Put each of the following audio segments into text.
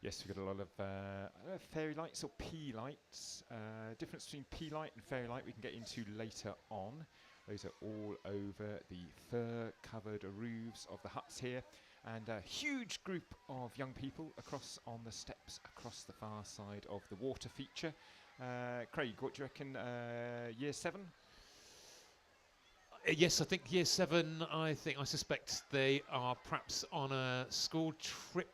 Yes, we've got a lot of fairy lights or pea lights. Difference between pea light and fairy light we can get into later on. Those are all over the fur-covered roofs of the huts here. And a huge group of young people across on the steps across the far side of the water feature. Craig, what do you reckon, year 7? Yes, I think year 7, I suspect they are perhaps on a school trip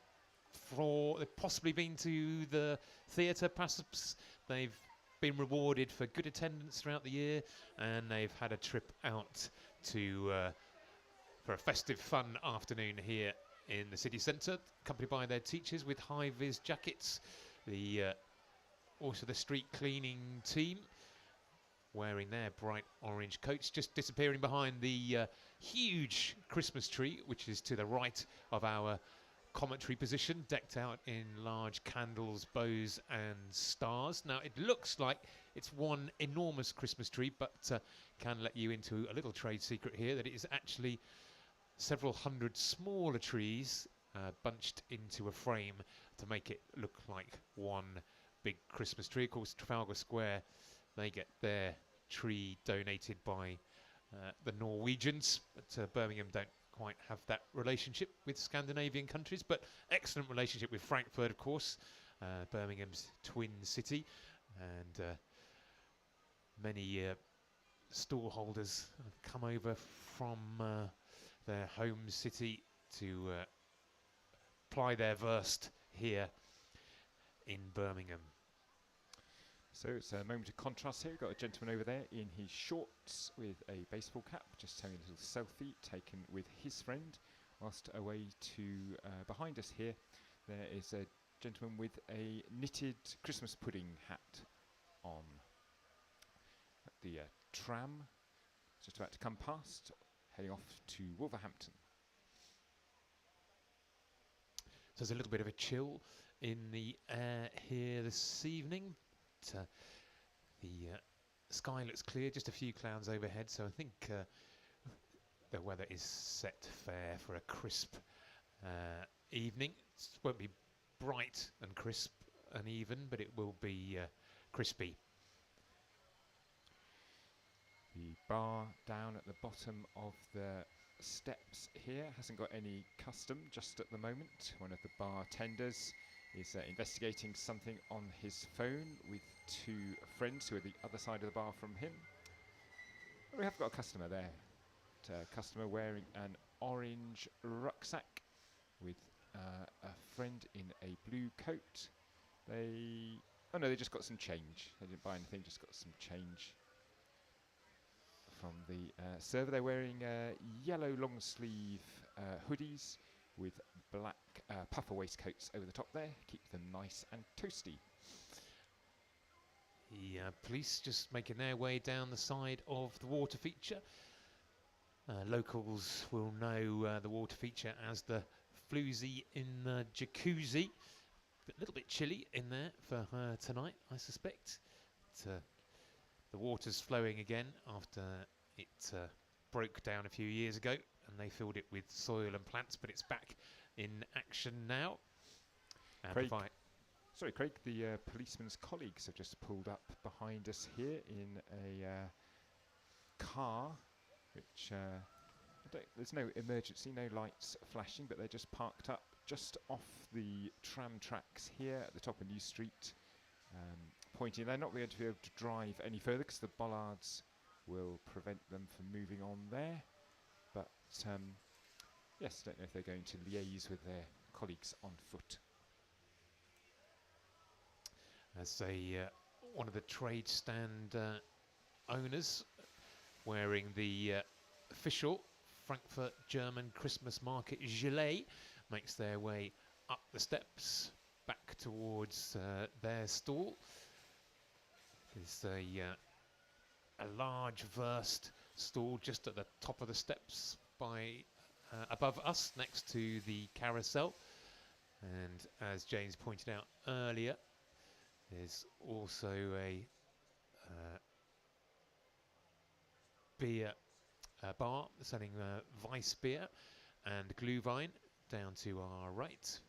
they've possibly been to the theatre, perhaps they've been rewarded for good attendance throughout the year, and they've had a trip out to for a festive fun afternoon here in the city centre, accompanied by their teachers with high-vis jackets. Also the street cleaning team wearing their bright orange coats, just disappearing behind the huge Christmas tree, which is to the right of our commentary position, decked out in large candles, bows and stars. Now it looks like it's one enormous Christmas tree, but can let you into a little trade secret here that it is actually several hundred smaller trees bunched into a frame to make it look like one big Christmas tree. Of course, Trafalgar Square, they get their tree donated by the Norwegians, but Birmingham don't quite have that relationship with Scandinavian countries, but excellent relationship with Frankfurt, of course, Birmingham's twin city, and many stall holders have come over from their home city to ply their wurst here in Birmingham. So it's a moment of contrast here. We've got a gentleman over there in his shorts with a baseball cap, just having a little selfie taken with his friend. Whilst away to behind us here, there is a gentleman with a knitted Christmas pudding hat on. The tram just about to come past, heading off to Wolverhampton. So there's a little bit of a chill in the air here this evening. The sky looks clear, just a few clouds overhead, so I think the weather is set fair for a crisp evening. It won't be bright and crisp and even, but it will be crispy. The bar down at the bottom of the steps here hasn't got any custom just at the moment. One of the bartenders is investigating something on his phone with two friends who are the other side of the bar from him. We have got a customer there. A customer wearing an orange rucksack with a friend in a blue coat. They just got some change. They didn't buy anything, just got some change from the server. They're wearing yellow long sleeve hoodies with black puffer waistcoats over the top there, keep them nice and toasty. The police just making their way down the side of the water feature. Locals will know the water feature as the floozy in the jacuzzi. A little bit chilly in there for tonight, I suspect. But, the water's flowing again after it broke down a few years ago, and they filled it with soil and plants, but it's back in action now. Craig, the policeman's colleagues have just pulled up behind us here in a car, which there's no emergency, no lights flashing, but they're just parked up just off the tram tracks here at the top of New Street, pointing. They're not going to be able to drive any further because the bollards will prevent them from moving on there. But yes, don't know if they're going to liaise with their colleagues on foot. As one of the trade stand owners wearing the official Frankfurt German Christmas Market gilet makes their way up the steps back towards their stall. There's a large wurst stall just at the top of the steps by above us, next to the carousel. And as James pointed out earlier, there's also a beer bar selling Weiss beer and Glühwein down to our right.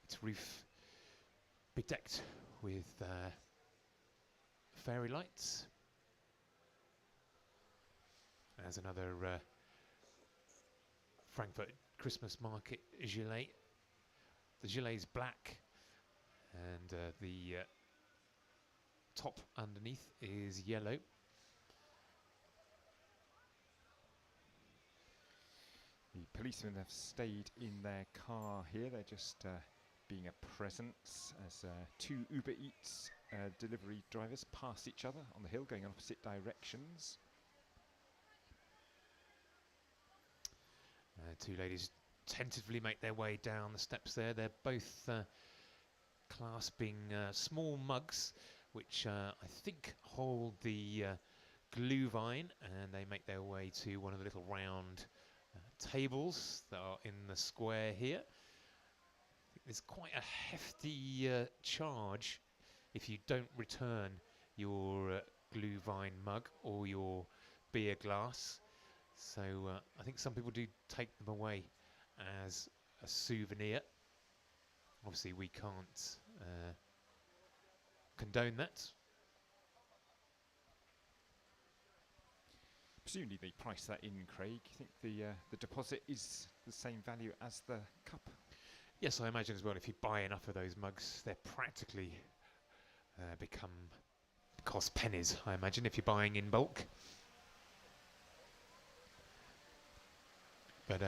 It's roof bedecked with fairy lights. There's another Frankfurt Christmas Market gilet. The gilet is black, and the top underneath is yellow. The policemen have stayed in their car here. They're just being a presence as two Uber Eats delivery drivers pass each other on the hill, going in opposite directions. Two ladies tentatively make their way down the steps there. They're both clasping small mugs, which I think hold the glue vine, and they make their way to one of the little round tables that are in the square here. I think there's quite a hefty charge if you don't return your glue vine mug or your beer glass. So I think some people do take them away as a souvenir. Obviously we can't condone that. Presumably they price that in, Craig. You think the deposit is the same value as the cup? Yes, I imagine as well, if you buy enough of those mugs, they're practically cost pennies, I imagine, if you're buying in bulk. But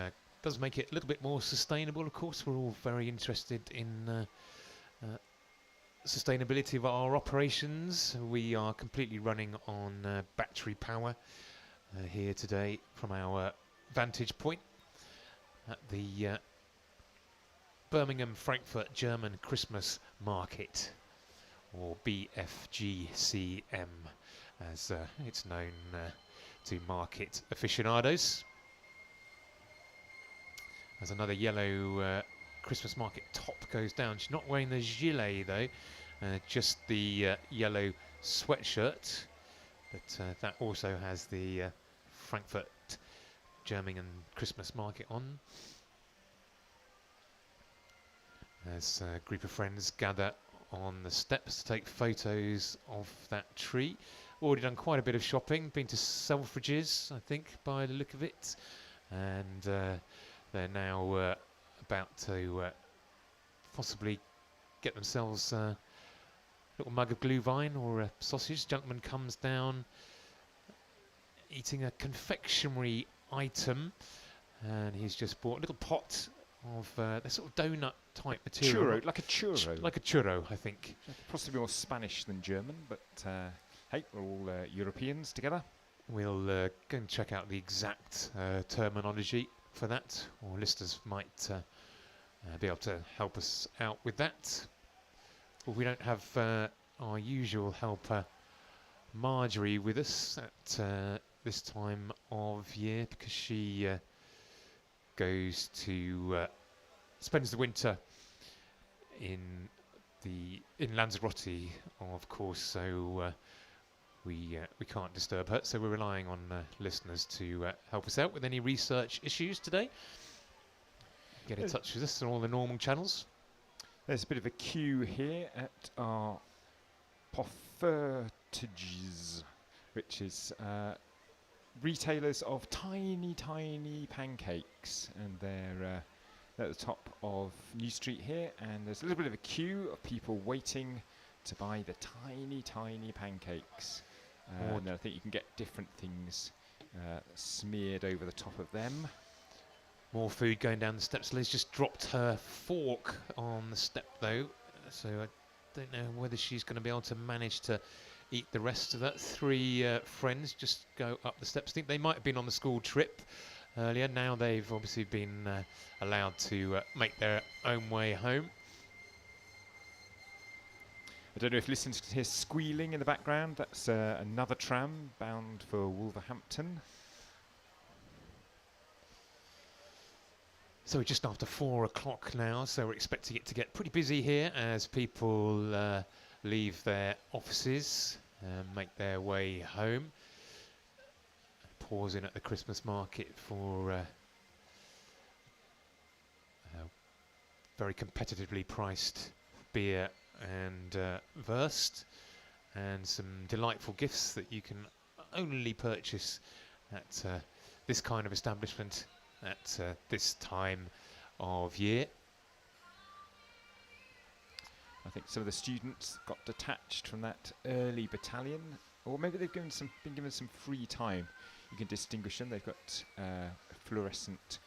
does make it a little bit more sustainable. Of course, we're all very interested in sustainability of our operations. We are completely running on battery power here today from our vantage point at the Birmingham Frankfurt German Christmas Market, or BFGCM as it's known to market aficionados. There's another yellow Christmas market top goes down. She's not wearing the gilet though, just the yellow sweatshirt, but that also has the Frankfurt German Christmas Market on. As a group of friends gather on the steps to take photos of that tree. Already done quite a bit of shopping, been to Selfridges, I think, by the look of it, and they're now about to possibly get themselves a little mug of glue vine or a sausage. Gentleman comes down eating a confectionery item, and he's just bought a little pot of the sort of donut type material. Churro, like a churro. Like a churro, I think. Possibly more Spanish than German, but hey, we're all Europeans together. We'll go and check out the exact terminology for that, or listeners might be able to help us out with that. Well, we don't have our usual helper Marjorie with us at this time of year, because she goes to spends the winter in Lanzarote, of course, so we can't disturb her, so we're relying on listeners to help us out with any research issues today. Get in touch with us on all the normal channels. There's a bit of a queue here at our Commentators, which is retailers of tiny pancakes, and they're at the top of New Street here, and there's a little bit of a queue of people waiting to buy the tiny pancakes. And I think you can get different things smeared over the top of them. More food going down the steps. Liz just dropped her fork on the step though, so I don't know whether she's going to be able to manage to eat the rest of that. Three friends just go up the steps. I think they might have been on the school trip earlier. Now they've obviously been allowed to make their own way home. I don't know if listeners can hear squealing in the background. That's another tram bound for Wolverhampton. So we're just after 4 o'clock now, so we're expecting it to get pretty busy here as people leave their offices and make their way home. Pause in at the Christmas market for very competitively priced beer and wurst, and some delightful gifts that you can only purchase at this kind of establishment at this time of year. I think some of the students got detached from that early battalion, or maybe they've been given some free time. You can distinguish them. They've got fluorescent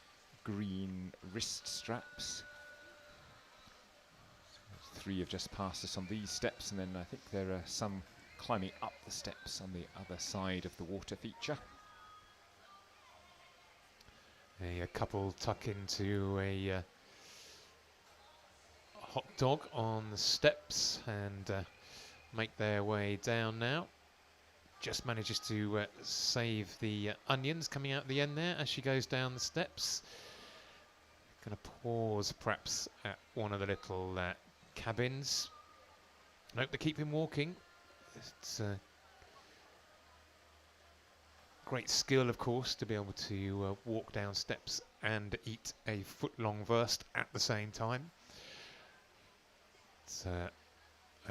green wrist straps. So 3 have just passed us on these steps, and then I think there are some climbing up the steps on the other side of the water feature. A couple tuck into a hot dog on the steps and make their way down now. Just manages to save the onions coming out the end there as she goes down the steps. Going to pause perhaps at one of the little cabins. Nope, they keep him walking. It's great skill, of course, to be able to walk down steps and eat a foot-long wurst at the same time. It's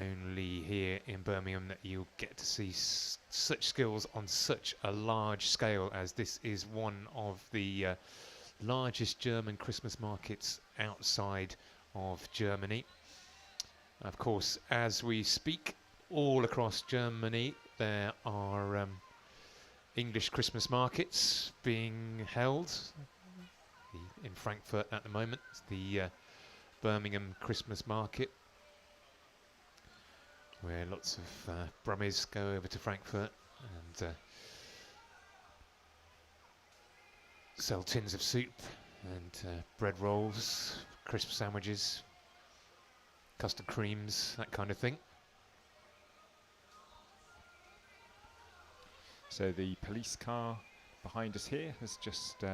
only here in Birmingham that you'll get to see such skills on such a large scale, as this is one of the largest German Christmas markets outside of Germany. Of course, as we speak, all across Germany there are English Christmas markets being held. In Frankfurt at the moment, the Birmingham Christmas Market, where lots of Brummies go over to Frankfurt and sell tins of soup and bread rolls, crisp sandwiches, custard creams, that kind of thing. So the police car behind us here has just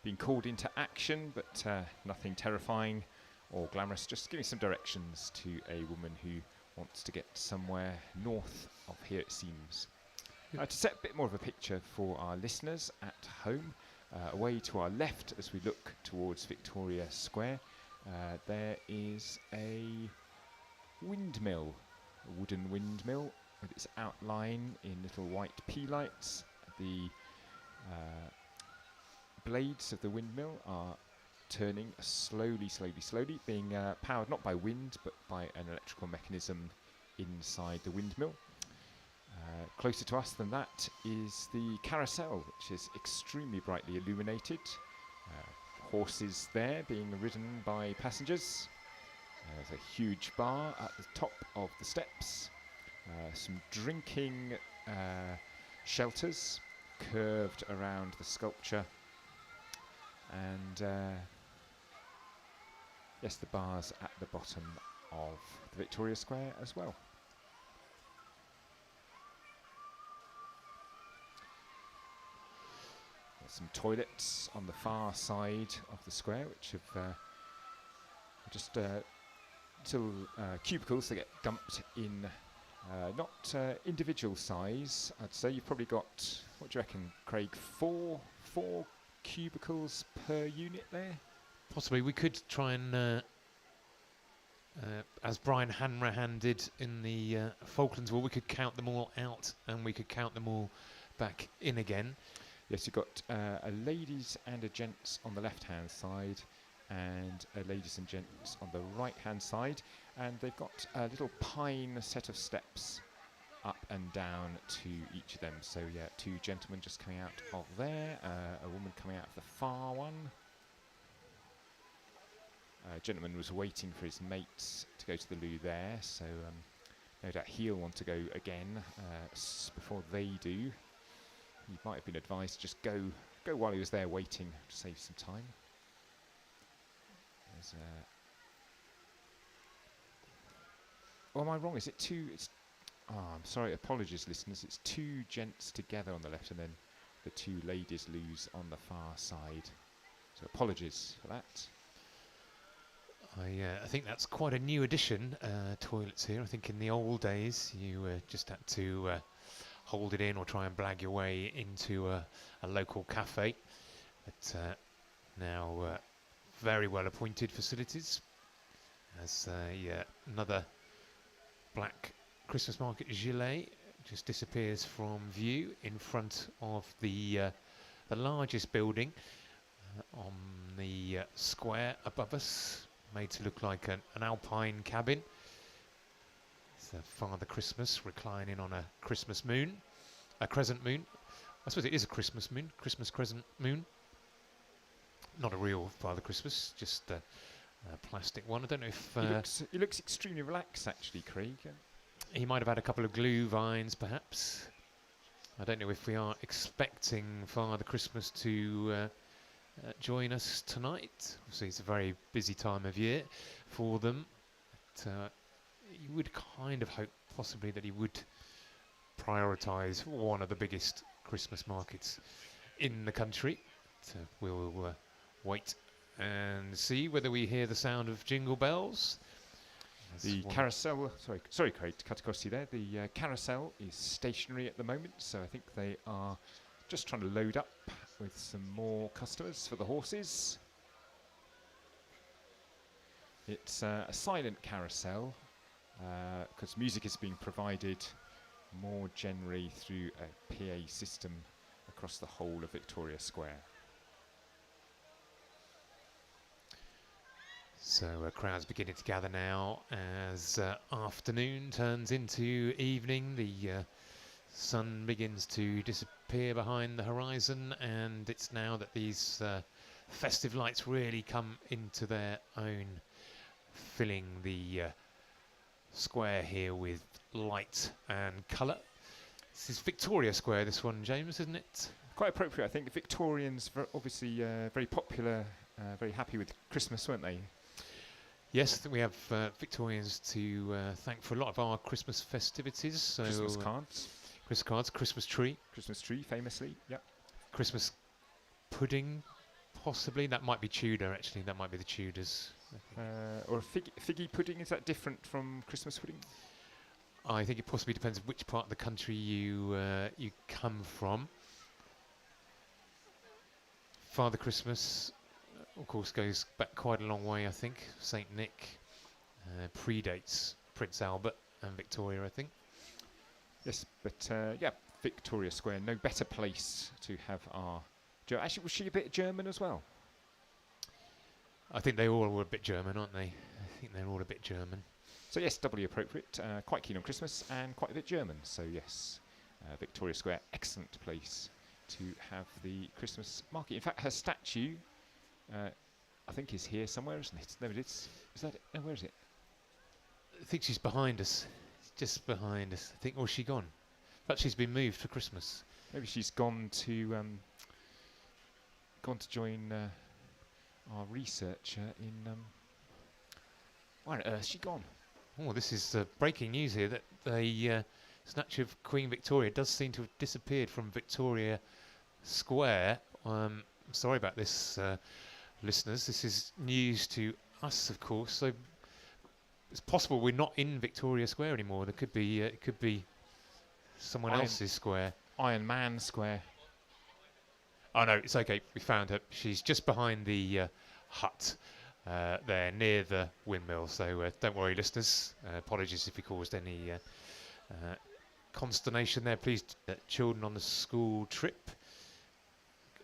been called into action, but nothing terrifying or glamorous, just giving some directions to a woman who wants to get somewhere north of here, it seems. To set a bit more of a picture for our listeners at home, away to our left as we look towards Victoria Square, there is a windmill, a wooden windmill with its outline in little white pea lights. The blades of the windmill are turning slowly, being powered not by wind but by an electrical mechanism inside the windmill. Closer to us than that is the carousel, which is extremely brightly illuminated. Horses there being ridden by passengers. There's a huge bar at the top of the steps. Some drinking shelters curved around the sculpture, and yes, the bars at the bottom of the Victoria Square as well. There's some toilets on the far side of the square, which have just little cubicles that get dumped in. Not individual size, I'd say. You've probably got, what do you reckon, Craig, four cubicles per unit there? Possibly. We could try and, as Brian Hanrahan did in the Falklands War, we could count them all out and we could count them all back in again. Yes, you've got a ladies and a gents on the left-hand side and a ladies and gents on the right-hand side. And they've got a little pine set of steps up and down to each of them. So yeah, 2 gentlemen just coming out of there, a woman coming out of the far one. A gentleman was waiting for his mates to go to the loo there, so no doubt he'll want to go again before they do. He might have been advised to just go while he was there waiting to save some time. There's oh, am I wrong? Is it 2? I'm sorry, apologies listeners. It's 2 gents together on the left and then the 2 ladies' loos on the far side. So apologies for that. I think that's quite a new addition, toilets here. I think in the old days you just had to hold it in or try and blag your way into a local cafe. But now very well appointed facilities. as another black Christmas market gilet just disappears from view in front of the largest building on the square above us, made to look like an alpine cabin. It's Father Christmas reclining on a Christmas moon, a crescent moon. I suppose it is a Christmas moon, Christmas crescent moon. Not a real Father Christmas, just a plastic one. I don't know if he looks extremely relaxed, actually, Craig. He might have had a couple of glue vines, perhaps. I don't know if we are expecting Father Christmas to join us tonight. Obviously, it's a very busy time of year for them. But, you would kind of hope possibly that he would prioritise one of the biggest Christmas markets in the country. So we'll wait and see whether we hear the sound of jingle bells. The carousel, sorry Craig, to cut across you there. The carousel is stationary at the moment, so I think they are just trying to load up with some more customers for the horses. It's a silent carousel because music is being provided more generally through a PA system across the whole of Victoria Square. So crowds beginning to gather now as afternoon turns into evening. The sun begins to disappear behind the horizon, and it's now that these festive lights really come into their own, filling the square here with light and colour. This is Victoria Square, this one, James, isn't it? Quite appropriate, I think. Victorians, obviously very popular, very happy with Christmas, weren't they? Yes, we have Victorians to thank for a lot of our Christmas festivities. So Christmas cards. Christmas cards, Christmas tree. Christmas tree, famously, yep. Christmas pudding, possibly. That might be Tudor, actually. That might be the Tudors. Or a figgy pudding, is that different from Christmas pudding? I think it possibly depends which part of the country you come from. Father Christmas, of course, goes back quite a long way, I think. St. Nick predates Prince Albert and Victoria, I think. Yes, but yeah, Victoria Square, no better place to have our... Actually, was she a bit German as well? I think they all were a bit German, aren't they? I think they're all a bit German. So yes, doubly appropriate. Quite keen on Christmas and quite a bit German. So yes, Victoria Square, excellent place to have the Christmas market. In fact, her statue, I think, is here somewhere, isn't it? No, it is. Is that it? No, where is it? I think she's behind us. Just behind us. I think, or is she gone? But she's been moved for Christmas. Maybe she's gone to join our researcher in. Where on earth has she gone? Oh, this is breaking news here that the statue of Queen Victoria does seem to have disappeared from Victoria Square. Sorry about this, listeners. This is news to us, of course. So it's possible we're not in Victoria Square anymore. There could be it could be someone else's square. Iron Man Square. Oh no, it's okay. We found her. She's just behind the hut there near the windmill. So don't worry, listeners. Apologies if we caused any consternation there. Please, children on the school trip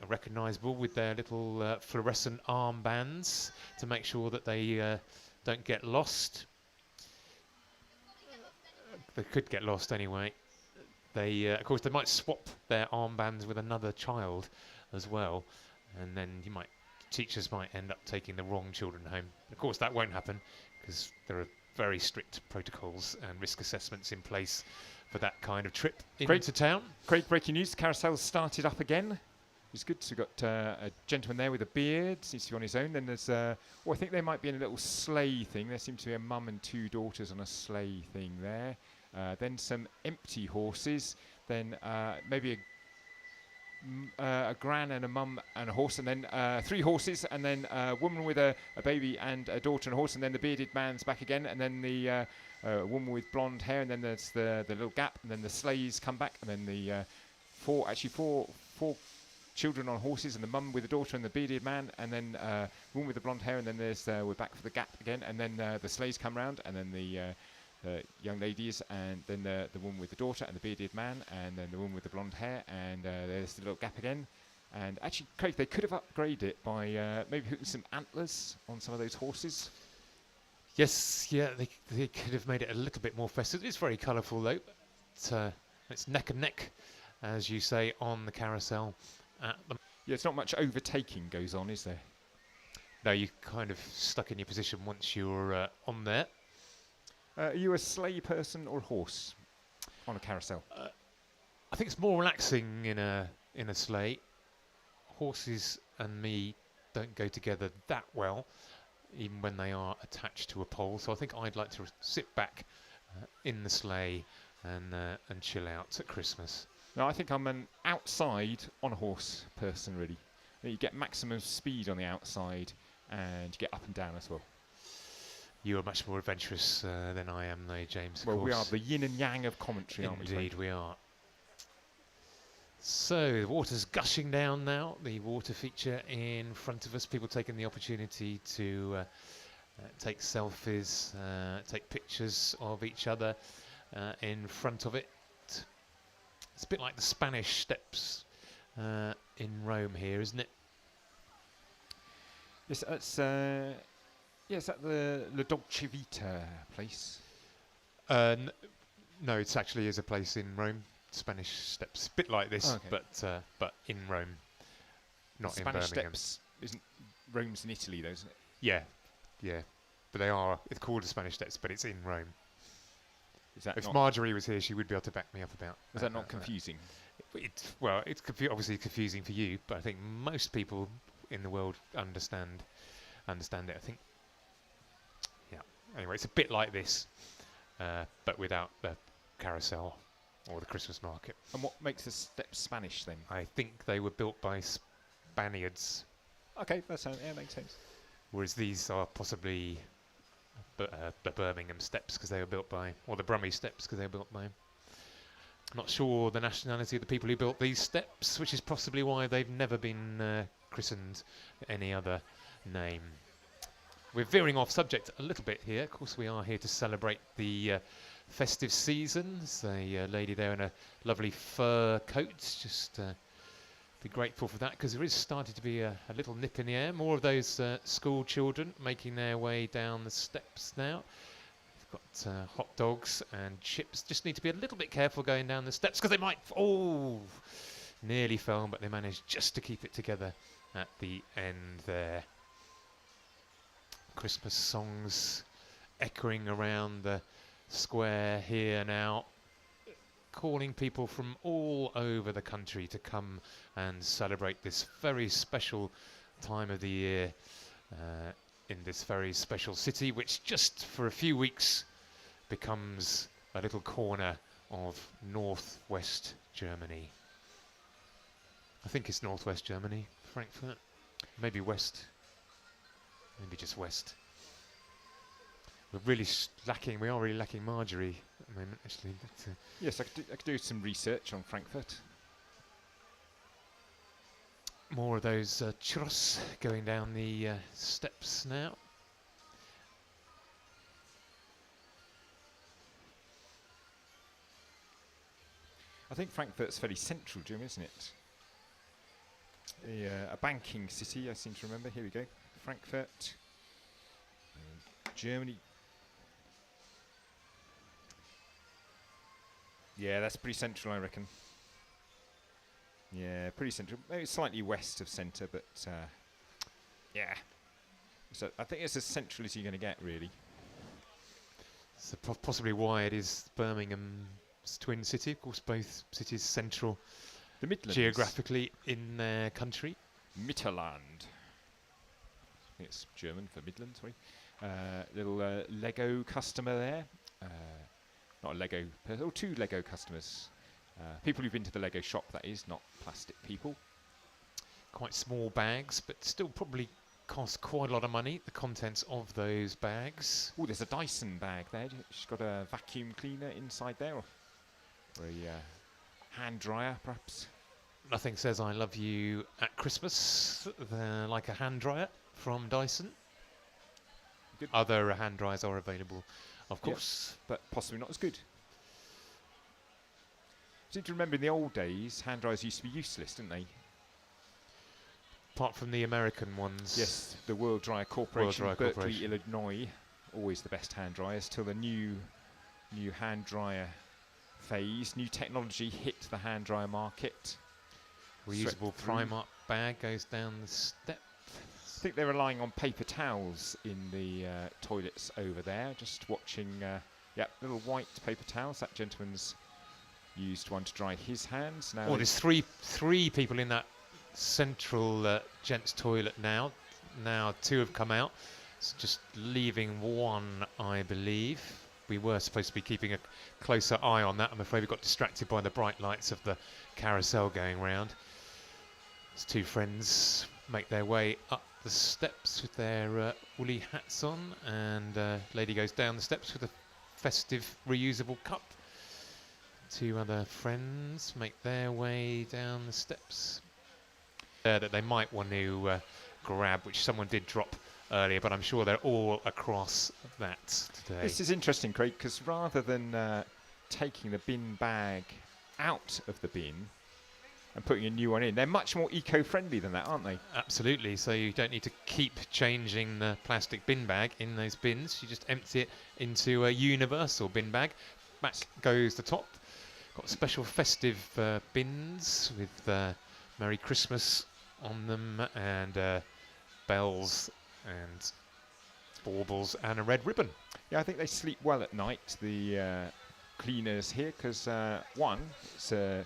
are recognisable with their little fluorescent armbands to make sure that they don't get lost. They could get lost anyway. They, of course, they might swap their armbands with another child as well, and then teachers might end up taking the wrong children home. Of course, that won't happen because there are very strict protocols and risk assessments in place for that kind of trip into town. Great breaking news. Carousel started up again. It's good. So we've got a gentleman there with a beard. Seems to be on his own. Then there's, I think they might be in a little sleigh thing. There seems to be a mum and two daughters on a sleigh thing there. Then some empty horses. Then maybe a gran and a mum and a horse, and then 3 horses, and then a woman with a baby and a daughter and a horse, and then the bearded man's back again, and then the woman with blonde hair, and then there's the little gap, and then the sleighs come back, and then the four children on horses, and the mum with the daughter and the bearded man, and then woman with the blonde hair, and then there's we're back for the gap again, and then the sleighs come round, and then the young ladies, and then the woman with the daughter and the bearded man, and then the woman with the blonde hair, and there's the little gap again. And actually, Craig, they could have upgraded it by maybe putting some antlers on some of those horses. Yes, yeah, they could have made it a little bit more festive. It's very colourful though. It's neck and neck, as you say, on the carousel. Yeah, it's not much overtaking goes on, is there? No, you're kind of stuck in your position once you're on there. Are you a sleigh person or a horse on a carousel? I think it's more relaxing in a sleigh. Horses and me don't go together that well, even when they are attached to a pole. So I think I'd like to sit back in the sleigh and chill out at Christmas. No, I think I'm an outside on a horse person, really. You get maximum speed on the outside, and you get up and down as well. You are much more adventurous than I am, though, James. Well, we are the yin and yang of commentary, aren't we? Indeed, we are. So the water's gushing down now. The water feature in front of us. People taking the opportunity to take selfies, take pictures of each other in front of it. It's a bit like the Spanish Steps in Rome here, isn't it? Yes, it's yes, at the La Dolce Vita place. No, it actually is a place in Rome. Spanish Steps, a bit like this, but in Rome, not in Birmingham. Spanish Steps isn't Rome's in Italy, though, isn't it? Yeah, yeah, but it's called the Spanish Steps, but it's in Rome. Is that if Marjorie was here, she would be able to back me up about. Is that not confusing? It's obviously confusing for you, but I think most people in the world understand it. I think. Yeah. Anyway, it's a bit like this, but without the carousel or the Christmas market. And what makes the steps Spanish then? I think they were built by Spaniards. Okay, makes sense. Whereas these are possibly the Birmingham Steps because they were built by, or the Brummie Steps because they were built by. Not sure the nationality of the people who built these steps, which is possibly why they've never been christened any other name. We're veering off subject a little bit here. Of course, we are here to celebrate the festive season. There's a lady there in a lovely fur coat. Just be grateful for that because there is starting to be a little nip in the air. More of those school children making their way down the steps now. We've got hot dogs and chips. Just need to be a little bit careful going down the steps because they might nearly fell, but they managed just to keep it together at the end there. Christmas songs echoing around the square here now, calling people from all over the country to come and celebrate this very special time of the year in this very special city, which just for a few weeks becomes a little corner of northwest Germany. I think it's northwest Germany, Frankfurt, maybe west, maybe just west. We are really lacking Marjorie at the moment, actually. But, yes, I could do some research on Frankfurt. More of those churros going down the steps now. I think Frankfurt's fairly central, Jim, isn't it? A banking city, I seem to remember. Here we go. Frankfurt, Germany. Yeah, that's pretty central, I reckon. Yeah, pretty central. Maybe slightly west of centre, but yeah. So I think it's as central as you're going to get, really. So possibly why it is Birmingham's twin city. Of course, both cities central, the Midlands, geographically in their country. Mittelland. I think it's German for Midland. Sorry. Little Lego customer there. Not a Lego person. Oh, two Lego customers. People who've been to the Lego shop, that is, not plastic people. Quite small bags, but still probably cost quite a lot of money, the contents of those bags. Oh, there's a Dyson bag there. She's got a vacuum cleaner inside there. Or a hand dryer, perhaps. Nothing says I love you at Christmas like a hand dryer from Dyson. Good. Other hand dryers are available, of Yep. course. But possibly not as good. I seem to remember in the old days, hand dryers used to be useless, didn't they? Apart from the American ones. Yes, the World Dryer Corporation, Dryer Berkeley, Corporation. Illinois, always the best hand dryers till the new hand dryer phase. New technology hit the hand dryer market. Reusable Swept through. Primark bag goes down the step. I think they're relying on paper towels in the toilets over there. Just watching, little white paper towels. That gentleman's used one to dry his hands. Now Oh, there's three people in that central gents toilet now. Now 2 have come out. It's just leaving 1, I believe. We were supposed to be keeping a closer eye on that. I'm afraid we got distracted by the bright lights of the carousel going round. As 2 friends make their way up the steps with their woolly hats on, and lady goes down the steps with a festive reusable cup. 2 other friends make their way down the steps that they might want to grab, which someone did drop earlier, but I'm sure they're all across that today. this is interesting, Craig, because rather than taking the bin bag out of the bin and putting a new one in, they're much more eco-friendly than that, aren't they? Absolutely, so you don't need to keep changing the plastic bin bag in those bins. You just empty it into a universal bin bag. Back goes the top. Got special festive bins with Merry Christmas on them, and bells and baubles and a red ribbon. Yeah, I think they sleep well at night, the cleaners here, because one, it's a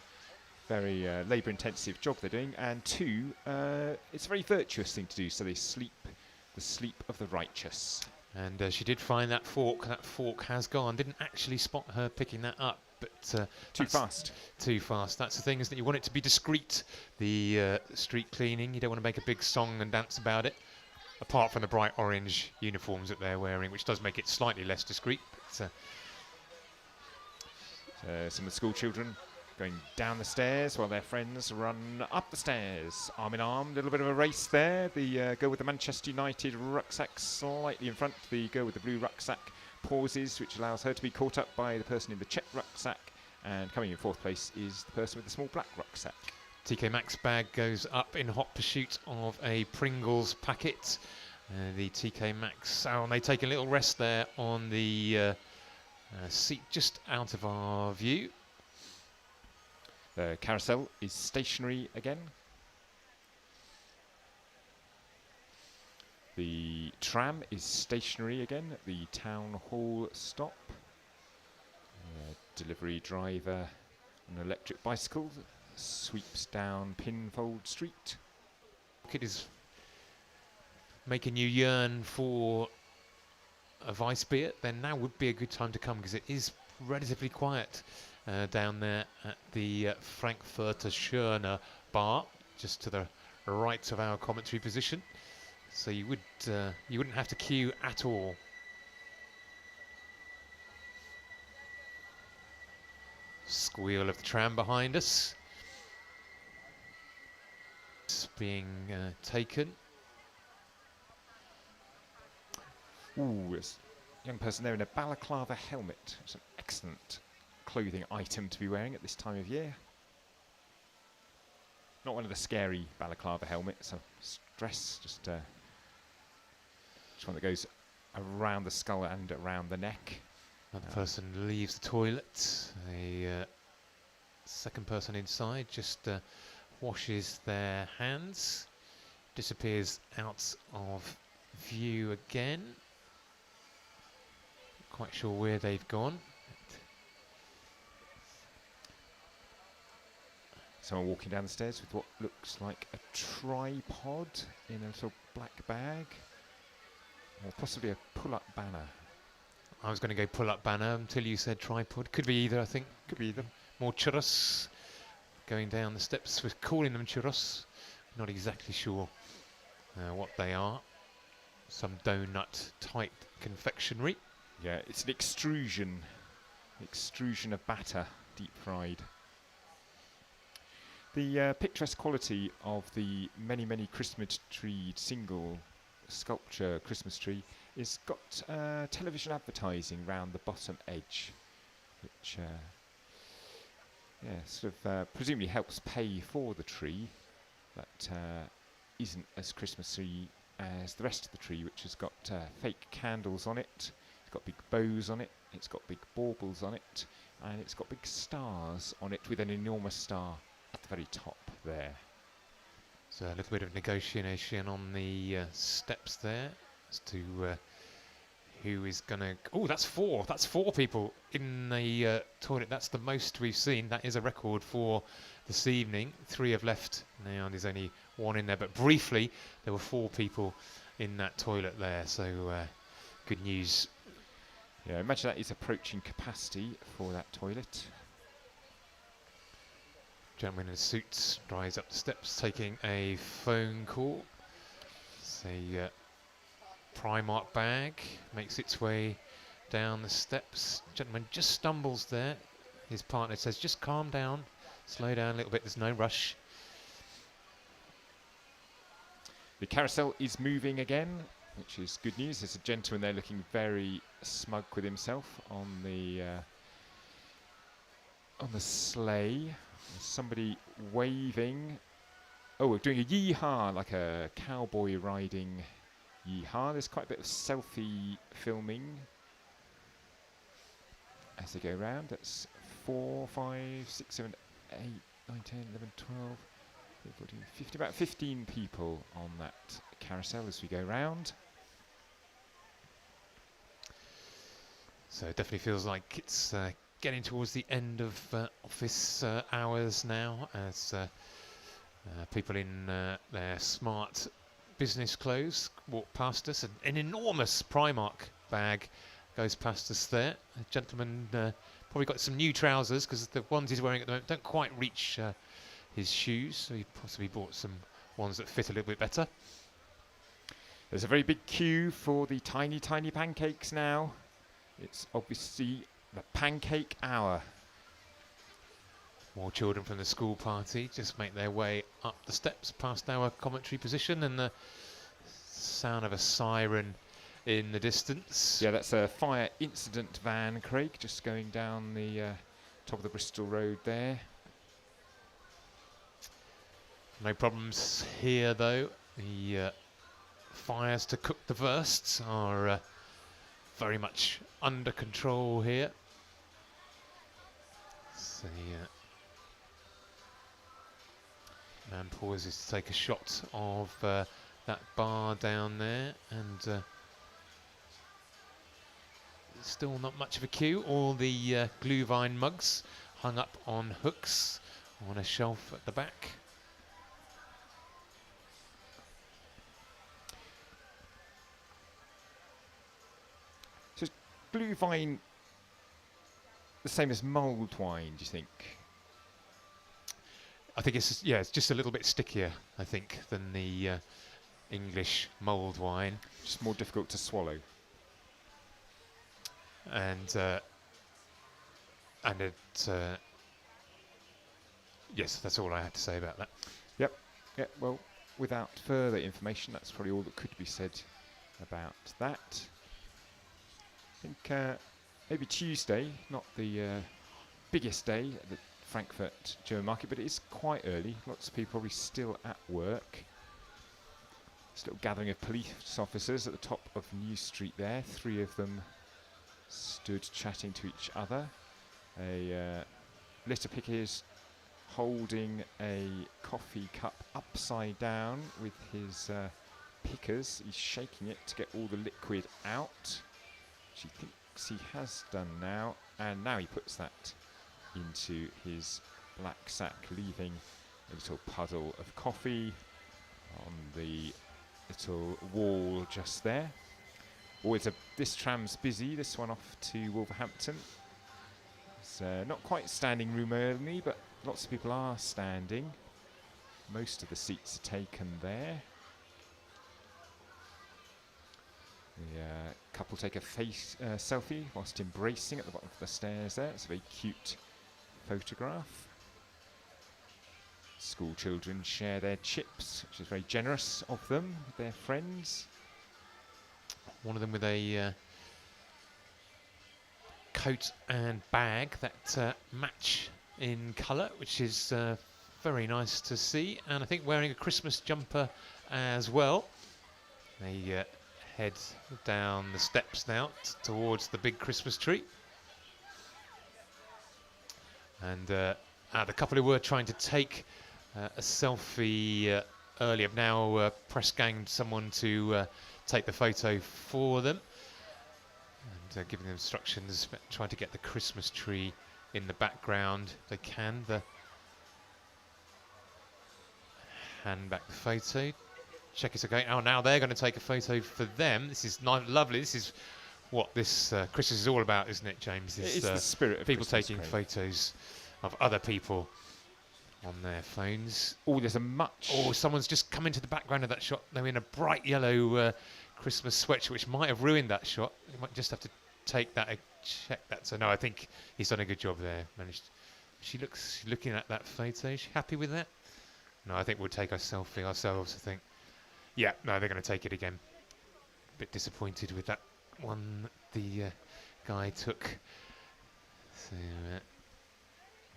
very labour-intensive job they're doing, and 2, it's a very virtuous thing to do, so they sleep the sleep of the righteous. And she did find that fork. That fork has gone. Didn't actually spot her picking that up, but Too fast. Too fast. That's the thing, is that you want it to be discreet. The street cleaning, you don't want to make a big song and dance about it. Apart from the bright orange uniforms that they're wearing, which does make it slightly less discreet. But, some of the school children going down the stairs while their friends run up the stairs, arm in arm. A little bit of a race there. The girl with the Manchester United rucksack slightly in front. The girl with the blue rucksack pauses, which allows her to be caught up by the person in the check rucksack. And coming in 4th place is the person with the small black rucksack. TK Maxx bag goes up in hot pursuit of a Pringles packet. The TK Maxx, and they take a little rest there on the seat just out of our view. The carousel is stationary again. The tram is stationary again at the town hall stop. Delivery driver on an electric bicycle sweeps down Pinfold Street. It is making you yearn for a Weiss beer, then now would be a good time to come, because it is relatively quiet down there at the Frankfurter Schöner bar, just to the right of our commentary position. So you wouldn't have to queue at all. Squeal of the tram behind us. It's being taken. Ooh, there's a young person there in a balaclava helmet. It's an excellent clothing item to be wearing at this time of year. Not one of the scary balaclava helmets, a dress, just one that goes around the skull and around the neck. Another person leaves the toilet. A second person inside just washes their hands, disappears out of view again. Quite sure where they've gone. Someone walking down the stairs with what looks like a tripod in a little black bag, or possibly a pull-up banner. I was going to go pull-up banner until you said tripod. Could be either, I think. Could be either. More churros going down the steps. We're calling them churros. Not exactly sure what they are. Some doughnut type confectionery. Yeah, it's an extrusion of batter, deep fried. The picturesque quality of the many Christmas tree single sculpture Christmas tree is got television advertising round the bottom edge, which sort of presumably helps pay for the tree, but isn't as Christmassy as the rest of the tree, which has got fake candles on it, it's got big bows on it, it's got big baubles on it, and it's got big stars on it with an enormous star at the very top there. So a little bit of negotiation on the steps there as to who is going to... Oh, that's four. That's 4 people in the toilet. That's the most we've seen. That is a record for this evening. 3 have left now, and there's only 1 in there. But briefly, there were 4 people in that toilet there. So good news. Yeah, imagine that is approaching capacity for that toilet. Gentleman in a suit drives up the steps, taking a phone call. It's a Primark bag, makes its way down the steps. Gentleman just stumbles there. His partner says, just calm down, slow down a little bit, there's no rush. The carousel is moving again, which is good news. There's a gentleman there looking very smug with himself on the sleigh. There's somebody waving. Oh, we're doing a yeehaw, like a cowboy riding yeehaw. There's quite a bit of selfie filming as they go round. That's 4, 5, 6, 7, 8, 9, 10, 11, 12, 14, 15, about 15 people on that carousel as we go round. So it definitely feels like it's getting towards the end of office hours now, as people in their smart business clothes walk past us. An enormous Primark bag goes past us there. A gentleman probably got some new trousers, because the ones he's wearing at the moment don't quite reach his shoes, so he possibly bought some ones that fit a little bit better. There's a very big queue for the tiny pancakes now. It's obviously the pancake hour. More children from the school party just make their way up the steps past our commentary position, and the sound of a siren in the distance. Yeah, that's a fire incident van, Craig, just going down the top of the Bristol Road there. No problems here though. The fires to cook the wursts are very much under control here. So man pauses to take a shot of that bar down there, and still not much of a queue. All the Glühwein mugs hung up on hooks on a shelf at the back. So is Glühwein the same as mulled wine, do you think? I think it's just a little bit stickier, I think, than the English mulled wine. Just more difficult to swallow. And it yes, that's all I had to say about that. Yep. Well, without further information, that's probably all that could be said about that. I think maybe Tuesday, not the biggest day at the Frankfurt German market, but it is quite early. Lots of people probably still at work. This little gathering of police officers at the top of New Street there. 3 of them stood chatting to each other. A litter picker is holding a coffee cup upside down with his pickers. He's shaking it to get all the liquid out, which he thinks he has done now. And now he puts that into his black sack, leaving a little puddle of coffee on the little wall just there. This tram's busy, this one off to Wolverhampton. It's not quite standing room only, but lots of people are standing. Most of the seats are taken there. The couple take a selfie whilst embracing at the bottom of the stairs there. It's a very cute photograph. School children share their chips, which is very generous of them with their friends. One of them with a coat and bag that match in colour, which is very nice to see, and I think wearing a Christmas jumper as well. They head down the steps now towards the big Christmas tree. And the couple who were trying to take a selfie earlier have now press ganged someone to take the photo for them, and giving them instructions, trying to get the Christmas tree in the background. They can. The hand back the photo. Check it's okay. Oh, now they're going to take a photo for them. This is lovely. This is what this Christmas is all about, isn't it, James? It is the spirit of people Christmas, taking Craig. photos of other people on their phones. Oh, there's a much. Oh, someone's just come into the background of that shot. They're in a bright yellow Christmas sweatshirt, which might have ruined that shot. You might just have to take that, check that. So no, I think he's done a good job there. She looks looking at that photo. Is she happy with that? No, I think we'll take a selfie ourselves, I think. Yeah, no, they're going to take it again. A bit disappointed with that one the guy took. So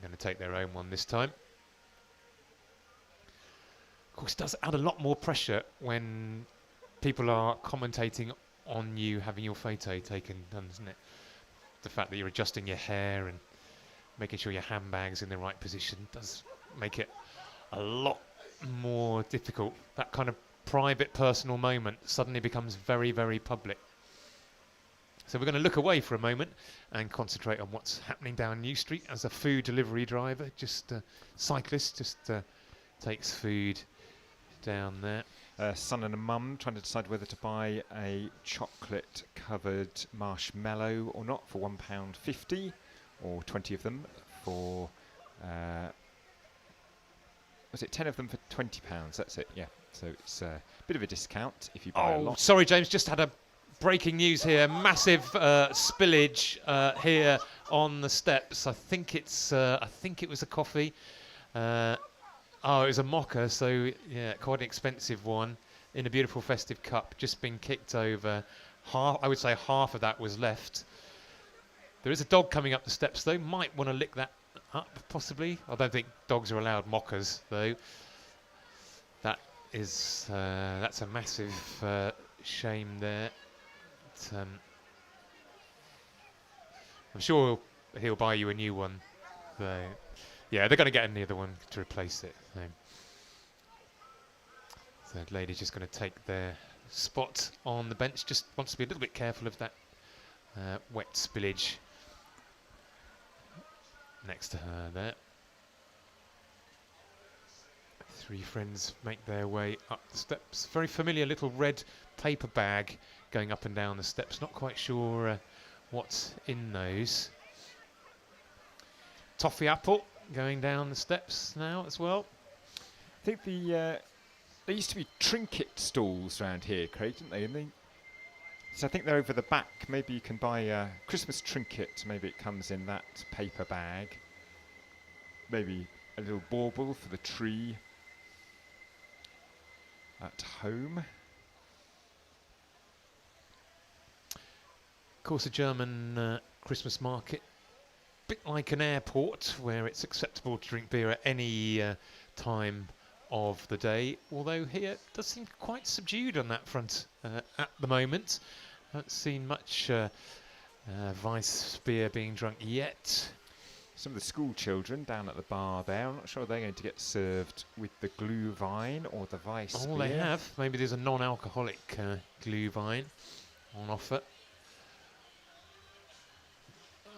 going to take their own one this time. Of course, it does add a lot more pressure when people are commentating on you having your photo taken, doesn't it? The fact that you're adjusting your hair and making sure your handbag's in the right position does make it a lot more difficult. That kind of private, personal moment suddenly becomes very, very public. So we're going to look away for a moment and concentrate on what's happening down New Street as a food delivery driver, cyclist, takes food down there. Son and a mum trying to decide whether to buy a chocolate-covered marshmallow or not for £1.50, or 20 of them for, was it 10 of them for £20? That's it, yeah. So it's a bit of a discount if you buy a lot. Sorry, James, just had a breaking news here. Massive spillage here on the steps. I think it was a coffee. Oh, it was a mocha, so yeah, quite an expensive one in a beautiful festive cup, just been kicked over. I would say half of that was left. There is a dog coming up the steps, though. Might want to lick that up, possibly. I don't think dogs are allowed mochas, though. That's a massive shame there. I'm sure he'll buy you a new one, though. Yeah, they're going to get another one to replace it. So the lady's just going to take their spot on the bench. Just wants to be a little bit careful of that wet spillage next to her there. Three friends make their way up the steps. Very familiar little red paper bag going up and down the steps. Not quite sure what's in those. Toffee apple going down the steps now as well. I think there used to be trinket stalls around here, Craig, didn't they? So I think they're over the back. Maybe you can buy a Christmas trinket. Maybe it comes in that paper bag. Maybe a little bauble for the tree at home. Of course, a German Christmas market, bit like an airport where it's acceptable to drink beer at any time of the day, although here it does seem quite subdued on that front at the moment. Haven't seen much Weiss beer being drunk yet. Some of the school children down at the bar there, I'm not sure they're going to get served with the Glühwein or the Weiss beer. They have. Maybe there's a non-alcoholic Glühwein on offer.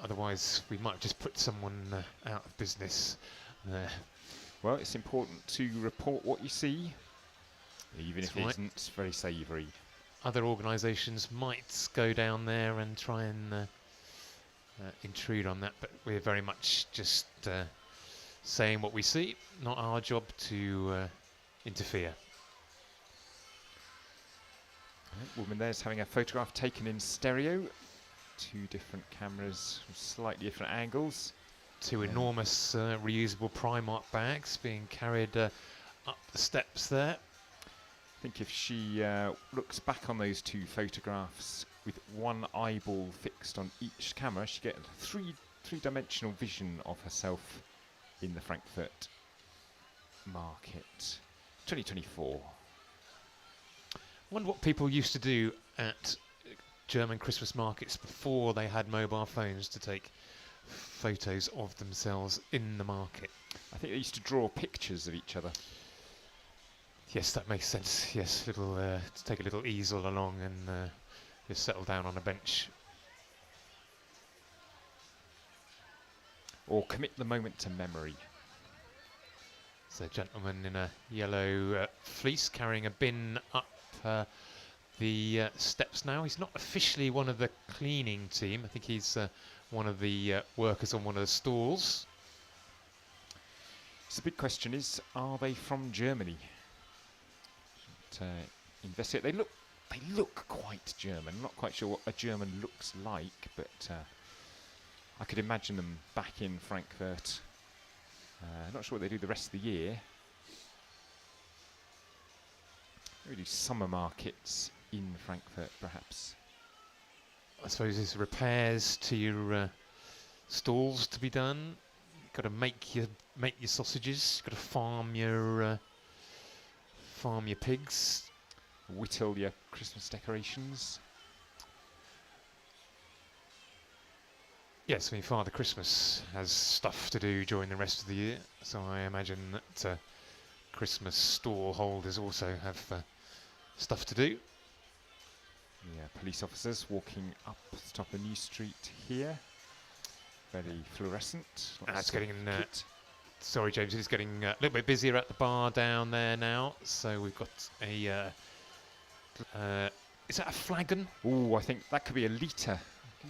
Otherwise, we might just put someone out of business there. Well, it's important to report what you see, even if it right. isn't very savoury. Other organisations might go down there and try and intrude on that, but we're very much just saying what we see, not our job to interfere. Woman there's having a photograph taken in stereo. Two different cameras from slightly different angles. 2 enormous reusable Primark bags being carried up the steps there. I think if she looks back on those 2 photographs with one eyeball fixed on each camera, she gets three-dimensional vision of herself in the Frankfurt Market 2024. I wonder what people used to do at German Christmas markets before they had mobile phones to take photos of themselves in the market. I think they used to draw pictures of each other. Yes, that makes sense. Yes, little to take a little easel along and just settle down on a bench. Or commit the moment to memory. There's a gentleman in a yellow fleece carrying a bin up the steps now. He's not officially one of the cleaning team. I think he's one of the workers on one of the stalls. So the big question is, are they from Germany? To investigate. They look quite German. I'm not quite sure what a German looks like, but I could imagine them back in Frankfurt. Not sure what they do the rest of the year. Maybe do summer markets in Frankfurt, perhaps. I suppose there's repairs to your stalls to be done. You've got to make your sausages. You've got to farm your pigs. Whittle your Christmas decorations. Yes, I mean, Father Christmas has stuff to do during the rest of the year, so I imagine that Christmas stall holders also have stuff to do. Yeah, police officers walking up the top of New Street here. Very fluorescent. It's getting sorry, James, it's getting a little bit busier at the bar down there now. So we've got a is that a flagon? Oh, I think that could be a litre.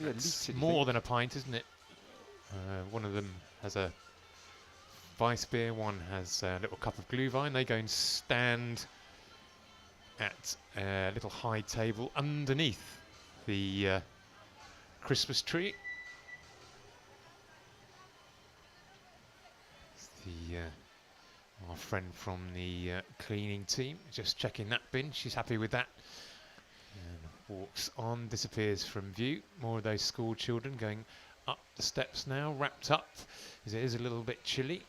It's more than a pint, isn't it? One of them has a Weiss beer, one has a little cup of Glühwein. They go and stand at a little high table underneath the Christmas tree. Our friend from the cleaning team just checking that bin. She's happy with that. And walks on, disappears from view. More of those school children going up the steps now, wrapped up, as it is a little bit chilly.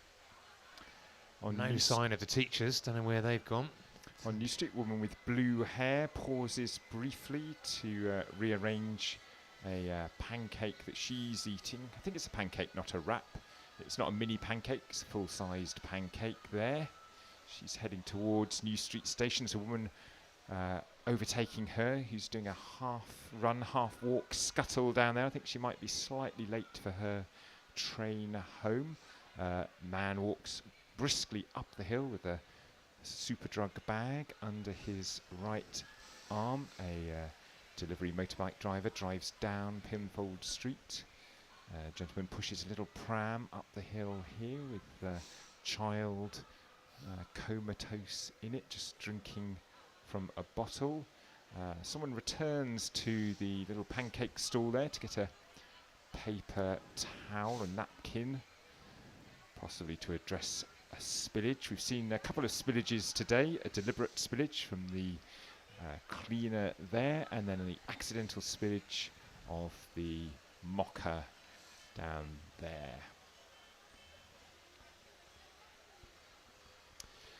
No sign of the teachers, don't know where they've gone. On New Street, woman with blue hair pauses briefly to rearrange a pancake that she's eating. I think it's a pancake, not a wrap. It's not a mini pancake, it's a full-sized pancake there. She's heading towards New Street Station. There's a woman overtaking her who's doing a half-run, half-walk scuttle down there. I think she might be slightly late for her train home. Man walks briskly up the hill with a Superdrug bag under his right arm. A delivery motorbike driver drives down Pimfold Street. A gentleman pushes a little pram up the hill here with the child comatose in it, just drinking from a bottle. Someone returns to the little pancake stall there to get a paper towel and napkin, possibly to address a spillage. We've seen a couple of spillages today, a deliberate spillage from the cleaner there, and then the accidental spillage of the mocker down there.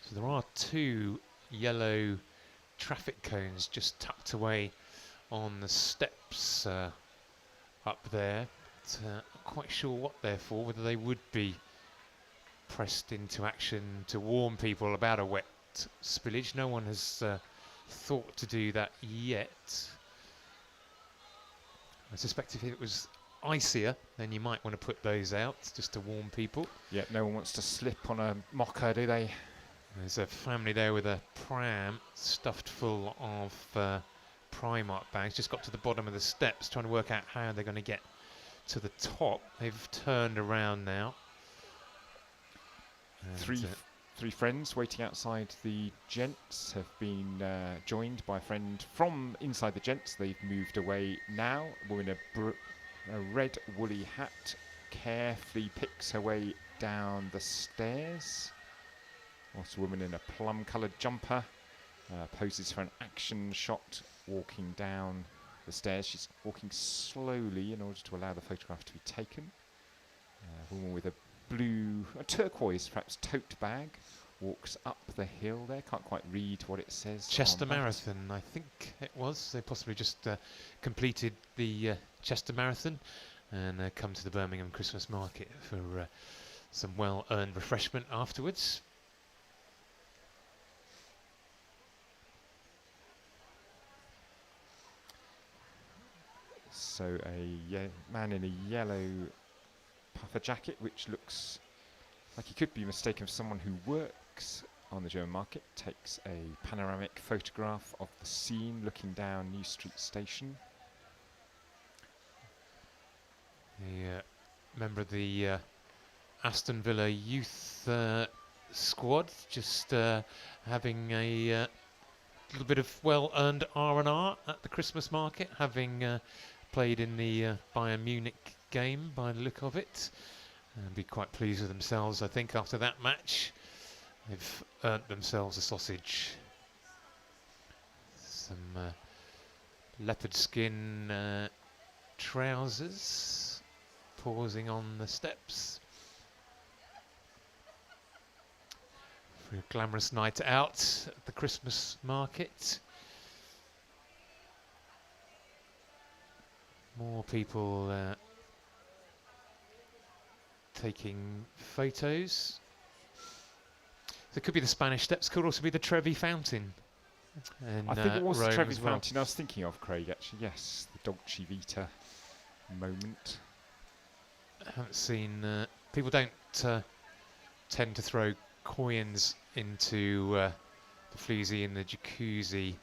So there are 2 yellow traffic cones just tucked away on the steps up there. But, not quite sure what they're for, whether they would be pressed into action to warn people about a wet spillage. No one has thought to do that yet. I suspect if it was icier, then you might want to put those out just to warn people. Yeah, no one wants to slip on a mocker, do they? There's a family there with a pram stuffed full of Primark bags. Just got to the bottom of the steps, trying to work out how they're going to get to the top. They've turned around now. Three friends waiting outside the gents have been joined by a friend from inside the gents. They've moved away now. A woman in a red woolly hat carefully picks her way down the stairs. Whilst a woman in a plum-coloured jumper poses for an action shot walking down the stairs. She's walking slowly in order to allow the photograph to be taken. A woman with a turquoise perhaps tote bag walks up the hill there. Can't quite read what it says. Chester Marathon, I think it was. They possibly just completed the Chester Marathon and come to the Birmingham Christmas Market for some well-earned refreshment afterwards. So a man in a yellow puffer jacket, which looks like he could be mistaken for someone who works on the German market, takes a panoramic photograph of the scene looking down New Street Station. A member of the Aston Villa youth squad, just having a little bit of well-earned R&R at the Christmas market, having played in the Bayern Munich game by the look of it, and be quite pleased with themselves. I think after that match they've earned themselves a sausage. Some leopard skin trousers, pausing on the steps for a glamorous night out at the Christmas market. More people taking photos. There could be the Spanish Steps, could also be the Trevi Fountain. And I think it was the Rome Trevi as well. Fountain I was thinking of, Craig, actually. Yes, the Dolce Vita moment. I haven't seen... people don't tend to throw coins into the floozy and the jacuzzi.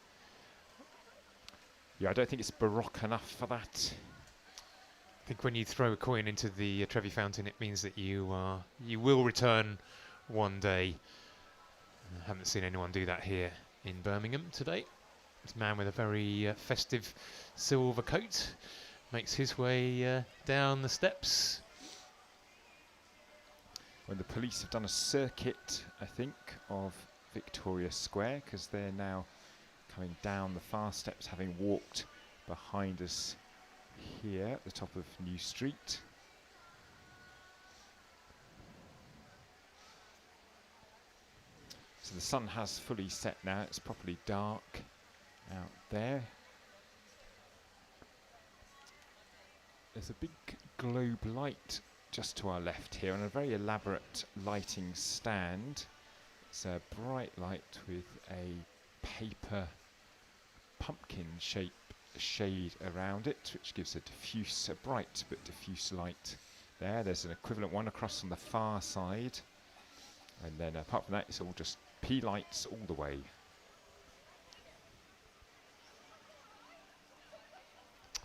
Yeah, I don't think it's baroque enough for that. I think when you throw a coin into the Trevi Fountain, it means that you will return one day. I haven't seen anyone do that here in Birmingham today. This man with a very festive silver coat makes his way down the steps. When the police have done a circuit, I think, of Victoria Square, because they're now coming down the far steps, having walked behind us here at the top of New Street. So the sun has fully set now, it's properly dark out there. There's a big globe light just to our left here and a very elaborate lighting stand. It's a bright light with a paper pumpkin shape shade around it, which gives a bright but diffuse light there. There's an equivalent one across on the far side, and then apart from that it's all just P lights all the way.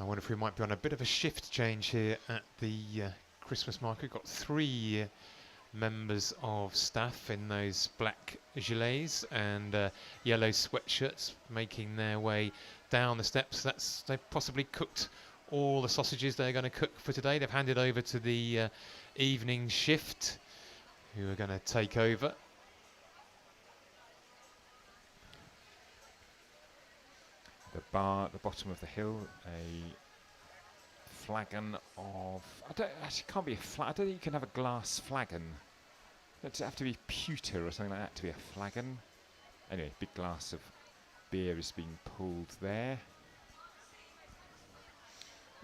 I wonder if we might be on a bit of a shift change here at the Christmas market. We've got 3 members of staff in those black gilets and yellow sweatshirts making their way down the steps. They've possibly cooked all the sausages they're going to cook for today. They've handed over to the evening shift, who are going to take over. The bar at the bottom of the hill, a flagon of... can't be a I don't think you can have a glass flagon. Does it have to be pewter or something like that to be a flagon? Anyway, big glass of beer is being pulled there.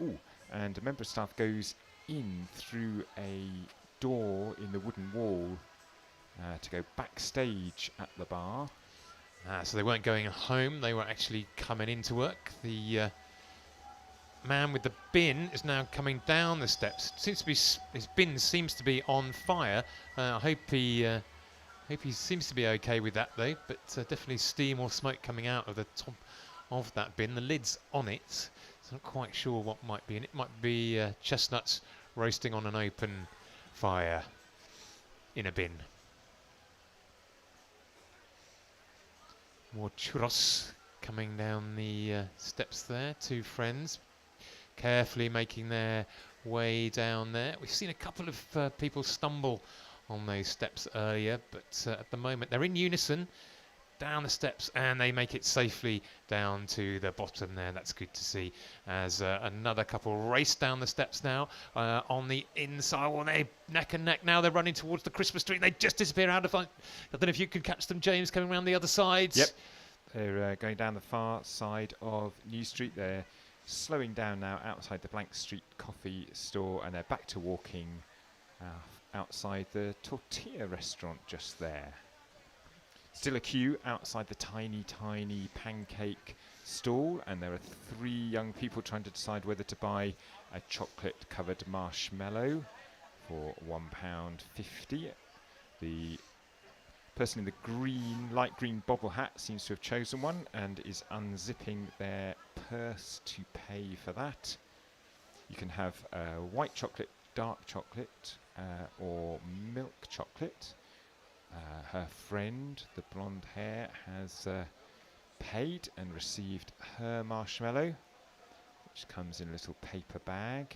Ooh, and a member of staff goes in through a door in the wooden wall to go backstage at the bar. So they weren't going home, they were actually coming into work. The man with the bin is now coming down the steps. Seems to be his bin seems to be on fire. I hope he seems to be okay with that though. But definitely steam or smoke coming out of the top of that bin. The lid's on it, so I'm not quite sure what might be in it. It might be chestnuts roasting on an open fire in a bin. More churros coming down the steps there. 2 friends carefully making their way down there. We've seen a couple of people stumble on those steps earlier, but at the moment they're in unison down the steps and they make it safely down to the bottom there. That's good to see as another couple race down the steps now on the inside. Well, they're neck and neck now. They're running towards the Christmas tree. They just disappear out of sight. I don't know if you could catch them, James, coming around the other side. Yep. They're going down the far side of New Street. They're slowing down now outside the Blank Street coffee store, and they're back to walking outside the tortilla restaurant just there. Still a queue outside the tiny, tiny pancake stall, and there are 3 young people trying to decide whether to buy a chocolate-covered marshmallow for £1.50. The person in the green, light green bobble hat seems to have chosen one and is unzipping their purse to pay for that. You can have white chocolate, dark chocolate, or milk chocolate. Her friend, the blonde hair, has paid and received her marshmallow, which comes in a little paper bag.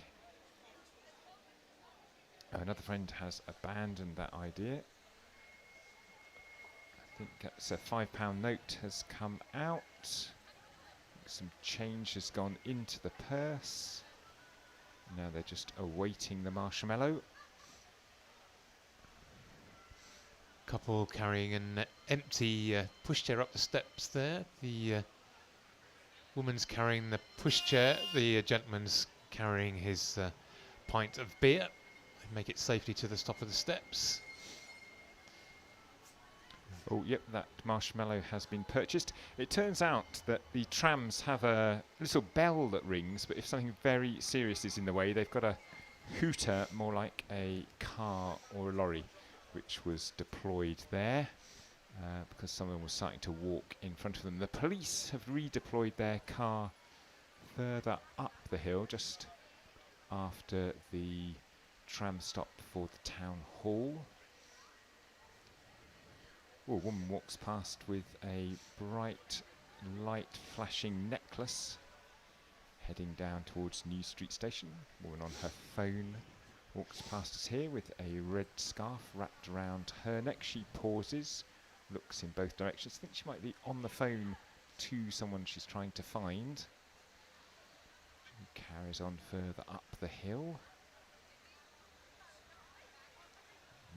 Another friend has abandoned that idea. I think that's a £5 note has come out. Some change has gone into the purse. Now they're just awaiting the marshmallow. Couple carrying an empty pushchair up the steps there. The woman's carrying the pushchair. The gentleman's carrying his pint of beer. They make it safely to the top of the steps. Oh, yep, that marshmallow has been purchased. It turns out that the trams have a little bell that rings, but if something very serious is in the way, they've got a hooter more like a car or a lorry, which was deployed there because someone was starting to walk in front of them. The police have redeployed their car further up the hill, just after the tram stop for the town hall. Oh, a woman walks past with a bright light flashing necklace, heading down towards New Street Station. Woman on her phone walks past us here with a red scarf wrapped around her neck. She pauses, looks in both directions. I think she might be on the phone to someone she's trying to find. She carries on further up the hill.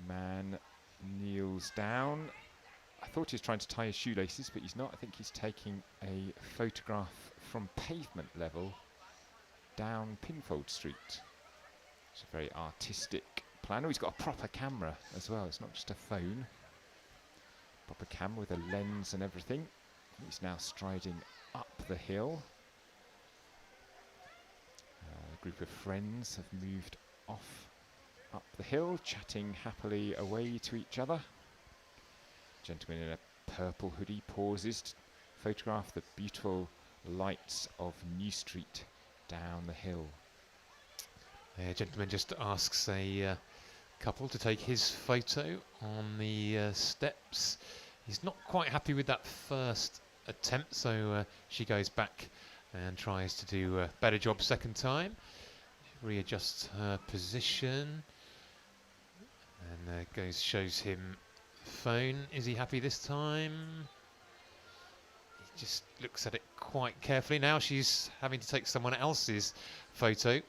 Man kneels down. I thought he was trying to tie his shoelaces, but he's not. I think he's taking a photograph from pavement level down Pinfold Street. It's a very artistic plan. Oh, he's got a proper camera as well. It's not just a phone. Proper camera with a lens and everything. He's now striding up the hill. A group of friends have moved off up the hill, chatting happily away to each other. Gentleman in a purple hoodie pauses to photograph the beautiful lights of New Street down the hill. The gentleman just asks a couple to take his photo on the steps. He's not quite happy with that first attempt, so she goes back and tries to do a better job second time. She readjusts her position and shows him the phone. Is he happy this time? He just looks at it quite carefully. Now she's having to take someone else's photo.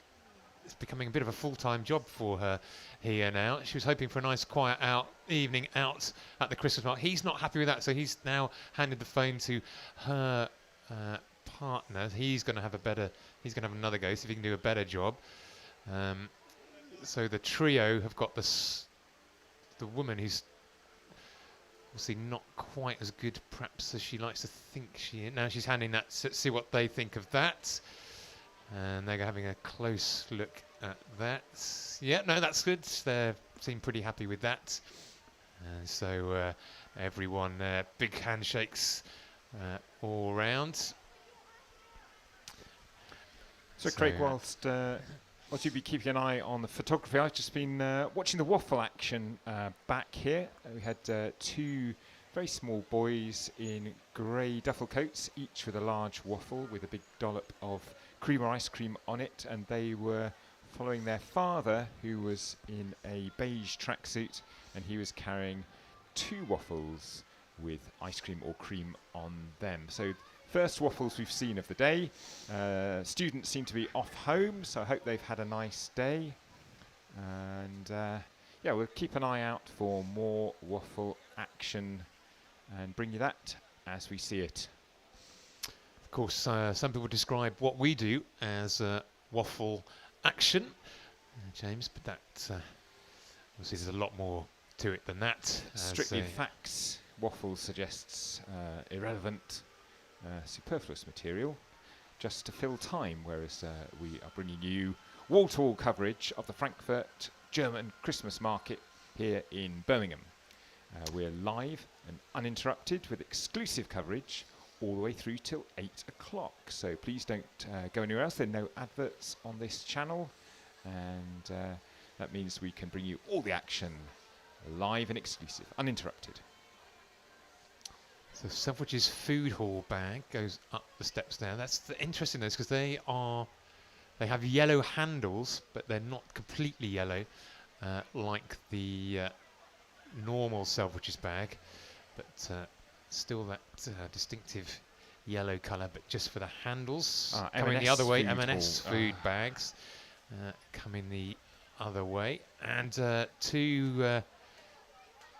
It's becoming a bit of a full-time job for her here now. She was hoping for a nice quiet evening out at the Christmas market. He's not happy with that, so he's now handed the phone to her partner. He's going to have another go, see if he can do a better job. So the trio have got the woman who's obviously not quite as good perhaps as she likes to think she is. Now she's handing that to see what they think of that. And they're having a close look at that. Yeah, no, that's good. They seem pretty happy with that. So everyone, big handshakes all round. So Craig, whilst you've been keeping an eye on the photography, I've just been watching the waffle action back here. We had 2 very small boys in grey duffel coats, each with a large waffle with a big dollop of cream or ice cream on it, and they were following their father, who was in a beige tracksuit, and he was carrying 2 waffles with ice cream or cream on them. So first waffles we've seen of the day. Students seem to be off home, so I hope they've had a nice day. And yeah, we'll keep an eye out for more waffle action and bring you that as we see it. Of course, some people describe what we do as waffle action, James, but that obviously there's a lot more to it than that. Strictly facts. Waffle suggests irrelevant, superfluous material just to fill time, whereas we are bringing you wall-to-wall coverage of the Frankfurt German Christmas Market here in Birmingham. We're live and uninterrupted with exclusive coverage all the way through till 8 o'clock. So please don't go anywhere else. There are no adverts on this channel, and that means we can bring you all the action live and exclusive, uninterrupted. So Selfridge's food hall bag goes up the steps there. That's interesting, though, because they have yellow handles, but they're not completely yellow like the normal Selfridge's bag, but still that distinctive yellow colour, but just for the handles. Coming the other way, M&S food bags coming the other way, and 2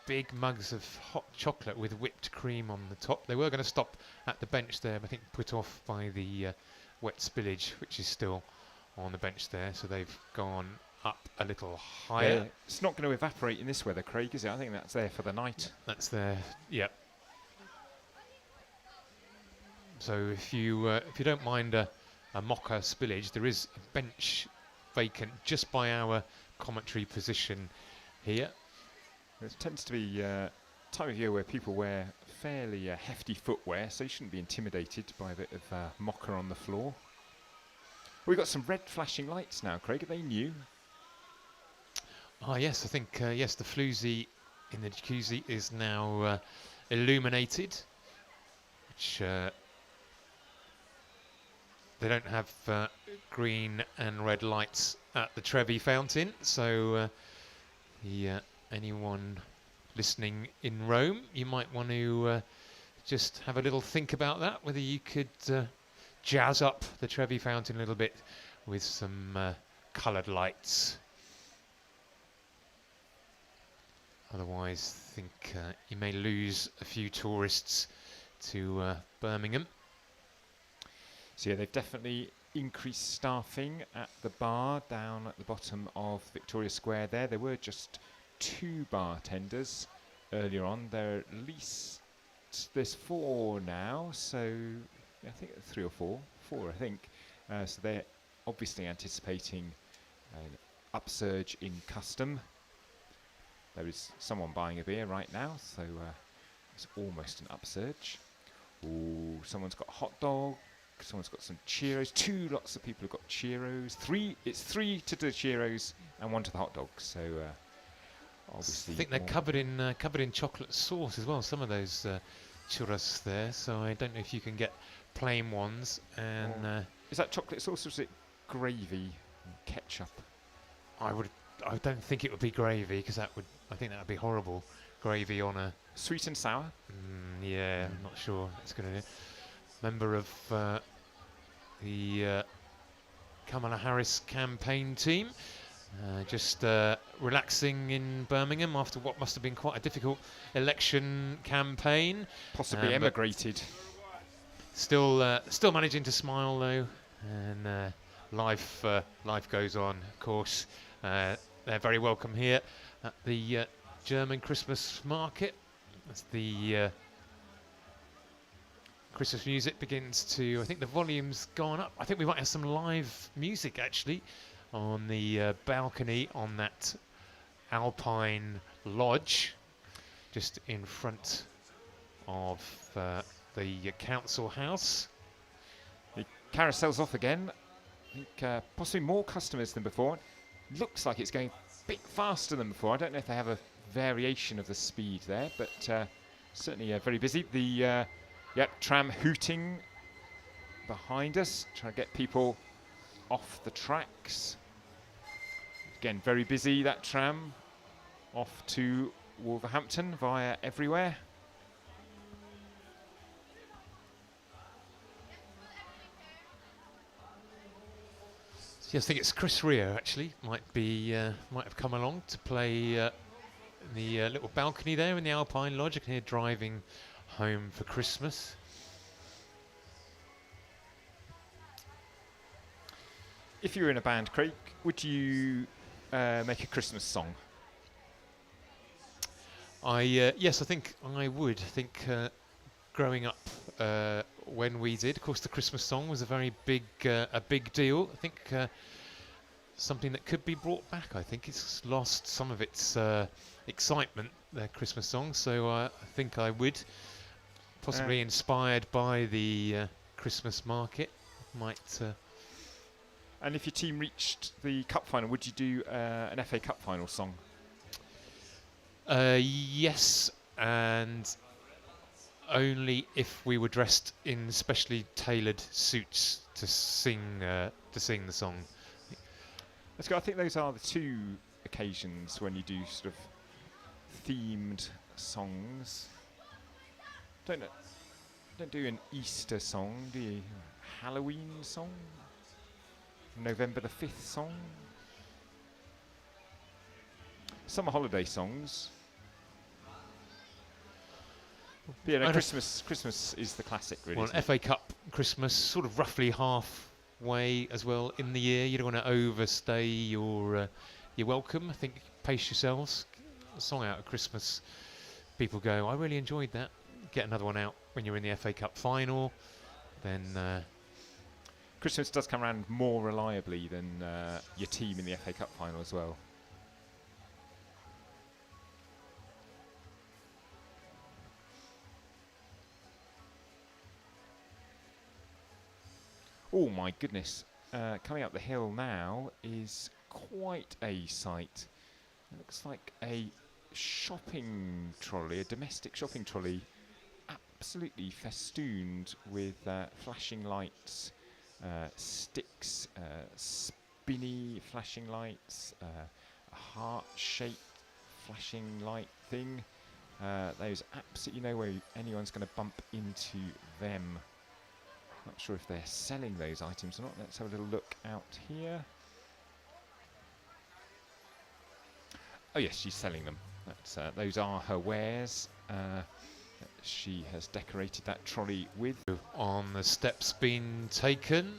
big mugs of hot chocolate with whipped cream on the top. They were going to stop at the bench there, but I think put off by the wet spillage, which is still on the bench there, so they've gone up a little higher. It's not going to evaporate in this weather, Craig, is it? I think that's there for the night. That's there, yeah. So if you don't mind a mocha spillage, there is a bench vacant just by our commentary position here. It tends to be time of year where people wear fairly hefty footwear, so you shouldn't be intimidated by a bit of mocha on the floor. We've got some red flashing lights now, Craig. Are they new? Ah, yes, I think, yes, the floozy in the jacuzzi is now illuminated, which they don't have green and red lights at the Trevi fountain, so anyone listening in Rome, you might want to just have a little think about that, whether you could jazz up the Trevi fountain a little bit with some coloured lights. Otherwise, I think you may lose a few tourists to Birmingham. So yeah, they've definitely increased staffing at the bar down at the bottom of Victoria Square there. There were just 2 bartenders earlier on. There are at least, there's 4 now, so yeah, I think 3 or 4, I think. So they're obviously anticipating an upsurge in custom. There is someone buying a beer right now, so it's almost an upsurge. Ooh, someone's got a hot dog. Someone's got some Cheeros. 2 lots of people have got Cheeros. 3, it's 3 to the Cheeros and 1 to the hot dogs. So obviously, I think they're covered in chocolate sauce as well. Some of those churros there. So I don't know if you can get plain ones. And is that chocolate sauce or is it gravy and ketchup? I don't think it would be gravy, because I think that would be horrible. Gravy on a sweet and sour. Yeah, I'm not sure it's going to do. Member of the Kamala Harris campaign team, just relaxing in Birmingham after what must have been quite a difficult election campaign. Possibly emigrated. Still managing to smile though, and life goes on. Of course, they're very welcome here at the German Christmas Market. As the Christmas music begins to, I think the volume's gone up. I think we might have some live music actually on the balcony on that Alpine Lodge just in front of the council house. The carousel's off again. I think possibly more customers than before. Looks like it's going a bit faster than before. I don't know if they have a variation of the speed there, but certainly very busy. The tram hooting behind us, trying to get people off the tracks. Again, very busy, that tram. Off to Wolverhampton via everywhere. So I think it's Chris Rea actually might have come along to play the little balcony there in the Alpine Lodge. I can hear driving home for Christmas. If you were in a band, Craig, would you make a Christmas song? Yes, I think I would. I think growing up when we did, of course, the Christmas song was a very big deal. I think something that could be brought back. I think it's lost some of its excitement, the Christmas song. So I think I would, possibly inspired by the Christmas market, might. And if your team reached the cup final, would you do an FA Cup final song? Yes, and only if we were dressed in specially tailored suits to sing the song. Let's go. I think those are the two occasions when you do sort of themed songs. Don't do an Easter song, do you? Halloween song? November the 5th song? Summer holiday songs. But yeah, no, Christmas is the classic, really. Well, an FA Cup Christmas, sort of roughly halfway as well in the year. You don't want to overstay your welcome. I think pace yourselves. A song out at Christmas, people go, I really enjoyed that. Get another one out when you're in the FA Cup final. Then Christmas does come around more reliably than your team in the FA Cup final as well. Oh my goodness, coming up the hill now is quite a sight. It looks like a shopping trolley, a domestic shopping trolley, absolutely festooned with flashing lights, sticks, spinny flashing lights, a heart-shaped flashing light thing. There's absolutely no way anyone's going to bump into them. Not sure if they're selling those items or not. Let's have a little look out here. Oh yes, she's selling them. Those are her wares. She has decorated that trolley with. On the steps been taken.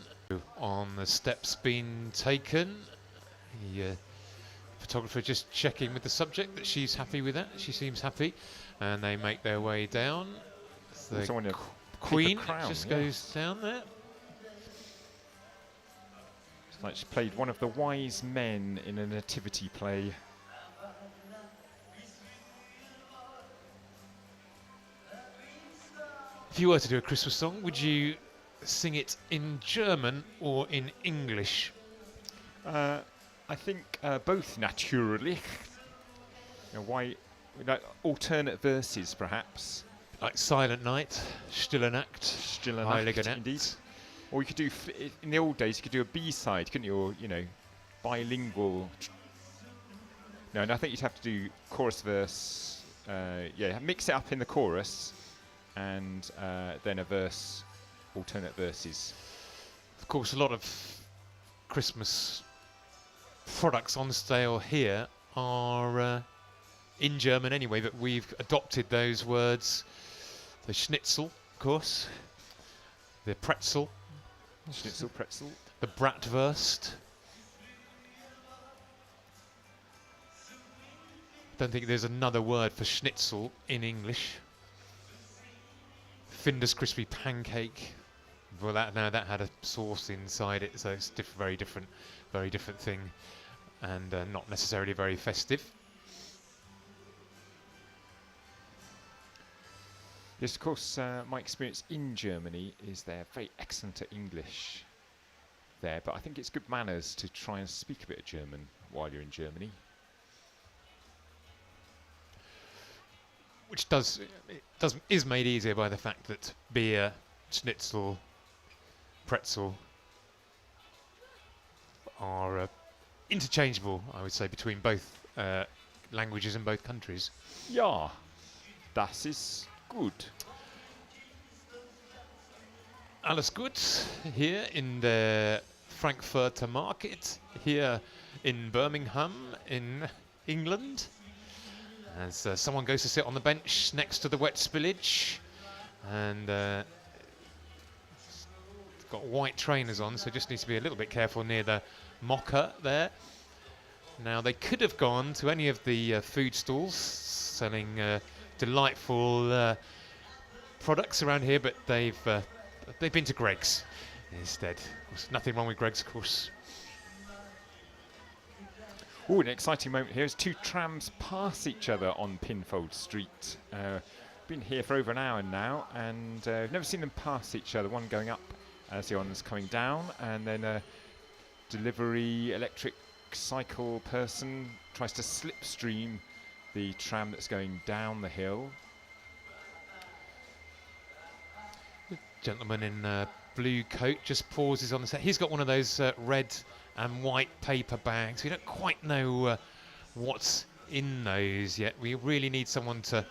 On the steps been taken. The photographer just checking with the subject that she's happy with that. She seems happy, and they make their way down. The Queen just goes down there. It's like she played one of the wise men in a nativity play. If you were to do a Christmas song, would you sing it in German or in English? I think both, naturally. Why? Alternate verses, perhaps. Like Silent Night, Stille Nacht, Stille Nacht, indeed. Or you could do, in the old days, you could do a B-side, couldn't you? Or, bilingual. No, and I think you'd have to do chorus, verse. Mix it up in the chorus, and then a verse, alternate verses. Of course, a lot of Christmas products on sale here are in German anyway, but we've adopted those words. The schnitzel, of course. The pretzel. Schnitzel, pretzel. The bratwurst. Don't think there's another word for schnitzel in English. Finder's crispy pancake. Well, that had a sauce inside it, so it's very different thing, and not necessarily very festive. Yes, of course, my experience in Germany is they're very excellent at English there, but I think it's good manners to try and speak a bit of German while you're in Germany. Which is made easier by the fact that beer, schnitzel, pretzel are interchangeable, I would say, between both languages in both countries. Ja, das ist gut. Alles gut here in the Frankfurt Market here in Birmingham in England. As someone goes to sit on the bench next to the wet spillage, and got white trainers on, so just needs to be a little bit careful near the mocker there. Now they could have gone to any of the food stalls selling delightful products around here, but they've been to Greg's instead. There's nothing wrong with Greg's, of course. Oh, an exciting moment here as two trams pass each other on Pinfold Street. Been here for over an hour now, and I've never seen them pass each other. One going up as the other's coming down, and then a delivery electric cycle person tries to slipstream the tram that's going down the hill. The gentleman in a blue coat just pauses on the set. He's got one of those red and white paper bags. We don't quite know what's in those yet. We really need someone to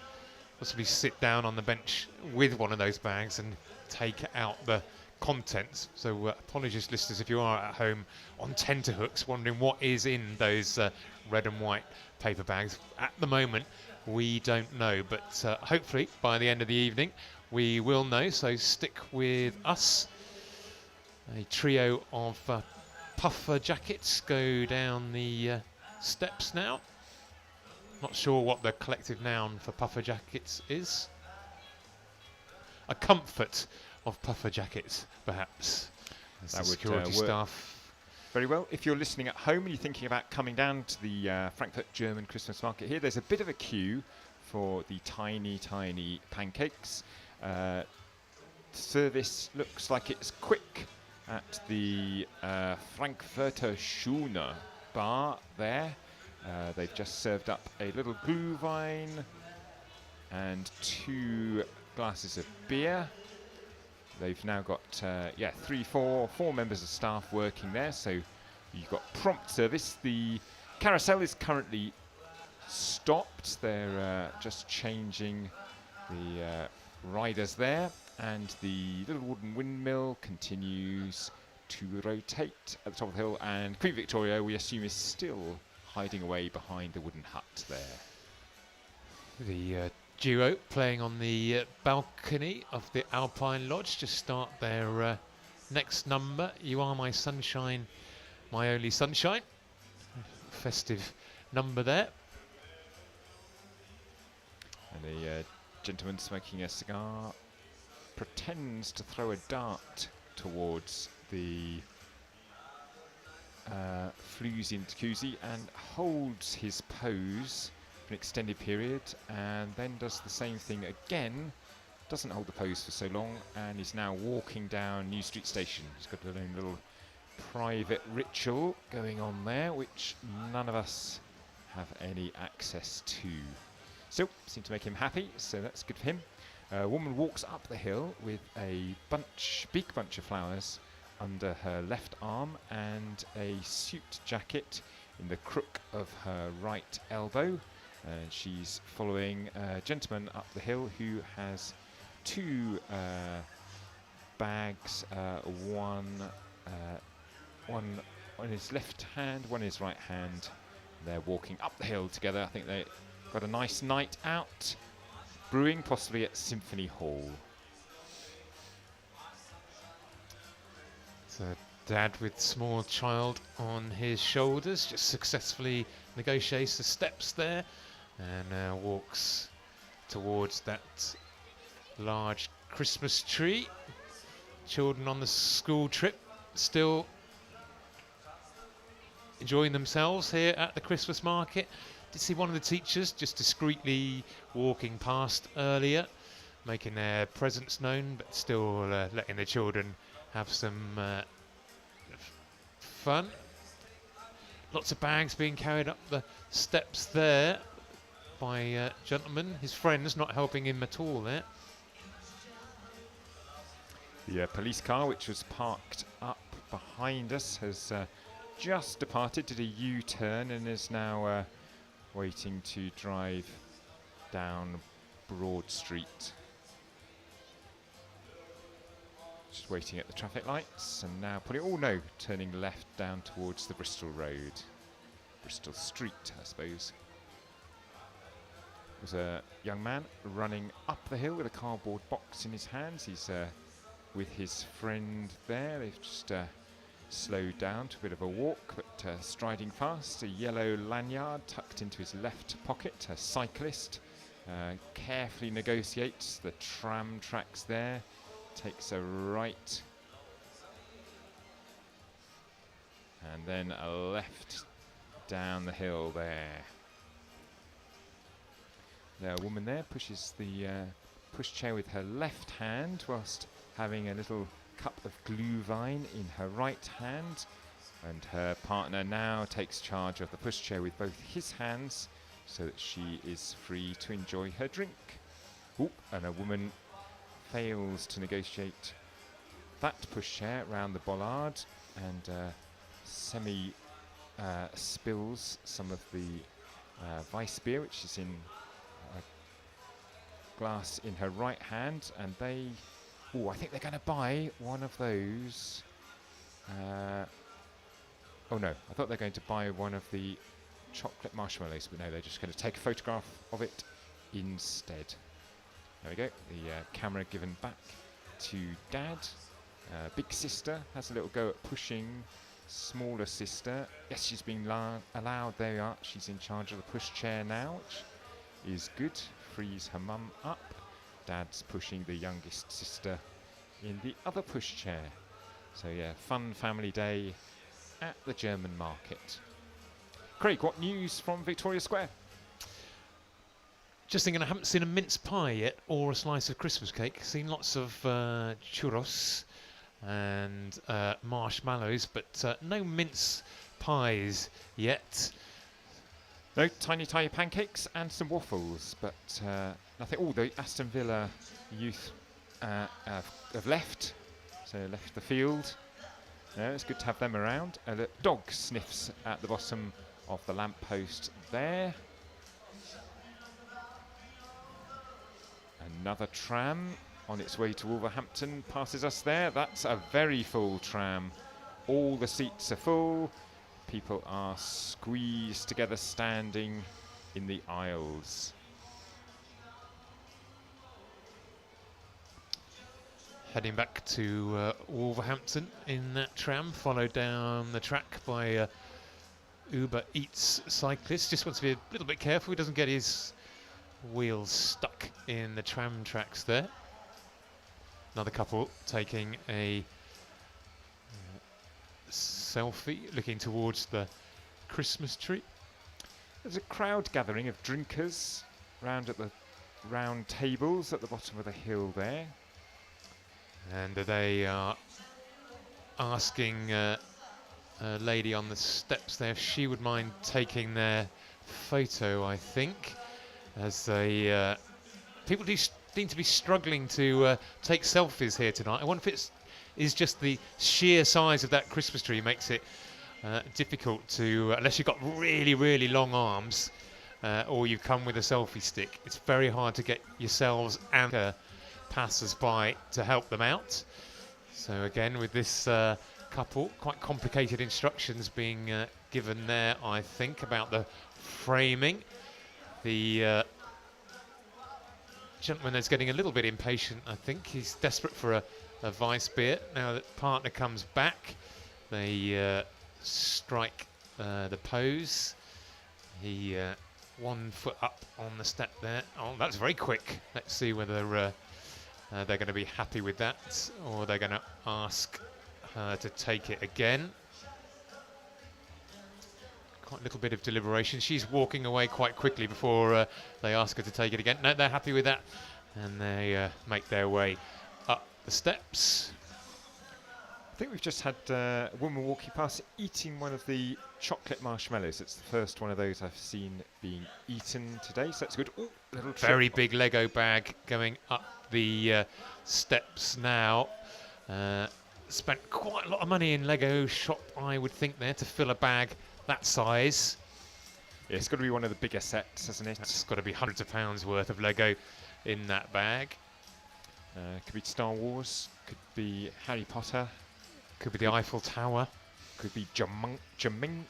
possibly sit down on the bench with one of those bags and take out the contents. So apologies, listeners, if you are at home on tenterhooks wondering what is in those red and white paper bags. At the moment, we don't know, but hopefully by the end of the evening, we will know. So stick with us. A trio of puffer jackets go down the steps now. Not sure what the collective noun for puffer jackets is. A comfort of puffer jackets, perhaps. As That the would security work staff. Very well. If you're listening at home and you're thinking about coming down to the Frankfurt German Christmas Market here, there's a bit of a queue for the tiny, tiny pancakes. Service looks like it's quick at the Frankfurter Schune bar there. They've just served up a little Glühwein and 2 glasses of beer. They've now got four members of staff working there, so you've got prompt service. The carousel is currently stopped. They're just changing the riders there, and the little wooden windmill continues to rotate at the top of the hill, and Queen Victoria, we assume, is still hiding away behind the wooden hut there. The duo playing on the balcony of the Alpine Lodge just start their next number. You Are My Sunshine, My Only Sunshine. Festive number there. And the gentleman smoking a cigar pretends to throw a dart towards the floozy and jacuzzi and holds his pose for an extended period, and then does the same thing again. Doesn't hold the pose for so long, and is now walking down New Street Station. He's got a little private ritual going on there, which none of us have any access to. So, seemed to make him happy, so that's good for him. A woman walks up the hill with a big bunch of flowers under her left arm and a suit jacket in the crook of her right elbow. And she's following a gentleman up the hill who has 2 bags, one on his left hand, one in his right hand. They're walking up the hill together. I think they got a nice night out, brewing possibly at Symphony Hall. So dad with small child on his shoulders just successfully negotiates the steps there and walks towards that large Christmas tree. Children on the school trip still enjoying themselves here at the Christmas market. Did see one of the teachers just discreetly walking past earlier, making their presence known, but still letting the children have some fun. Lots of bags being carried up the steps there by gentlemen. His friends not helping him at all there. The police car, which was parked up behind us, has just departed, did a U-turn, and is now waiting to drive down Broad Street. Just waiting at the traffic lights, and now turning left down towards the Bristol Road. Bristol Street, I suppose. There's a young man running up the hill with a cardboard box in his hands. He's with his friend there. They've just slowed down to a bit of a walk, but striding fast. A yellow lanyard tucked into his left pocket. A cyclist carefully negotiates the tram tracks there. Takes a right and then a left down the hill there. A woman there pushes the pushchair with her left hand whilst having a little cup of glühwein in her right hand, and her partner now takes charge of the pushchair with both his hands so that she is free to enjoy her drink. Oop, and a woman fails to negotiate that pushchair round the bollard and spills some of the Weiss beer, which is in a glass in her right hand, and I think they're going to buy one of those. Oh no, I thought they're going to buy one of the chocolate marshmallows, but no, they're just going to take a photograph of it instead. There we go, the camera given back to Dad. Big sister has a little go at pushing smaller sister. Yes, she's been allowed, there we are, she's in charge of the pushchair now, which is good, frees her mum up. Dad's pushing the youngest sister in the other pushchair. So yeah, fun family day at the German market. Craig, what news from Victoria Square? Just thinking, I haven't seen a mince pie yet or a slice of Christmas cake. Seen lots of churros and marshmallows, but no mince pies yet. No, tiny pancakes and some waffles, but nothing. Oh, the Aston Villa youth have left, so left the field. It's good to have them around. The dog sniffs at the bottom of the lamppost there. Another tram on its way to Wolverhampton passes us there. That's a very full tram. All the seats are full. People are squeezed together, standing in the aisles. Heading back to Wolverhampton in that tram, followed down the track by Uber Eats cyclist. Just wants to be a little bit careful he doesn't get his wheels stuck in the tram tracks there. Another couple taking a selfie, looking towards the Christmas tree. There's a crowd gathering of drinkers round at the round tables at the bottom of the hill there. And they are asking a lady on the steps there if she would mind taking their photo, I think, as they people do seem to be struggling to take selfies here tonight. I wonder if it is just the sheer size of that Christmas tree makes it difficult to, unless you've got really, really long arms or you come with a selfie stick, it's very hard to get yourselves and passers-by to help them out. So again, with this couple, quite complicated instructions being given there, I think, about the framing. The gentleman is getting a little bit impatient, I think. He's desperate for a Weiss beer. Now that partner comes back, they strike the pose. He 1 foot up on the step there. Oh, that's very quick. Let's see whether they're going to be happy with that, or they're going to ask her to take it again. Quite a little bit of deliberation. She's walking away quite quickly before they ask her to take it again. No, they're happy with that, and they make their way up the steps. I think we've just had a woman walking past eating one of the chocolate marshmallows. It's the first one of those I've seen being eaten today, so that's good. Ooh, little very big Lego bag going up the steps now. spent quite a lot of money in Lego shop, I would think, there to fill a bag that size. Yeah, it's got to be one of the bigger sets, hasn't it? It's got to be hundreds of pounds worth of Lego in that bag. Could be Star Wars, could be Harry Potter, Could be the Eiffel Tower. could be Jaming,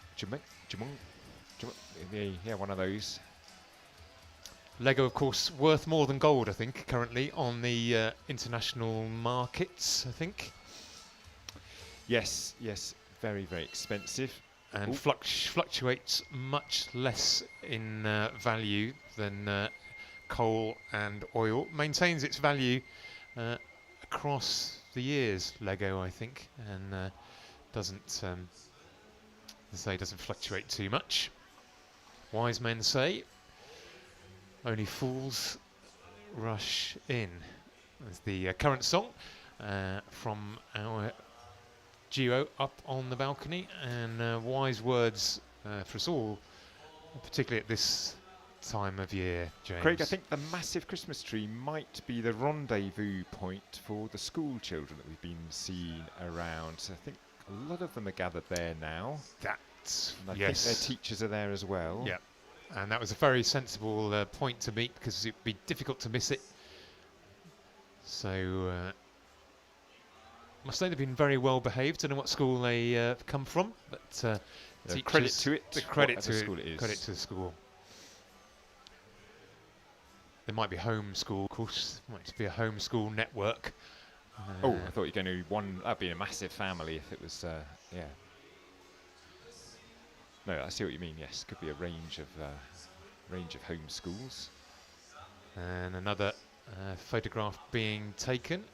yeah, one of those. Lego, of course, worth more than gold, I think, currently on the international markets, I think. Yes, very, very expensive. And fluctuates much less in value than coal and oil. Maintains its value across the years, Lego, I think, and doesn't, as I say, doesn't fluctuate too much. Wise men say, only fools rush in. That's the current song from our duo up on the balcony, and wise words for us all, particularly at this time of year, James. Craig, I think the massive Christmas tree might be the rendezvous point for the school children that we've been seeing around. So I think a lot of them are gathered there now. That's, and I yes. think their teachers are there as well. Yeah, and that was a very sensible point to make, because it'd be difficult to miss it. So, must say they've been very well behaved. Don't know what school they come from, but credit to it. The credit to school it is. Credit to the school. There might be homeschool, of course. Might be a homeschool network. Oh, I thought you were going to one. That'd be a massive family if it was. Yeah. No, I see what you mean. Yes, could be a range of homeschools. And another photograph being taken.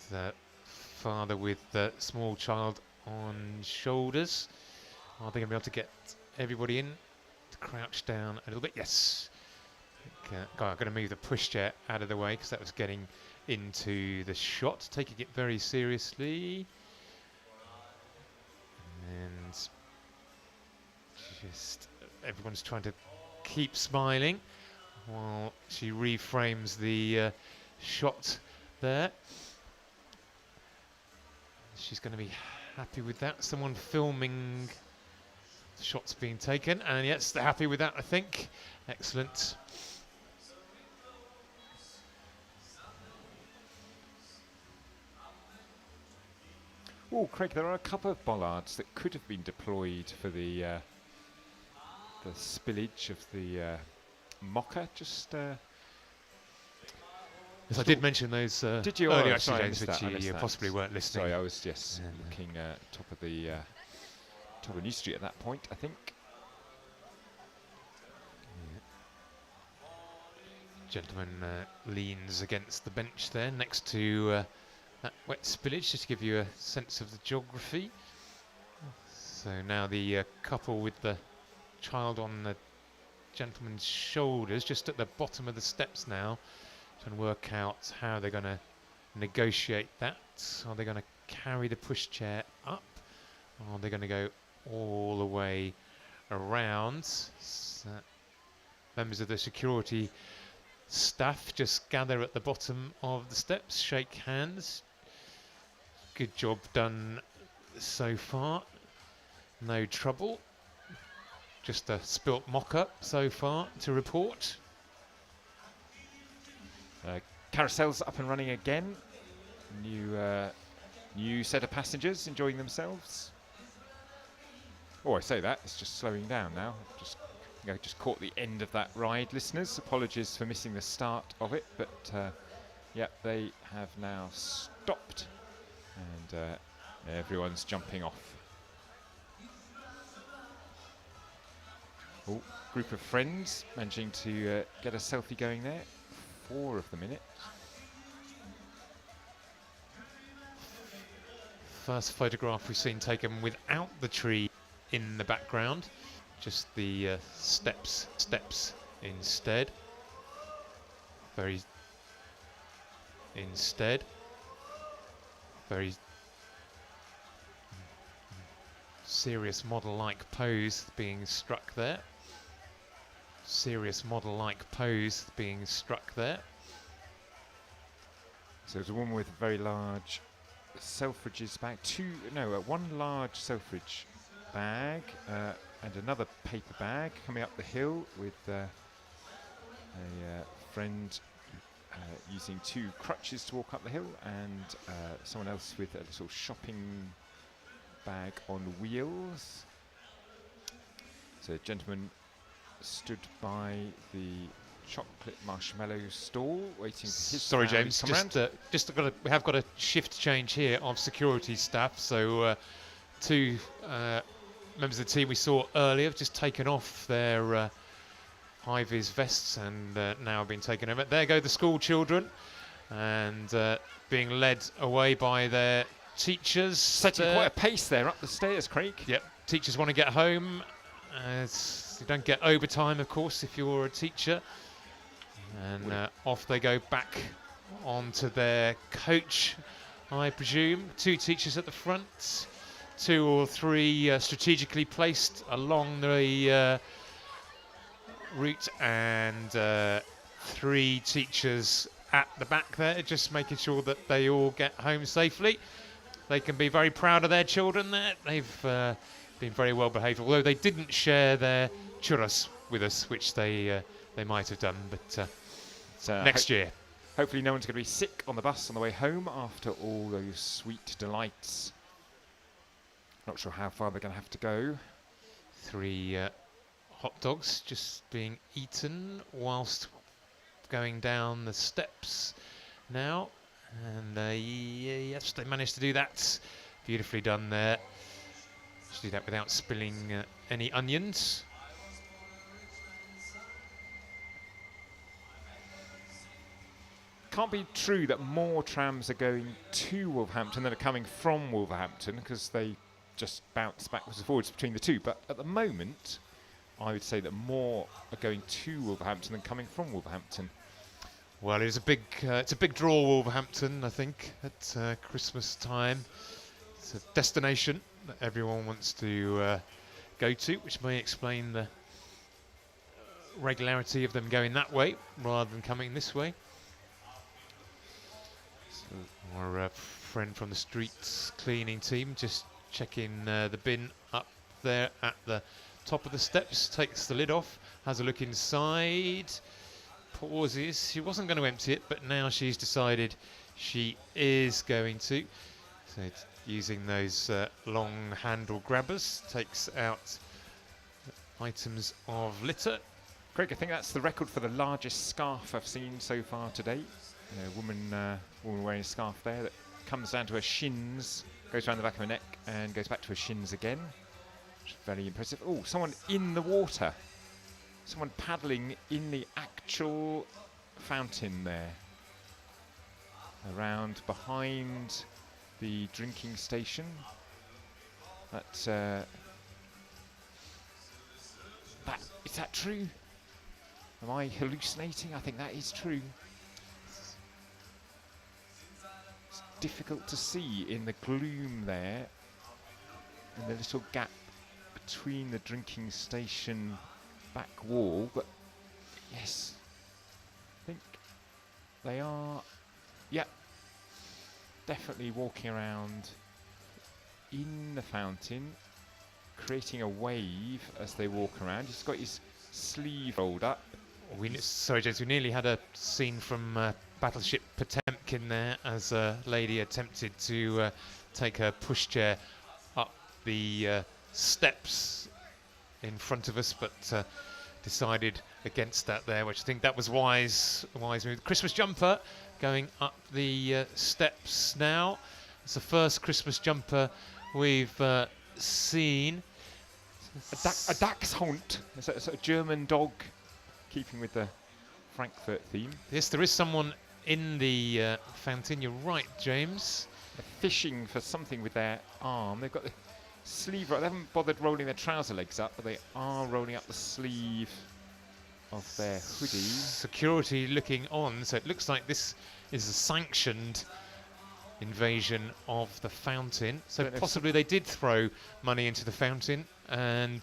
The father with the small child on shoulders. Are they going to be able to get everybody in? To crouch down a little bit. Yes. I'm going to move the pushchair out of the way because that was getting into the shot, taking it very seriously. And just everyone's trying to keep smiling while she reframes the shot there. She's going to be happy with that. Someone filming the shots being taken, and yes, they're happy with that, I think. Excellent. Oh, Craig, there are a couple of bollards that could have been deployed for the spillage of the mocha. Just yes, I did mention those did you? earlier, Oh, actually, sorry, James, which you possibly weren't listening. Sorry, I was just looking top of New Street at that point, I think. Gentleman leans against the bench there next to that wet spillage, just to give you a sense of the geography. So now the couple with the child on the gentleman's shoulders, just at the bottom of the steps now, trying to work out how they're going to negotiate that. Are they going to carry the pushchair up? Or are they going to go all the way around? So members of the security staff just gather at the bottom of the steps, shake hands. Good job done so far. No trouble. Just a spilt mock-up so far to report. Carousel's up and running again. New set of passengers enjoying themselves. Oh, I say that, it's just slowing down now. Just caught the end of that ride, listeners. Apologies for missing the start of it, but yeah, they have now stopped, and everyone's jumping off. Oh, group of friends managing to get a selfie going there. 4 of them in it. First photograph we've seen taken without the tree in the background. Just the steps instead. Very serious model-like pose being struck there. Serious model-like pose being struck there. So there's a woman with a very large Selfridges bag, one large Selfridge bag and another paper bag coming up the hill with a friend using 2 crutches to walk up the hill, and someone else with a little shopping bag on wheels. So a gentleman stood by the chocolate marshmallow stall waiting for his. Sorry, James. We have got a shift change here of security staff. So 2 members of the team we saw earlier have just taken off their high-vis vests and now being taken over. There go the school children, and being led away by their teachers. Setting quite a pace there up the stairs, Craig. Yep. Teachers want to get home. You don't get overtime, of course, if you're a teacher. And off they go back onto their coach, I presume. 2 teachers at the front, 2 or 3 strategically placed along the route, and 3 teachers at the back there, just making sure that they all get home safely. They can be very proud of their children there. They've been very well behaved, although they didn't share their churros with us, which they might have done, but next year. Hopefully no one's going to be sick on the bus on the way home after all those sweet delights. Not sure how far they're going to have to go. 3 hot dogs just being eaten whilst going down the steps now, and yes, they managed to do that. Beautifully done there. Should do that without spilling any onions. Can't be true that more trams are going to Wolverhampton than are coming from Wolverhampton, because they just bounce backwards and forwards between the 2. But at the moment, I would say that more are going to Wolverhampton than coming from Wolverhampton. Well, it's a big draw, Wolverhampton, I think, at Christmas time. It's a destination that everyone wants to go to, which may explain the regularity of them going that way rather than coming this way. So our friend from the streets cleaning team just checking the bin up there at the top of the steps, takes the lid off, has a look inside, pauses. She wasn't going to empty it, but now she's decided she is going to. So it's using those long handle grabbers, takes out items of litter. Craig, I think that's the record for the largest scarf I've seen so far today. A woman wearing a scarf there that comes down to her shins, goes around the back of her neck and goes back to her shins again. Which is very impressive. Oh, someone in the water. Someone paddling in the actual fountain there. Around behind the drinking station. Is that true? Am I hallucinating? I think that is true. It's difficult to see in the gloom there, in the little gap between the drinking station back wall, but yes, I think they are, yeah, definitely walking around in the fountain, creating a wave as they walk around. He's got his sleeve rolled up. Sorry, James, we nearly had a scene from Battleship Potemkin there as a lady attempted to take her pushchair up the steps in front of us, but decided against that there, which I think that was wise move. Christmas jumper going up the steps now. It's the first Christmas jumper we've seen. A Dachshund. It's a German dog, keeping with the Frankfurt theme. Yes, there is someone in the fountain. You're right, James. They're fishing for something with their arm. They've got the sleeve right. They haven't bothered rolling their trouser legs up, but they are rolling up the sleeve of their hoodie. Security looking on, so it looks like this is a sanctioned invasion of the fountain. So possibly they did throw money into the fountain, and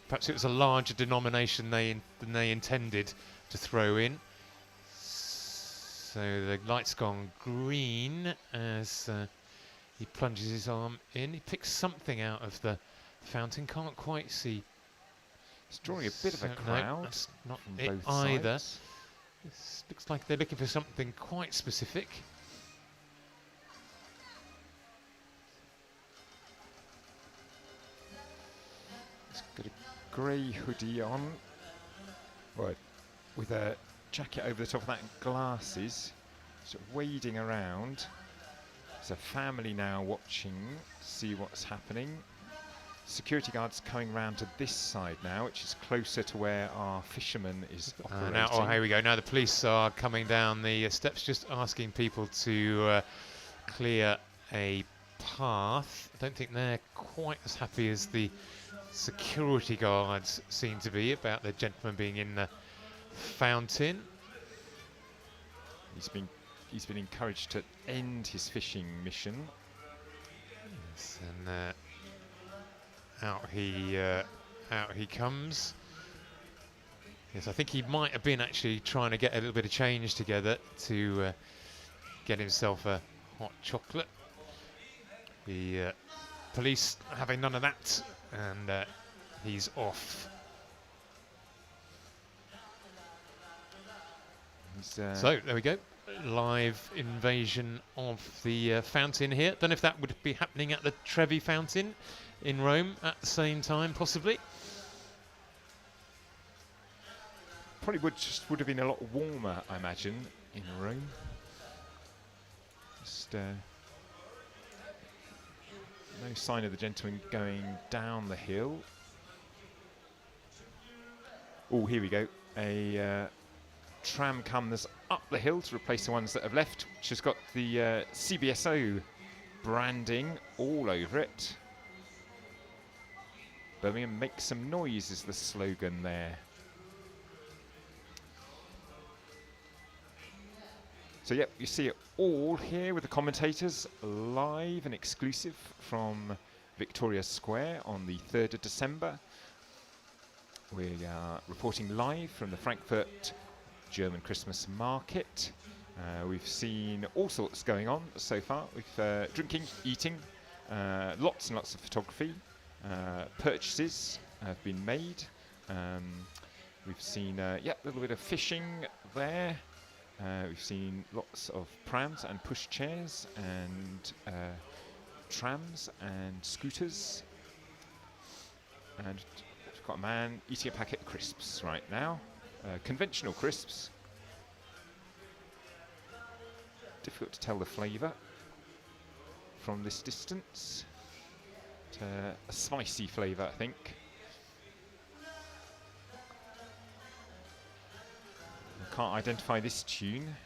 perhaps it was a larger denomination than they intended to throw in. So the light's gone green as he plunges his arm in. He picks something out of the fountain, can't quite see. It's drawing a bit of a No, crowd that's not from it both either. sides. This looks like they're looking for something quite specific. He's got a grey hoodie on, right, with a jacket over the top of that and glasses, sort of wading around. There's a family now watching to see what's happening. Security guards coming round to this side now, which is closer to where our fisherman is operating. Now, oh, here we go. Now the police are coming down the steps, just asking people to clear a path. I don't think they're quite as happy as the security guards seem to be about the gentleman being in the fountain. He's been encouraged to end his fishing mission. Yes, and out he comes. Yes, I think he might have been actually trying to get a little bit of change together to get himself a hot chocolate. The police having none of that, and he's off. So there we go. Live invasion of the fountain here. Don't know if that would be happening at the Trevi fountain in Rome at the same time, possibly. Probably would have been a lot warmer, I imagine, in Rome. Just no sign of the gentleman going down the hill. Oh, here we go. A tram comes up the hill to replace the ones that have left, which has got the CBSO branding all over it. Birmingham makes some noise is the slogan there. So yep, you see it all here with the commentators, live and exclusive from Victoria Square on the 3rd of December. We are reporting live from the Frankfurt German Christmas Market. We've seen all sorts going on so far. We've drinking, eating, lots and lots of photography. Purchases have been made. We've seen a little bit of fishing there. We've seen lots of prams and push chairs and trams and scooters. And we've got a man eating a packet of crisps right now. Conventional crisps. Difficult to tell the flavour from this distance. A spicy flavour, I think. I can't identify this tune.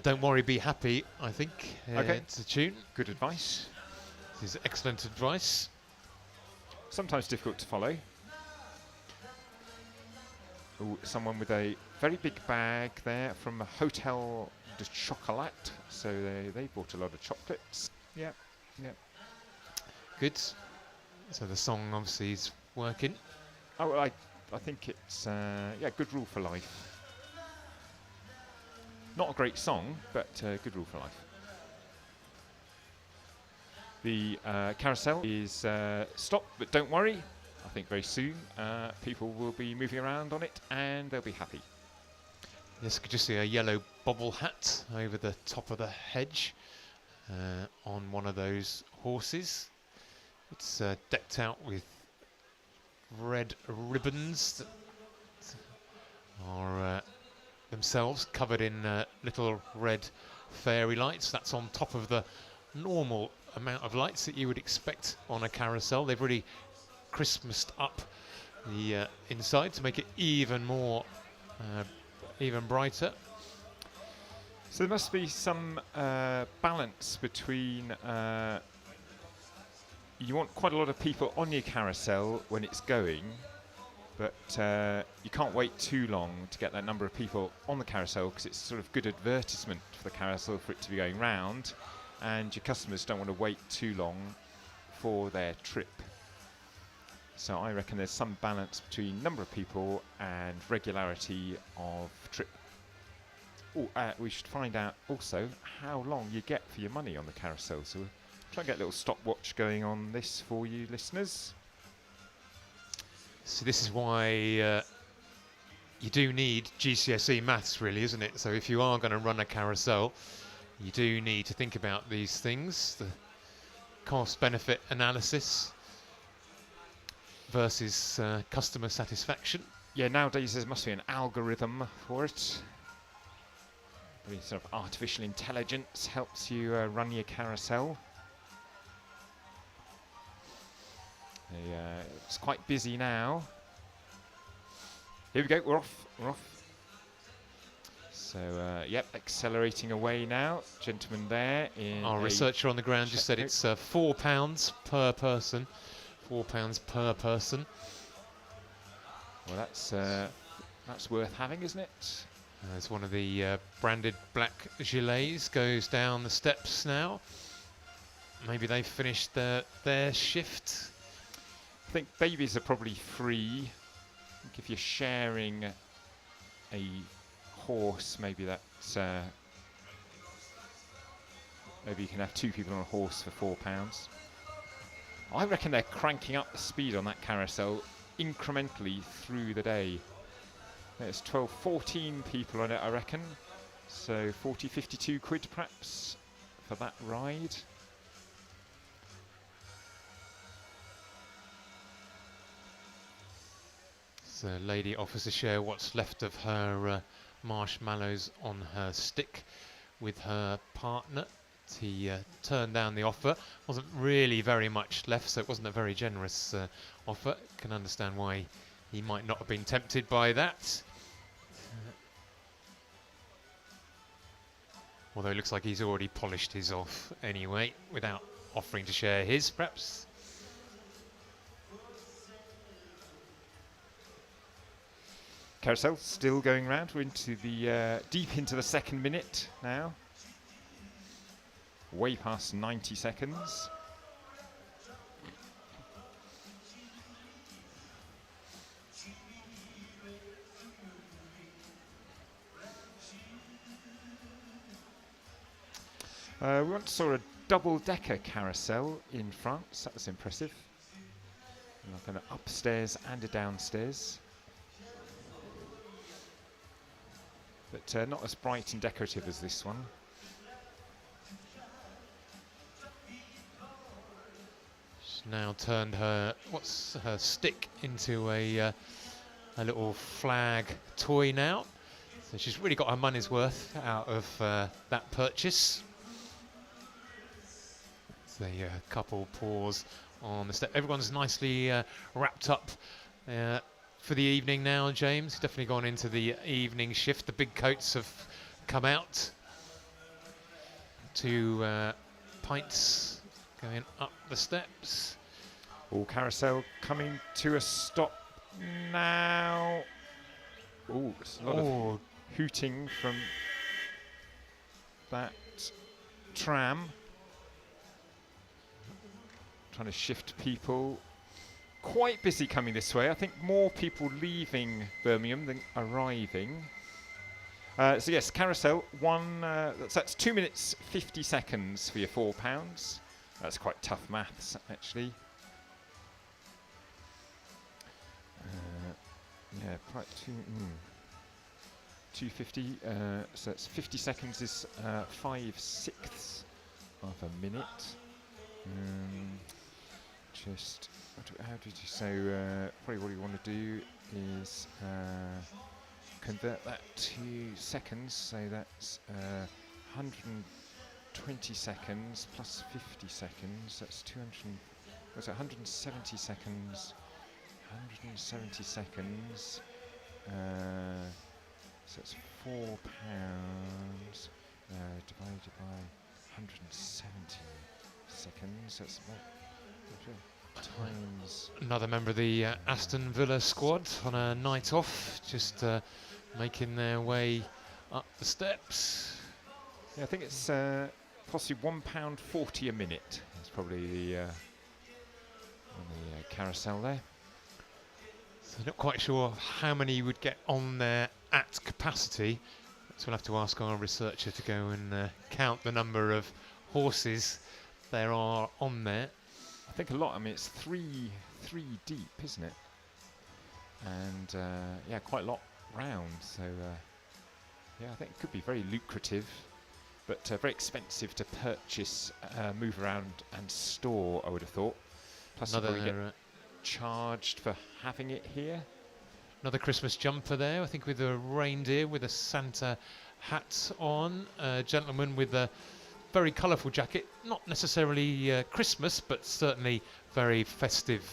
Don't worry, be happy, I think. Okay. It's a tune. Good advice. This is excellent advice. Sometimes difficult to follow. Ooh, someone with a very big bag there from a Hotel de Chocolat. So they bought a lot of chocolates. Yeah, yeah. Good. So the song obviously is working. Oh, well, I think it's good rule for life. Not a great song, but good rule for life. The carousel is stopped, but don't worry. I think very soon people will be moving around on it and they'll be happy. Yes, you could just see a yellow bobble hat over the top of the hedge on one of those horses. It's decked out with red ribbons that are themselves covered in little red fairy lights. That's on top of the normal amount of lights that you would expect on a carousel. They've really Christmased up the inside to make it even more, even brighter. So there must be some balance between you want quite a lot of people on your carousel when it's going, but you can't wait too long to get that number of people on the carousel because it's sort of good advertisement for the carousel for it to be going round, and your customers don't want to wait too long for their trip. So I reckon there's some balance between number of people and regularity of trip. we should find out also how long you get for your money on the carousel. So we'll try and get a little stopwatch going on this for you listeners. So this is why you do need GCSE maths, really, isn't it? So if you are going to run a carousel, you do need to think about these things, the cost-benefit analysis versus customer satisfaction. Yeah, nowadays there must be an algorithm for it. Maybe sort of artificial intelligence helps you run your carousel. It's quite busy now. Here we go, we're off. So, yep, accelerating away now. Gentleman there in our researcher on the ground just said it's £4 per person. £4 per person. Well, that's worth having, isn't it? As one of the branded black gilets goes down the steps now. Maybe they've finished their shift. I think babies are probably free. I think if you're sharing a horse, maybe that's maybe you can have 2 people on a horse for £4. I reckon they're cranking up the speed on that carousel incrementally through the day. There's 12, 14 people on it, I reckon. So 40, 52 quid perhaps for that ride. So lady offers to share what's left of her marshmallows on her stick with her partner. He turned down the offer. Wasn't really very much left, so it wasn't a very generous offer. Can understand why he might not have been tempted by that. Although it looks like he's already polished his off anyway, without offering to share his, perhaps. Carousel still going round. We're into the deep into the second minute now. Way past 90 seconds. We once saw a double-decker carousel in France. That was impressive. Like an upstairs and a downstairs. But not as bright and decorative as this one. She's now turned her stick into a little flag toy now. So she's really got her money's worth out of that purchase. So a couple pause on the step. Everyone's nicely wrapped up for the evening now, James. Definitely gone into the evening shift. The big coats have come out. 2 pints going up the steps. All carousel coming to a stop now. Oh, there's a lot of hooting from that tram. Trying to shift people. Quite busy coming this way. I think more people leaving Birmingham than arriving. So yes, carousel, that's 2 minutes 50 seconds for your £4. That's quite tough maths, actually. Yeah, quite 250. So that's 50 seconds is 5/6 of a minute. How did you say? Probably what you want to do is convert that to seconds. So that's 120 seconds plus 50 seconds. That's 200. What's it? 170 seconds. 170 seconds. So it's £4 divided by 170 seconds. That's about times. Another member of the Aston Villa squad on a night off, just making their way up the steps. Yeah, I think it's possibly £1.40 a minute. That's probably the on the carousel there. So not quite sure how many would get on there at capacity. So we'll have to ask our researcher to go and count the number of horses there are on there. I think a lot. I mean, it's three deep, isn't it? And yeah, quite a lot round. So yeah, I think it could be very lucrative, but very expensive to purchase, move around and store, I would have thought. Plus you probably get charged for having it here. Another Christmas jumper there, I think with a reindeer with a Santa hat on. A gentleman with a very colourful jacket, not necessarily Christmas, but certainly very festive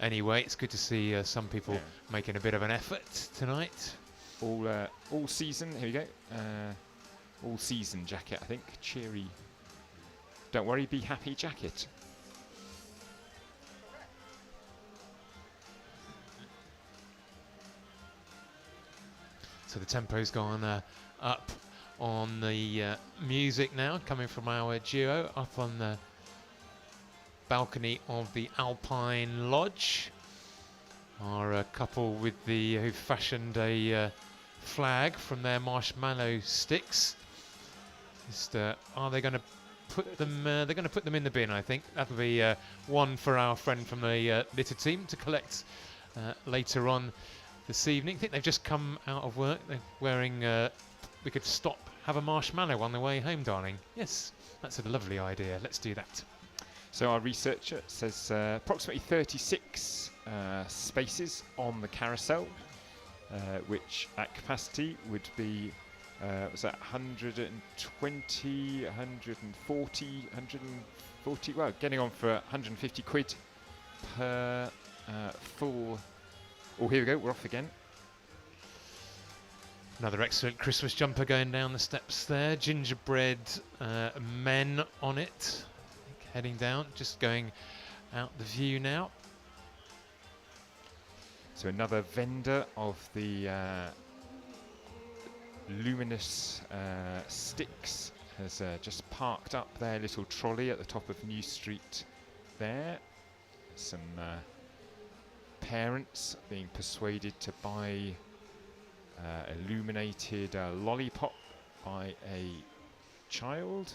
anyway. It's good to see some people making a bit of an effort tonight. All season, here we go. All season jacket, I think. Cheery, don't worry, be happy jacket. So the tempo's gone up on the music now, coming from our duo up on the balcony of the Alpine Lodge. Our couple with the who fashioned a flag from their marshmallow sticks. Just are they going to put them? They're going to put them in the bin, I think. That'll be one for our friend from the litter team to collect later on this evening. I think they've just come out of work. They're wearing. We could stop, have a marshmallow on the way home, darling. Yes, that's a lovely idea. Let's do that. So our researcher says approximately 36 spaces on the carousel, which at capacity would be was that 120, 140, 140, well, getting on for 150 quid per full. Oh, here we go, we're off again. Another excellent Christmas jumper going down the steps there. Gingerbread men on it. Heading down, just going out the view now. So another vendor of the luminous sticks has just parked up their little trolley at the top of New Street there. Some parents being persuaded to buy illuminated lollipop by a child.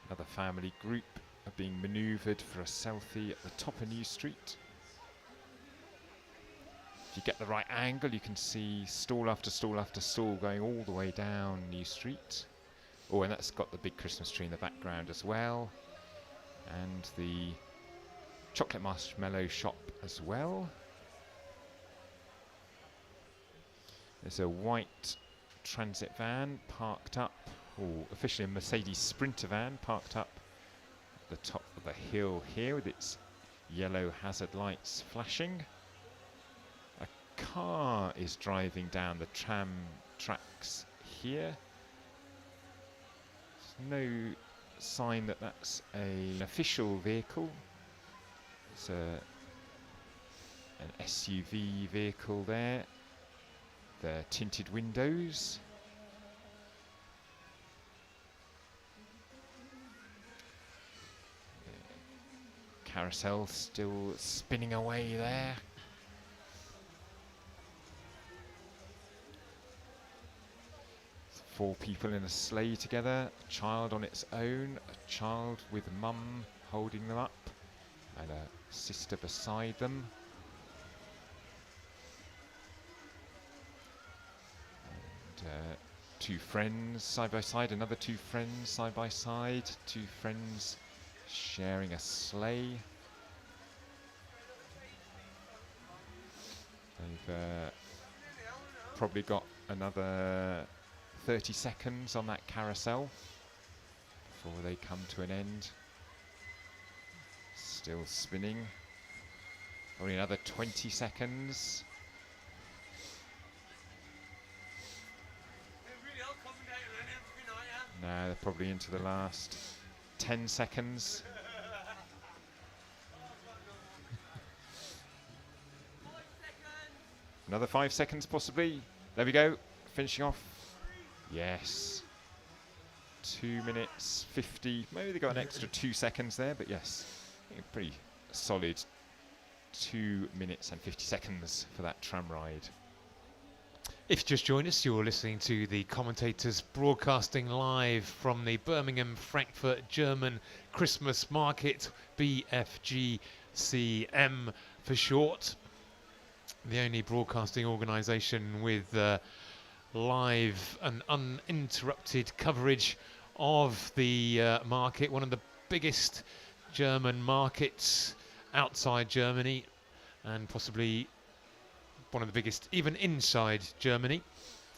Another family group are being manoeuvred for a selfie at the top of New Street. If you get the right angle, you can see stall after stall after stall going all the way down New Street. Oh, and that's got the big Christmas tree in the background as well. And the chocolate marshmallow shop as well. There's a white transit van parked up, or officially a Mercedes Sprinter van parked up at the top of the hill here with its yellow hazard lights flashing. A car is driving down the tram tracks here. There's no sign that that's an official vehicle. It's an SUV vehicle there. The tinted windows. The carousel still spinning away there. Four people in a sleigh together, a child on its own, a child with mum holding them up, and a sister beside them. Two friends side by side, another two friends side by side, two friends sharing a sleigh. They've probably got another 30 seconds on that carousel before they come to an end. Still spinning. Probably another 20 seconds. Now they're probably into the last 10 seconds. Another 5 seconds possibly. There we go. Finishing off. Yes. 2 minutes 50. Maybe they got an extra 2 seconds there, but yes. Pretty solid 2 minutes and 50 seconds for that tram ride. If you just joined us, you're listening to the Commentators broadcasting live from the Birmingham Frankfurt German Christmas Market, BFGCM for short. The only broadcasting organisation with live and uninterrupted coverage of the market, one of the biggest German markets outside Germany, and possibly one of the biggest even inside Germany.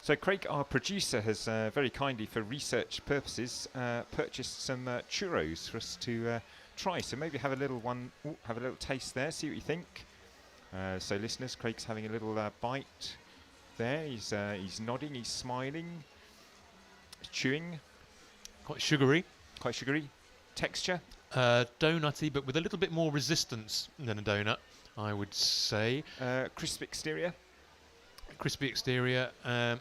So Craig, our producer, has very kindly, for research purposes, purchased some churros for us to try. So maybe have a little have a little taste there, see what you think. So listeners, Craig's having a little bite there. He's nodding, he's smiling, chewing. Quite sugary. Quite sugary. Texture? Doughnutty, but with a little bit more resistance than a donut, I would say. Crisp exterior? Crispy exterior,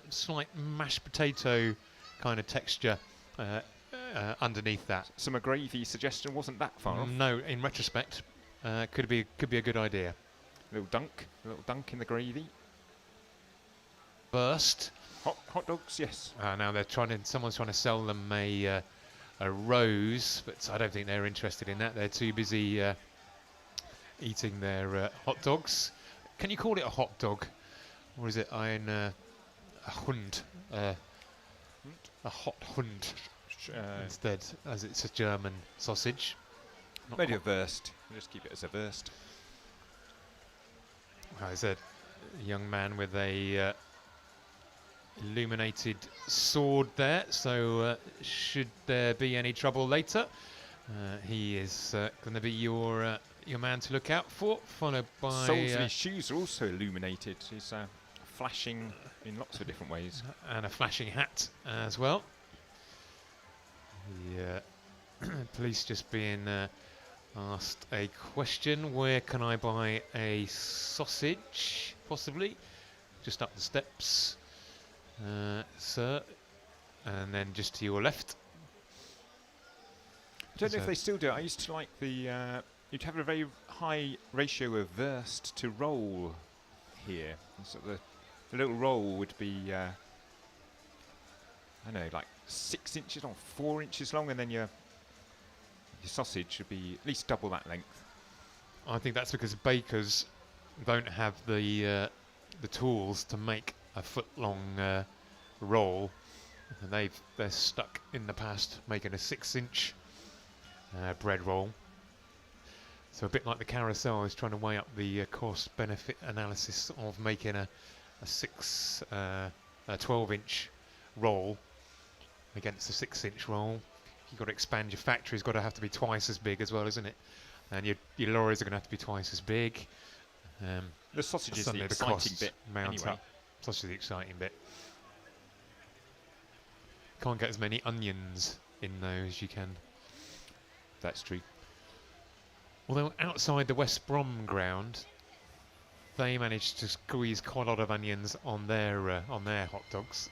slight mashed potato kind of texture underneath that. Some gravy suggestion wasn't that far off. No, in retrospect, could be a good idea. A little dunk in the gravy. Wurst. Hot dogs, yes. Now someone's trying to sell them a rose, but I don't think they're interested in that. They're too busy eating their hot dogs. Can you call it a hot dog, or is it a Hund? A hot Hund instead, as it's a German sausage. Maybe a wurst. We'll just keep it as a wurst. There's a young man with a illuminated sword there, so should there be any trouble later, he is going to be your man to look out for, followed by... Soles of his shoes are also illuminated. He's flashing in lots of different ways. And a flashing hat as well. The police just being asked a question: where can I buy a sausage, possibly? Just up the steps, sir. And then just to your left. I don't know if they still do it. I used to like you'd have a very high ratio of wurst to roll here. And so the little roll would be, I don't know, like 6 inches or 4 inches long, and then your sausage should be at least double that length. I think that's because bakers don't have the tools to make a foot-long roll. And they're stuck in the past making a 6-inch bread roll. So a bit like the carousel is trying to weigh up the cost-benefit analysis of making a 12-inch roll against a 6-inch roll. You've got to expand your factory. It's got to have to be twice as big as well, isn't it? And your lorries are going to have to be twice as big. The sausage is the exciting bit. Mount up. Sausage is the exciting bit. Can't get as many onions in those as you can. That's true. Although outside the West Brom ground, they managed to squeeze quite a lot of onions on their hot dogs.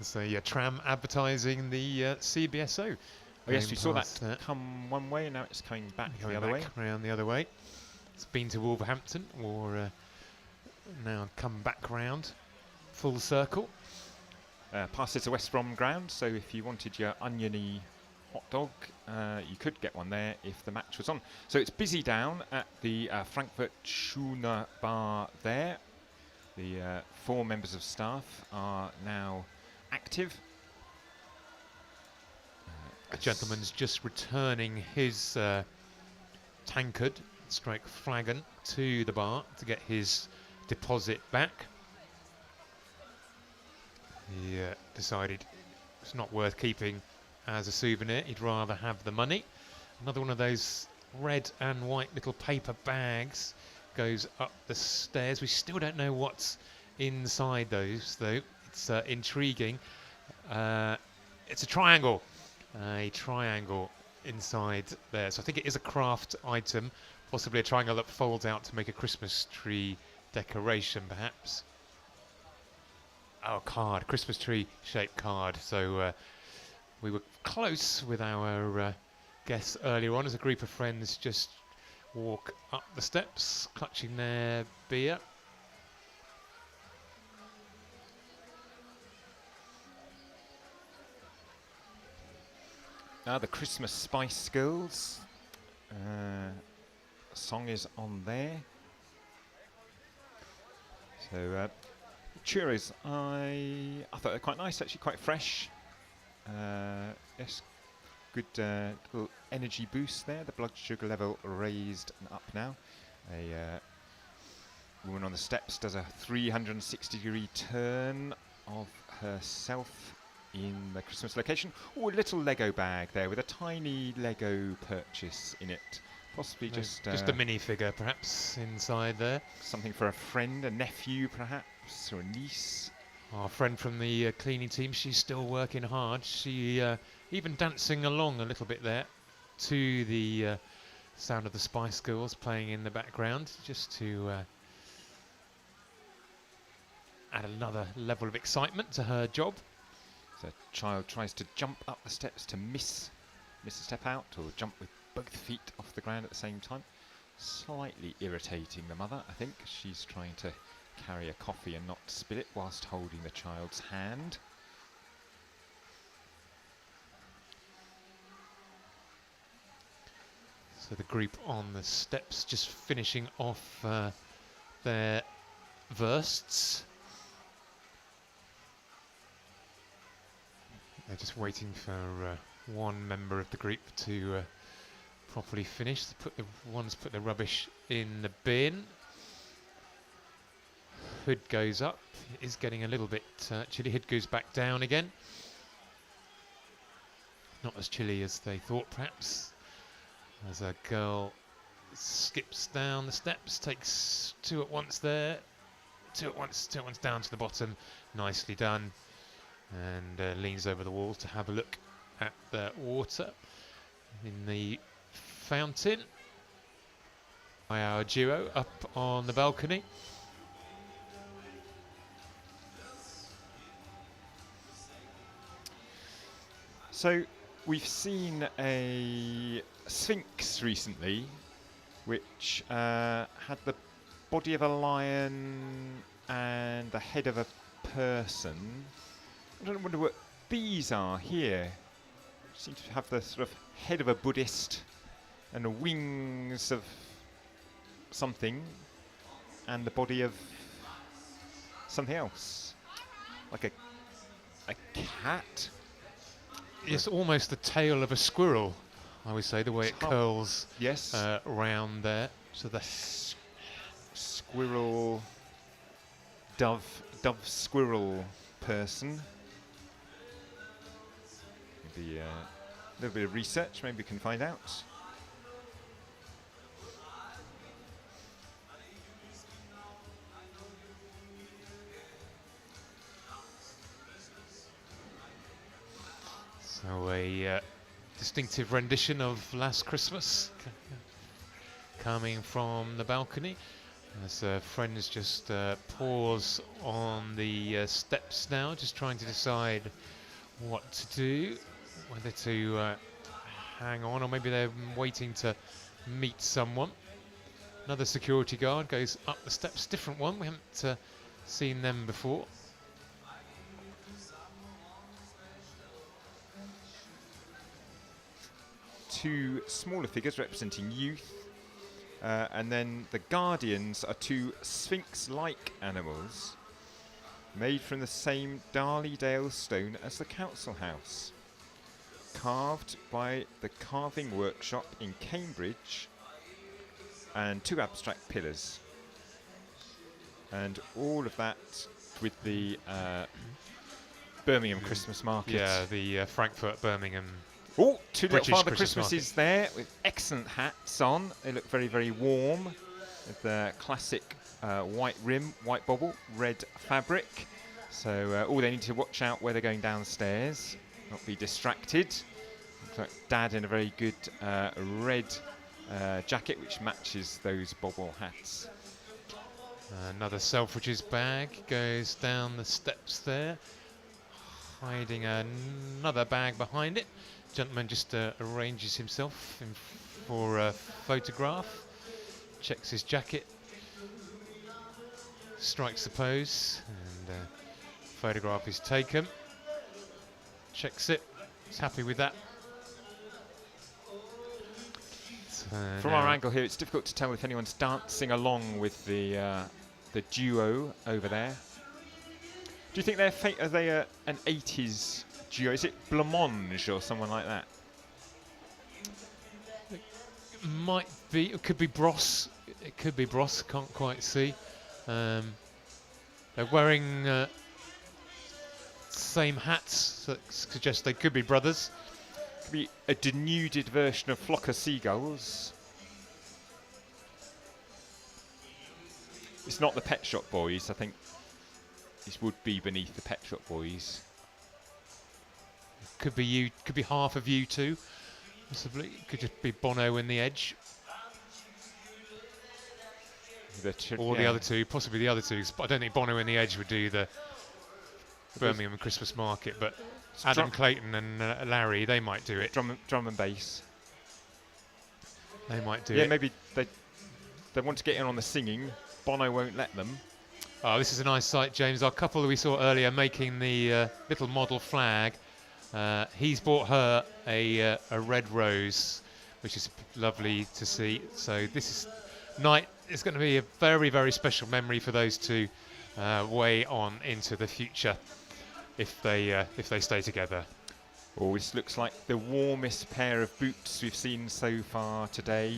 So tram advertising the CBSO. Oh yes, we saw that come one way, and now it's coming back the other way. Around the other way. It's been to Wolverhampton, or now come back round, full circle. Past it to West Brom ground, so if you wanted your oniony hot dog, you could get one there if the match was on. So it's busy down at the Frankfurt Schoner bar there. The 4 members of staff are now active. A gentleman's just returning his tankard, stroke flagon, to the bar to get his deposit back. He decided it's not worth keeping as a souvenir. He'd rather have the money. Another one of those red and white little paper bags goes up the stairs. We still don't know what's inside those, though. It's intriguing. It's a triangle inside there. So I think it is a craft item, possibly a triangle that folds out to make a Christmas tree decoration, perhaps. Oh, card, Christmas tree shaped card. So we were close with our guests earlier on as a group of friends just walk up the steps, clutching their beer. The Christmas Spice Girls. Song is on there. So churros, I thought they're quite nice, actually quite fresh. Yes, good little energy boost there. The blood sugar level raised and up now. A woman on the steps does a 360-degree turn of herself in the Christmas location. Oh, a little Lego bag there with a tiny Lego purchase in it. Possibly just a minifigure, perhaps, inside there. Something for a friend, a nephew, perhaps, or a niece. Our friend from the cleaning team, she's still working hard. She even dancing along a little bit there to the sound of the Spice Girls playing in the background, just to add another level of excitement to her job. So a child tries to jump up the steps to miss a step out, or jump with both feet off the ground at the same time. Slightly irritating the mother, I think. She's trying to carry a coffee and not spill it whilst holding the child's hand. So the group on the steps just finishing off their wursts. They're just waiting for one member of the group to properly finish. One's put the rubbish in the bin. Hood goes up. It is getting a little bit chilly. Hood goes back down again. Not as chilly as they thought, perhaps. As a girl skips down the steps, takes two at once there, two at once down to the bottom. Nicely done. And leans over the wall to have a look at the water in the fountain by our duo up on the balcony. So we've seen a sphinx recently which had the body of a lion and the head of a person. I wonder what these are here. Seem to have the sort of head of a Buddhist and the wings of something and the body of something else, like a cat. It's almost the tail of a squirrel, I would say, the way it curls yes round there. So the squirrel, dove squirrel person. Maybe a little bit of research, maybe we can find out. So a distinctive rendition of Last Christmas coming from the balcony. As friends just pause on the steps now, just trying to decide what to do, whether to hang on, or maybe they're waiting to meet someone. Another security guard goes up the steps, different one, we haven't seen them before. Two smaller figures representing youth, and then the guardians are two sphinx-like animals made from the same Darley-Dale stone as the council house, carved by the carving workshop in Cambridge, and two abstract pillars, and all of that with the Birmingham Christmas Market. Yeah, the Frankfurt Birmingham. Oh, two British little Father Christmas Christmases there with excellent hats on. They look very, very warm with the classic white rim, white bobble, red fabric. So all they need to watch out where they're going downstairs, not be distracted. Looks like Dad in a very good red jacket which matches those bobble hats. Another Selfridges bag goes down the steps there, hiding another bag behind it. Gentleman just arranges himself for a photograph, checks his jacket, strikes the pose, and photograph is taken. Checks it, he's happy with that. From our angle here, it's difficult to tell if anyone's dancing along with the duo over there. Do you think are they an 80s duo? Is it Blancmange or someone like that? Might be. It could be Bros. It could be Bros. Can't quite see. They're wearing same hats that suggest they could be brothers. Could be a denuded version of Flock of Seagulls. It's not the Pet Shop Boys. I think this would be beneath the Pet Shop Boys. Could be you. Could be half of you two. Possibly. Could just be Bono in the Edge. Or the other two. Possibly the other two. But I don't think Bono in the Edge would do the Birmingham Christmas Market. But Adam Clayton and Larry, they might do it. Drum and bass. They might do it. Yeah, maybe they want to get in on the singing. Bono won't let them. Oh, this is a nice sight, James. Our couple that we saw earlier making the little model flag. He's bought her a red rose, which is lovely to see. So this night is going to be a very, very special memory for those two way on into the future if they stay together. Oh, this looks like the warmest pair of boots we've seen so far today.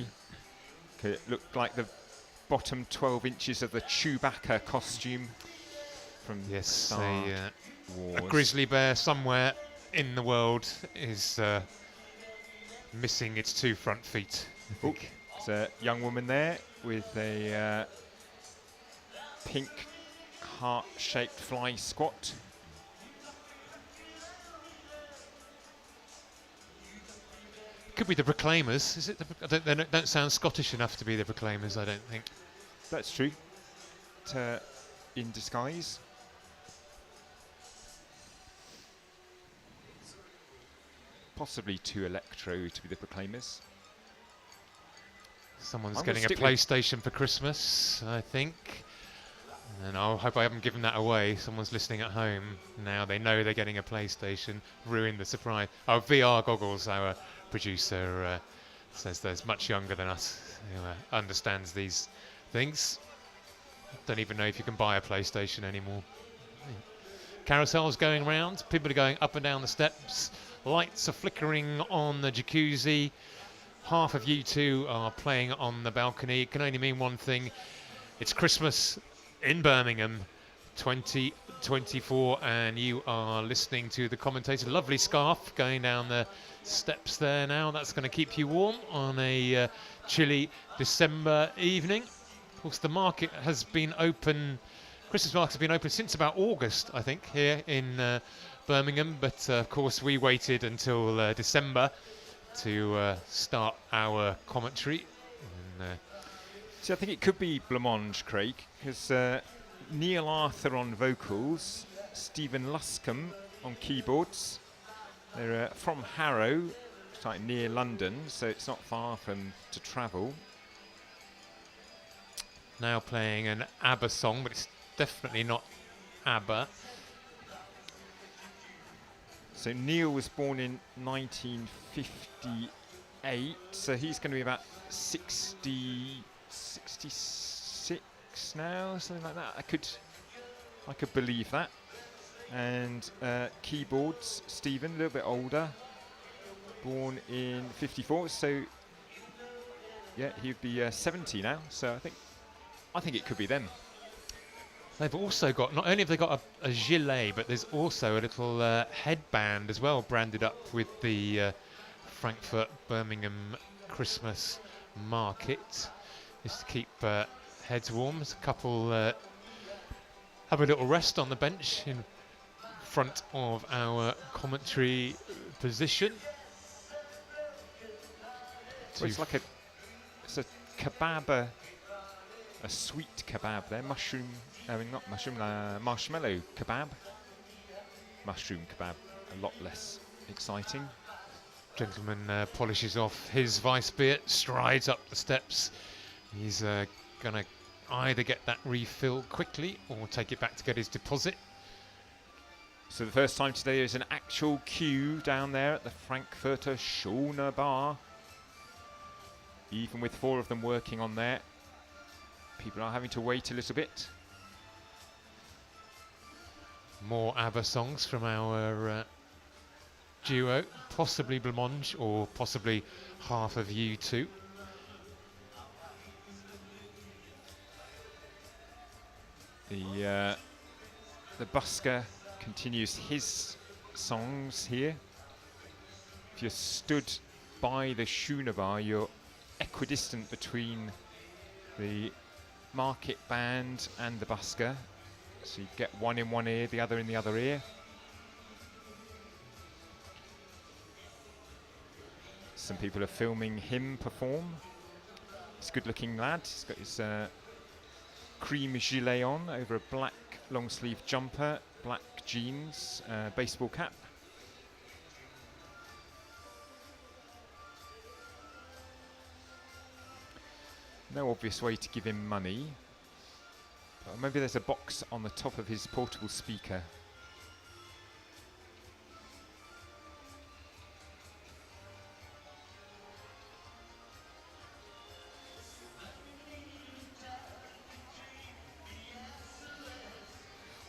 It looked like the bottom 12 inches of the Chewbacca costume from Star Wars. A grizzly bear somewhere in the world is missing its two front feet. Oh, there's a young woman there with a pink heart-shaped fly squat. Could be the Proclaimers. Is it? They don't sound Scottish enough to be the Proclaimers, I don't think. That's true. In disguise. Possibly too electro to be the Proclaimers. Someone's getting a PlayStation for Christmas, I think. And I hope I haven't given that away. Someone's listening at home now. They know they're getting a PlayStation. Ruined the surprise. Oh, VR goggles, our producer says there's much younger than us who understands these things. Don't even know if you can buy a PlayStation anymore. Carousels going round. People are going up and down the steps. Lights are flickering on the jacuzzi. Half of you two are playing on the balcony. It can only mean one thing. It's Christmas in Birmingham 2024 and you are listening to the commentator. Lovely scarf going down the steps there now. That's going to keep you warm on a chilly December evening. Of course, the market has been open. Christmas market has been open since about August, I think, here in Birmingham. But of course, we waited until December to start our commentary. And, see, I think it could be Blancmange, Craig, because Neil Arthur on vocals, Stephen Luscombe on keyboards. They're from Harrow, it's like near London, so it's not far to travel. Now playing an ABBA song, but it's definitely not ABBA. So Neil was born in 1958, so he's going to be about 66 now, something like that. I could believe that. And keyboards, Stephen, a little bit older, born in 54, so yeah, he'd be 70 now. So I think it could be them. They've also got, not only have they got a gilet, but there's also a little headband as well, branded up with the Frankfurt Birmingham Christmas Market, just to keep heads warm. There's a couple have a little rest on the bench in front of our commentary position. Well, it's like it's a kebab, a sweet kebab there, mushroom. I mean, not mushroom, marshmallow kebab. Mushroom kebab, a lot less exciting. Gentleman polishes off his vice beer, strides up the steps. He's going to either get that refill quickly or take it back to get his deposit. So the first time today is an actual queue down there at the Frankfurter Schoner Bar. even with 4 of them working on there, people are having to wait a little bit. More ABBA songs from our duo, possibly Blancmange or possibly half of U2. The busker continues his songs here. If you're stood by the Schooner bar, you're equidistant between the market band and the busker. So you get one in one ear, the other in the other ear. Some people are filming him perform. He's a good looking lad. He's got his cream gilet on over a black long sleeve jumper, black jeans, baseball cap. No obvious way to give him money. But maybe there's a box on the top of his portable speaker.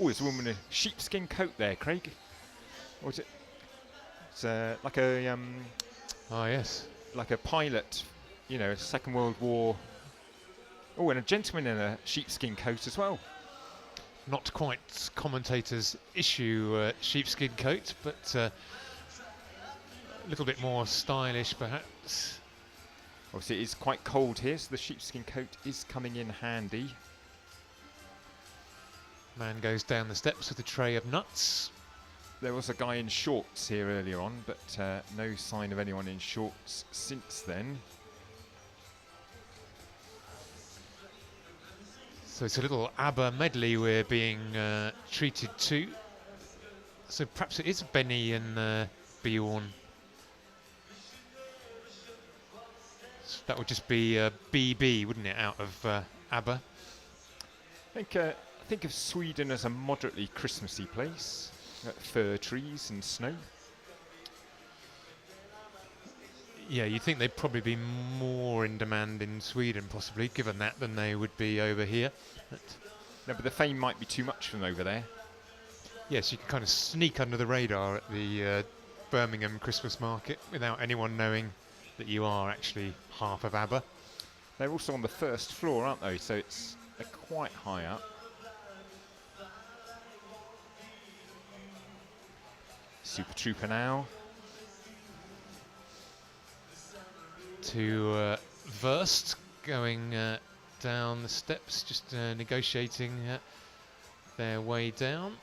Oh, there's a woman in a sheepskin coat there, Craig. Or is it? It's like a Oh yes, like a pilot, you know, Second World War. Oh, and a gentleman in a sheepskin coat as well. not quite Commentators issue sheepskin coat, but a little bit more stylish perhaps. Obviously, it is quite cold here, so the sheepskin coat is coming in handy. Man goes down the steps with a tray of nuts. There was a guy in shorts here earlier on, but no sign of anyone in shorts since then. So it's a little ABBA medley we're being treated to. So perhaps it is Benny and Bjorn. So that would just be BB, wouldn't it, out of ABBA? I think of Sweden as a moderately Christmassy place. Fir trees and snow. Yeah, you'd think they'd probably be more in demand in Sweden, possibly, given that, than they would be over here. No, but the fame might be too much from over there. Yes, you can kind of sneak under the radar at the Birmingham Christmas Market without anyone knowing that you are actually half of ABBA. They're also on the first floor, aren't they? So they're quite high up. Super Trooper now. To Wurst going down the steps, just negotiating their way down.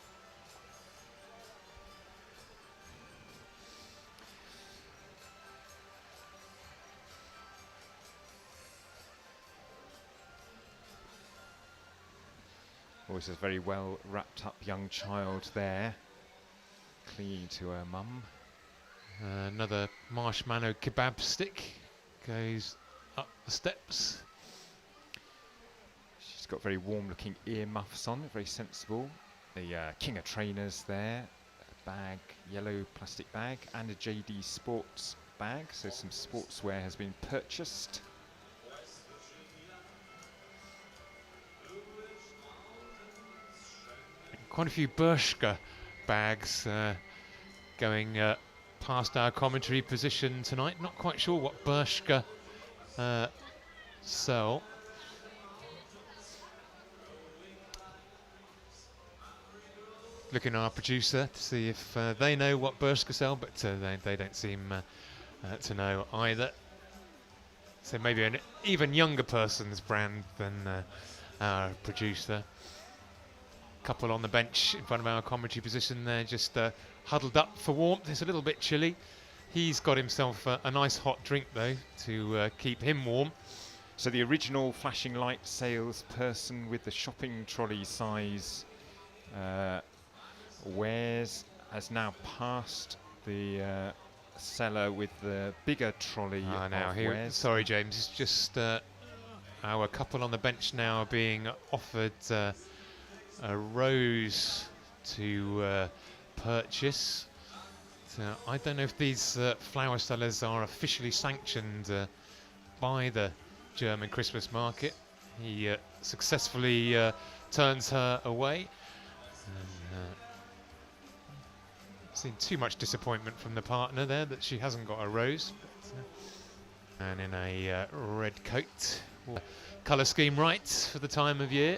Always a very well wrapped up young child there, clinging to her mum. Another marshmallow kebab stick goes up the steps. She's got very warm looking ear muffs on, very sensible. The King of Trainers there, a bag, yellow plastic bag, and a JD Sports bag, so some sportswear has been purchased. Quite a few Bershka bags going past our commentary position tonight. Not quite sure what Bershka sell. Looking at our producer to see if they know what Bershka sell, but they don't seem to know either. So maybe an even younger person's brand than our producer. Couple on the bench in front of our commentary position there, just huddled up for warmth. It's a little bit chilly. He's got himself a nice hot drink though to keep him warm. So the original flashing light salesperson with the shopping trolley size wares has now passed the seller with the bigger trolley now of here, wares. sorry James, it's just our couple on the bench now are being offered a rose to purchase. So I don't know if these flower sellers are officially sanctioned by the German Christmas market. He successfully turns her away. And, seen too much disappointment from the partner there that she hasn't got a rose. But, and in a red coat. Colour scheme right for the time of year.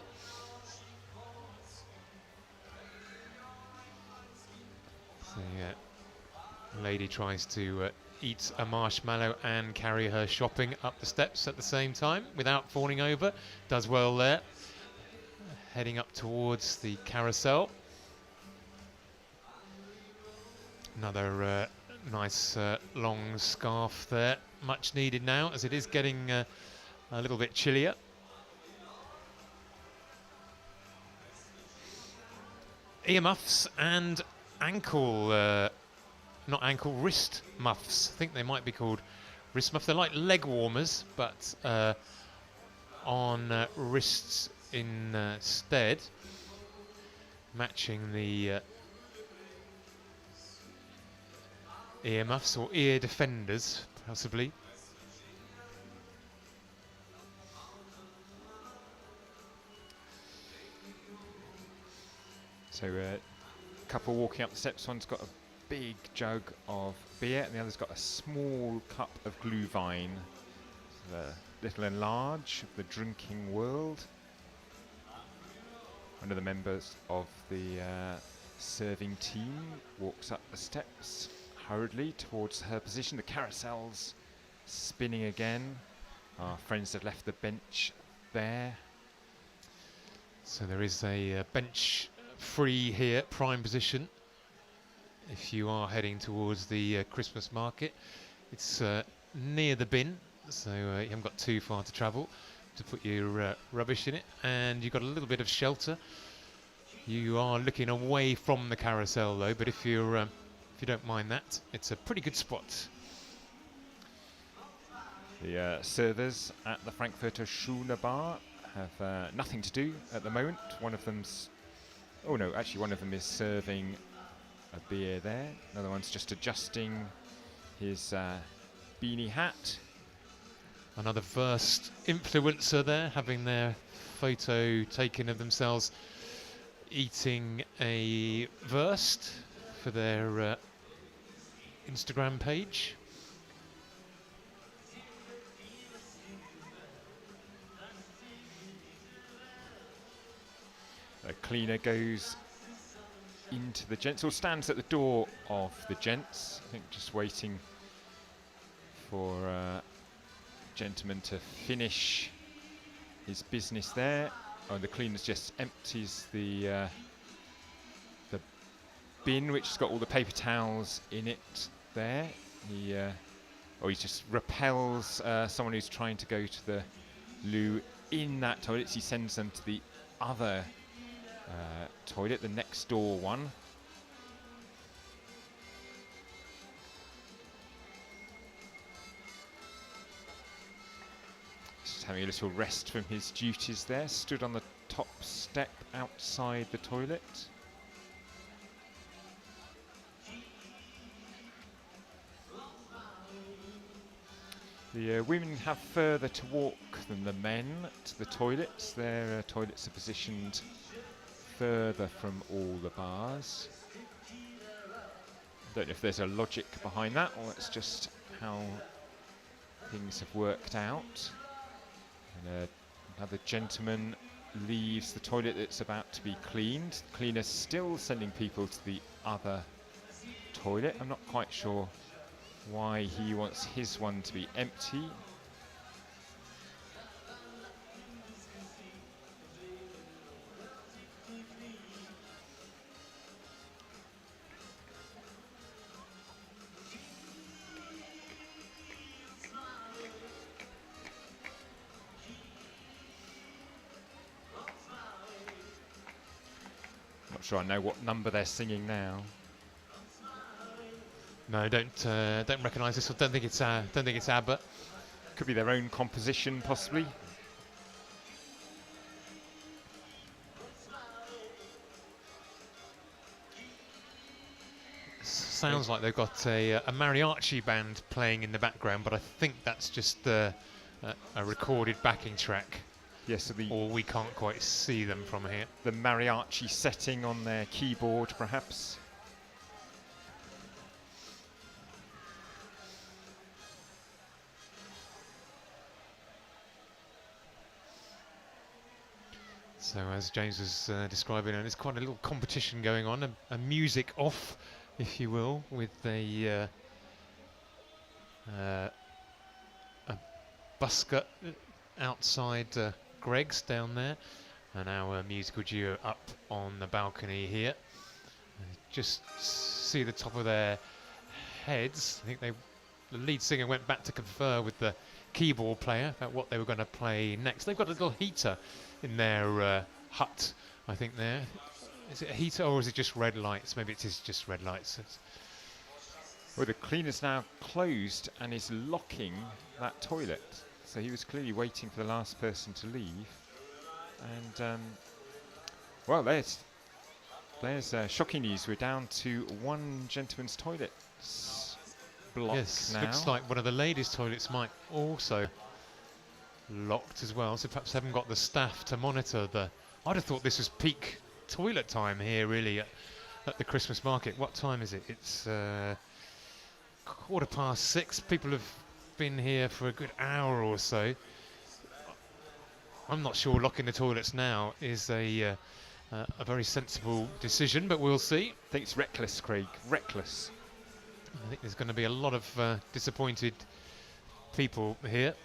The lady tries to eat a marshmallow and carry her shopping up the steps at the same time without falling over. Does well there. Heading up towards the carousel. Another nice long scarf there. Much needed now as it is getting a little bit chillier. Earmuffs and wrist muffs. I think they might be called wrist muffs. They're like leg warmers, but on wrists instead, matching the earmuffs or ear defenders, possibly. So couple walking up the steps. One's got a big jug of beer and the other's got a small cup of glühwein. The little and large of the drinking world. One of the members of the serving team walks up the steps hurriedly towards her position. The carousel's spinning again. Our friends have left the bench there. So there is a bench free here, prime position, if you are heading towards the Christmas market. It's near the bin, so you haven't got too far to travel to put your rubbish in it, and you've got a little bit of shelter. You are looking away from the carousel though, but if you don't mind that, it's a pretty good spot. The servers at the Frankfurter Schule Bar have nothing to do at the moment. One of them is serving a beer there. Another one's just adjusting his beanie hat. Another Wurst influencer there, having their photo taken of themselves eating a Wurst for their Instagram page. A cleaner goes into the gents, or stands at the door of the gents, I think, just waiting for gentleman to finish his business there. Oh, the cleaner just empties the bin, which has got all the paper towels in it there. He just repels someone who's trying to go to the loo in that toilet. He sends them to the other toilet, the next door one. Just having a little rest from his duties there, stood on the top step outside the toilet. The women have further to walk than the men to the toilets. Their toilets are positioned further from all the bars. Don't know if there's a logic behind that, or it's just how things have worked out. And another gentleman leaves the toilet that's about to be cleaned. The cleaner's still sending people to the other toilet. I'm not quite sure why he wants his one to be empty. Not sure I know what number they're singing now. No, don't recognise this. I don't think it's ABBA. Could be their own composition, possibly. Sounds like they've got a mariachi band playing in the background, but I think that's just the a recorded backing track, Yes, so or we can't quite see them from here. the mariachi setting on their keyboard, perhaps. So as James was describing, there's quite a little competition going on, a music off, if you will, with a busker outside Greg's down there, and our musical duo up on the balcony here. Just see the top of their heads. I think the lead singer went back to confer with the keyboard player about what they were going to play next. They've got a little heater in their hut, I think there. Is it a heater or is it just red lights? Maybe it is just red lights. Well, the cleaner's now closed and is locking that toilet. So he was clearly waiting for the last person to leave. And, well, there's shocking news. We're down to one gentleman's toilet block yes, now. looks like one of the ladies' toilets might also locked as well. So perhaps haven't got the staff to monitor the... I'd have thought this was peak toilet time here, really, at the Christmas market. What time is it? It's 6:15. People have been here for a good hour or so. I'm not sure locking the toilets now is a very sensible decision, but we'll see. I think it's reckless, Craig. Reckless. I think there's going to be a lot of disappointed people here.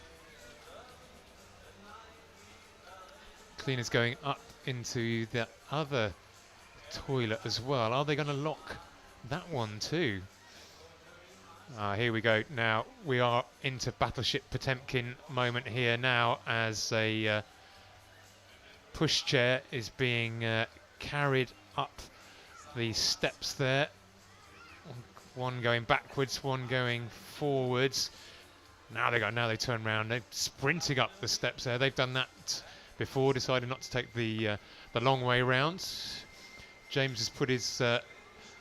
Cleaners going up into the other toilet as well. Are they going to lock that one too? Here we go. Now we are into Battleship Potemkin moment here now, as a pushchair is being carried up the steps there. One going backwards, one going forwards. Now they turn around. They're sprinting up the steps there. They've done that before, decided not to take the long way round. James has put his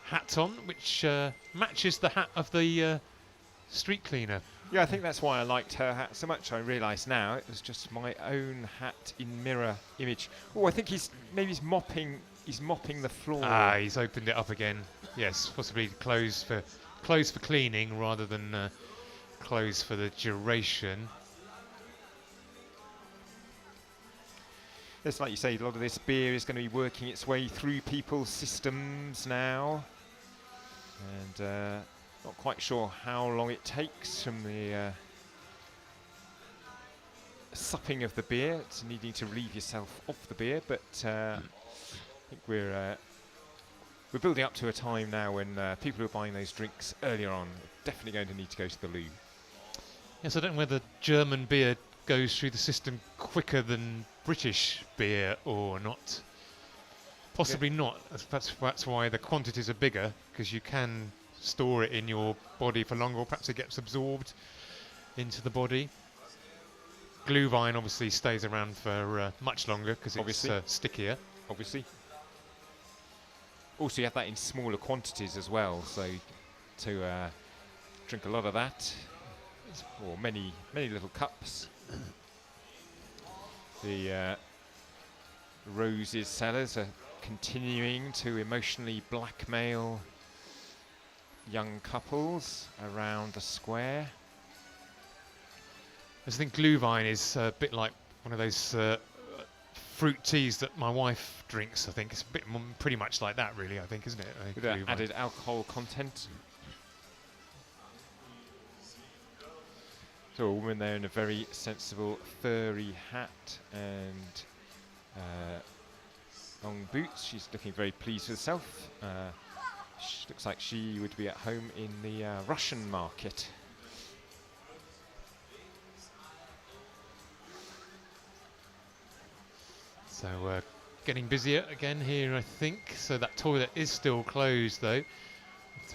hat on, which matches the hat of the street cleaner. Yeah, I think that's why I liked her hat so much. I realise now it was just my own hat in mirror image. Oh, I think he's mopping the floor. He's opened it up again. Yes, possibly closed for cleaning rather than closed for the duration. It's like you say, a lot of this beer is going to be working its way through people's systems now. And not quite sure how long it takes from the supping of the beer to needing to relieve yourself of the beer, but I think we're building up to a time now when people who are buying those drinks earlier on are definitely going to need to go to the loo. Yes, I don't know whether German beer goes through the system quicker than British beer or not. Possibly not. That's why the quantities are bigger, because you can store it in your body for longer, or perhaps it gets absorbed into the body. Glühwein obviously stays around for much longer because it's stickier. Obviously. Also, you have that in smaller quantities as well, so to drink a lot of that, or many little cups. The Roses sellers are continuing to emotionally blackmail young couples around the square. I just think Glühwein is a bit like one of those fruit teas that my wife drinks. I think it's a bit pretty much like that, really. I think, isn't it? With added alcohol content. So a woman there in a very sensible furry hat and long boots. She's looking very pleased with herself. She looks like she would be at home in the Russian market. So getting busier again here, I think. So that toilet is still closed though,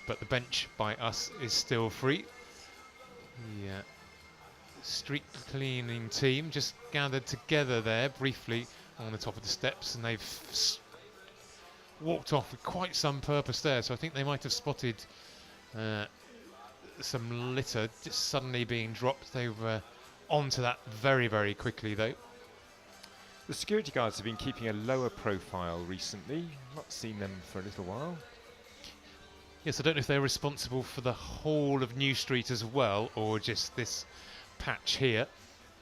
but the bench by us is still free. Yeah. Street cleaning team just gathered together there briefly on the top of the steps, and they've walked off with quite some purpose there. So I think they might have spotted some litter just suddenly being dropped. They were onto that very, very quickly, though. The security guards have been keeping a lower profile recently. Not seen them for a little while. Yes, I don't know if they're responsible for the whole of New Street as well, or just this patch here.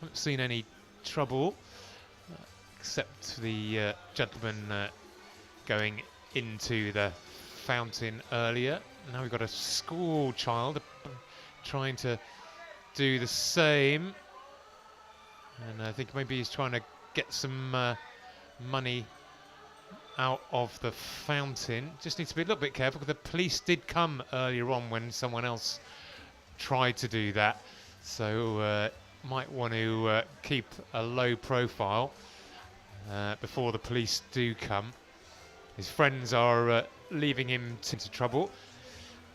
Haven't seen any trouble, except the gentleman going into the fountain earlier. Now we've got a school child trying to do the same, and I think maybe he's trying to get some money out of the fountain. Just needs to be a little bit careful, because the police did come earlier on when someone else tried to do that, so might want to keep a low profile before the police do come. His friends are leaving him into trouble.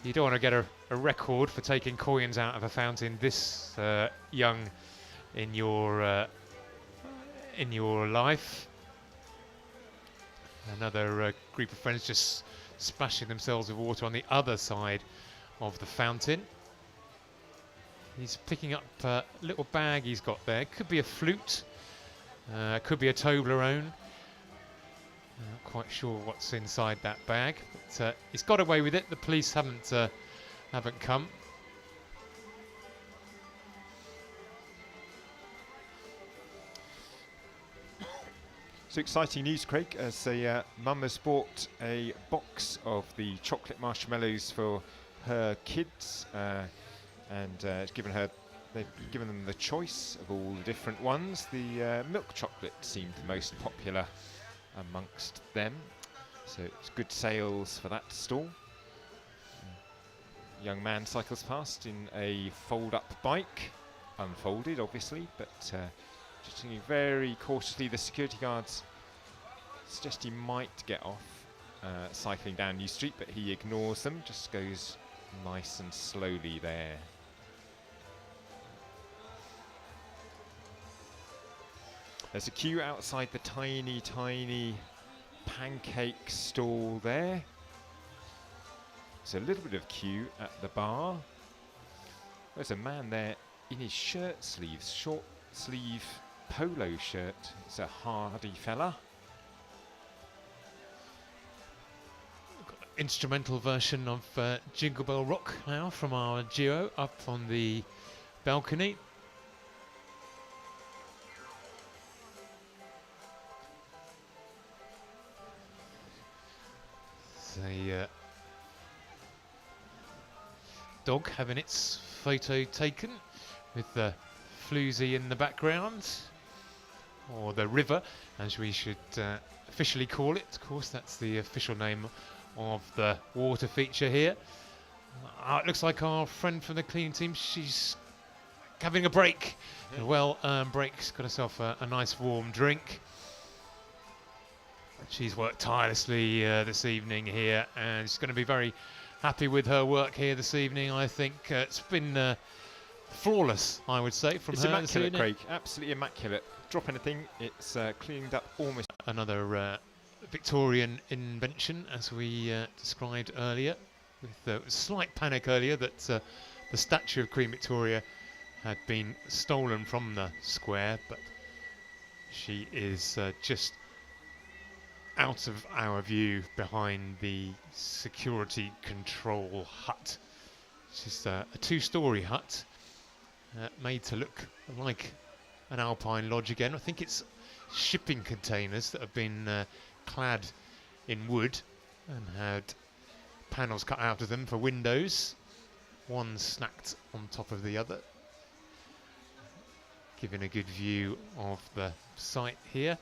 You don't want to get a record for taking coins out of a fountain this young in your life. Another group of friends just splashing themselves with water on the other side of the fountain. He's picking up a little bag he's got there. Could be a flute, could be a Toblerone. Not quite sure what's inside that bag, but he's got away with it. The police haven't come. So exciting news, Craig, as a mum has bought a box of the chocolate marshmallows for her kids, and they've given them the choice of all the different ones. The milk chocolate seemed the most popular amongst them, so it's good sales for that stall. Young man cycles past in a fold-up bike, unfolded obviously, but just very cautiously. The security guards suggest he might get off cycling down New Street, but he ignores them, just goes nice and slowly there. There's a queue outside the tiny, tiny pancake stall there. There's a little bit of queue at the bar. There's a man there in his shirt sleeves, short sleeve polo shirt. It's a hardy fella. Got an instrumental version of Jingle Bell Rock now from our duo up on the balcony. The dog having its photo taken with the floozy in the background, or the river as we should officially call it. Of course, that's the official name of the water feature here. It looks like our friend from the cleaning team, she's having a break, a well-earned break. She's got herself a nice warm drink. She's worked tirelessly this evening here, and she's going to be very happy with her work here this evening. I think it's been flawless, I would say, from it's her. It's immaculate, Craig. Absolutely immaculate. Drop anything, it's cleaned up almost. Another Victorian invention, as we described earlier, with slight panic earlier that the statue of Queen Victoria had been stolen from the square, but she is just out of our view behind the security control hut. It's just a two-storey hut made to look like an alpine lodge again. I think it's shipping containers that have been clad in wood and had panels cut out of them for windows, one stacked on top of the other, giving a good view of the site here.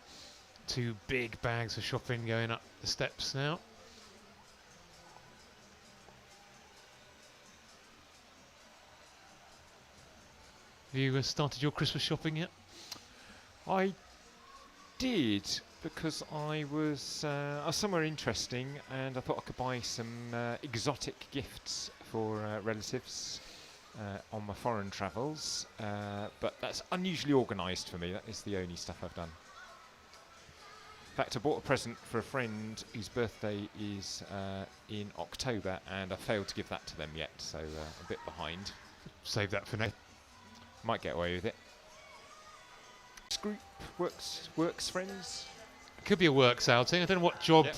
Two big bags of shopping going up the steps now. Have you started your Christmas shopping yet? I did, because I was somewhere interesting, and I thought I could buy some exotic gifts for relatives on my foreign travels, but that's unusually organised for me. That is the only stuff I've done. In fact, I bought a present for a friend whose birthday is in October, and I failed to give that to them yet, so a bit behind. Save that for next. Might get away with it. group, works friends? Could be a works outing. I don't know what job. Yep.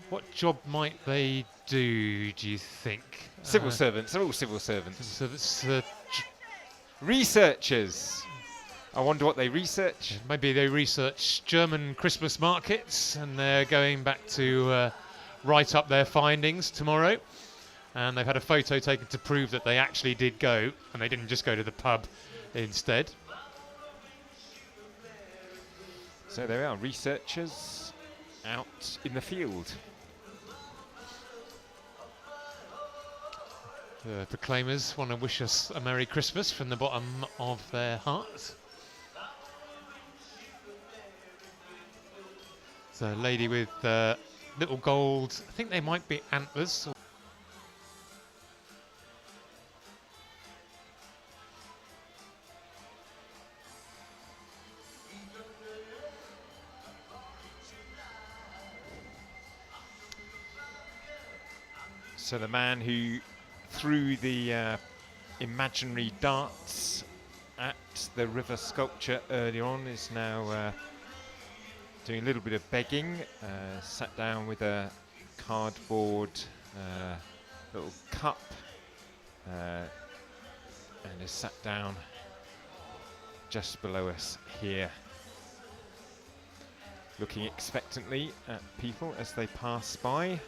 What job might they do? Do you think? Civil servants. They're all civil servants. So it's, Researchers. I wonder what they research. maybe they research German Christmas markets, and they're going back to write up their findings tomorrow. And they've had a photo taken to prove that they actually did go, and they didn't just go to the pub instead. So there we are, researchers out in the field. The proclaimers want to wish us a Merry Christmas from the bottom of their hearts. So a lady with little gold, I think they might be antlers. So the man who threw the imaginary darts at the river sculpture earlier on is now doing a little bit of begging, sat down with a cardboard little cup and is sat down just below us here, looking expectantly at people as they pass by.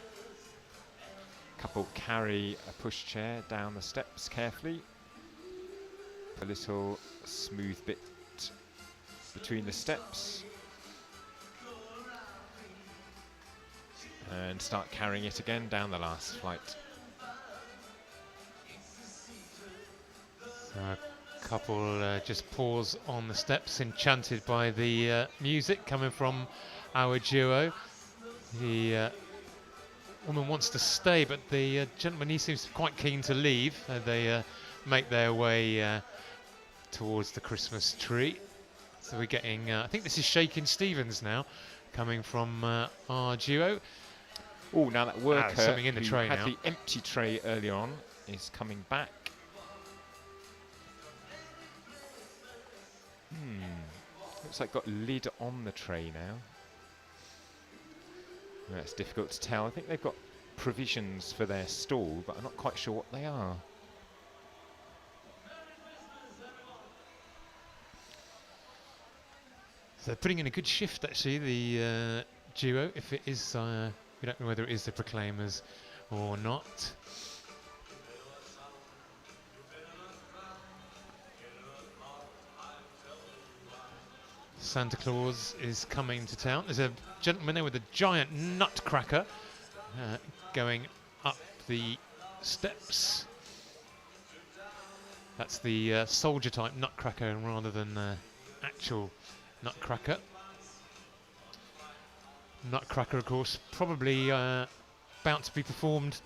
Couple carry a pushchair down the steps carefully. A little smooth bit between the steps. And start carrying it again down the last flight. So a couple just pause on the steps, enchanted by the music coming from our duo. The woman wants to stay, but the gentleman, he seems quite keen to leave. They make their way towards the Christmas tree. So we're getting, I think this is Shakin' Stevens now, coming from our duo. Oh, now that worker something in the who tray had now. the empty tray earlier on is coming back. Looks like got a lid on the tray now. That's difficult to tell. I think they've got provisions for their stall, but I'm not quite sure what they are. So they're putting in a good shift, actually, the duo. If it is, we don't know whether it is the Proclaimers or not. Santa Claus is coming to town. There's a gentleman there with a giant nutcracker going up the steps. That's the soldier type nutcracker rather than actual nutcracker. Nutcracker, of course, probably about to be performed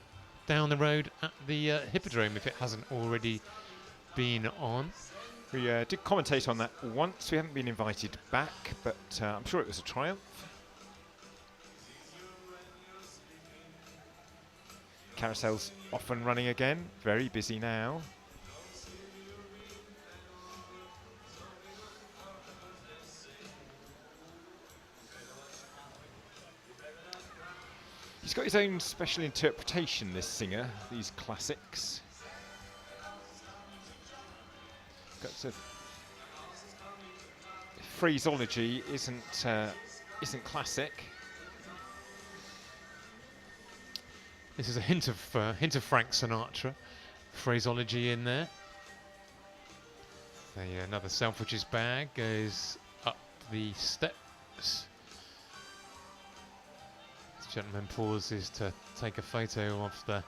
down the road at the Hippodrome if it hasn't already been on. We did commentate on that once. We haven't been invited back, but I'm sure it was a triumph. Carousel's off and running again. Very busy now. He's got his own special interpretation, this singer, these classics. Got sort of phraseology isn't classic. This is a hint of Frank Sinatra phraseology in there. Another Selfridges bag goes up the steps. This gentleman pauses to take a photo of the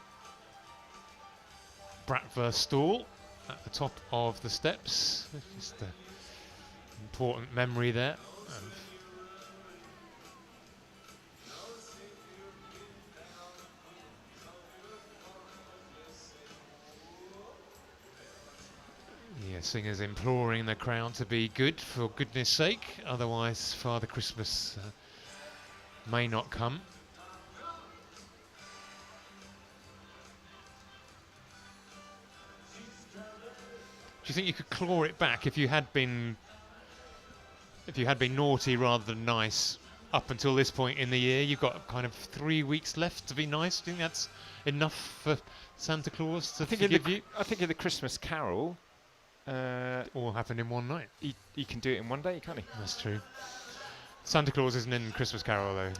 Bratwurst stall at the top of the steps. Just an important memory there. Singers imploring the crowd to be good for goodness sake, otherwise Father Christmas may not come. Do you think you could claw it back if you had been if you had been naughty rather than nice up until this point in the year, you've got kind of 3 weeks left to be nice. Do you think that's enough for Santa Claus to forgive you? I think in the Christmas Carol, All happened in one night. he can do it in one day, can't he? That's true. Santa Claus isn't in Christmas Carol though.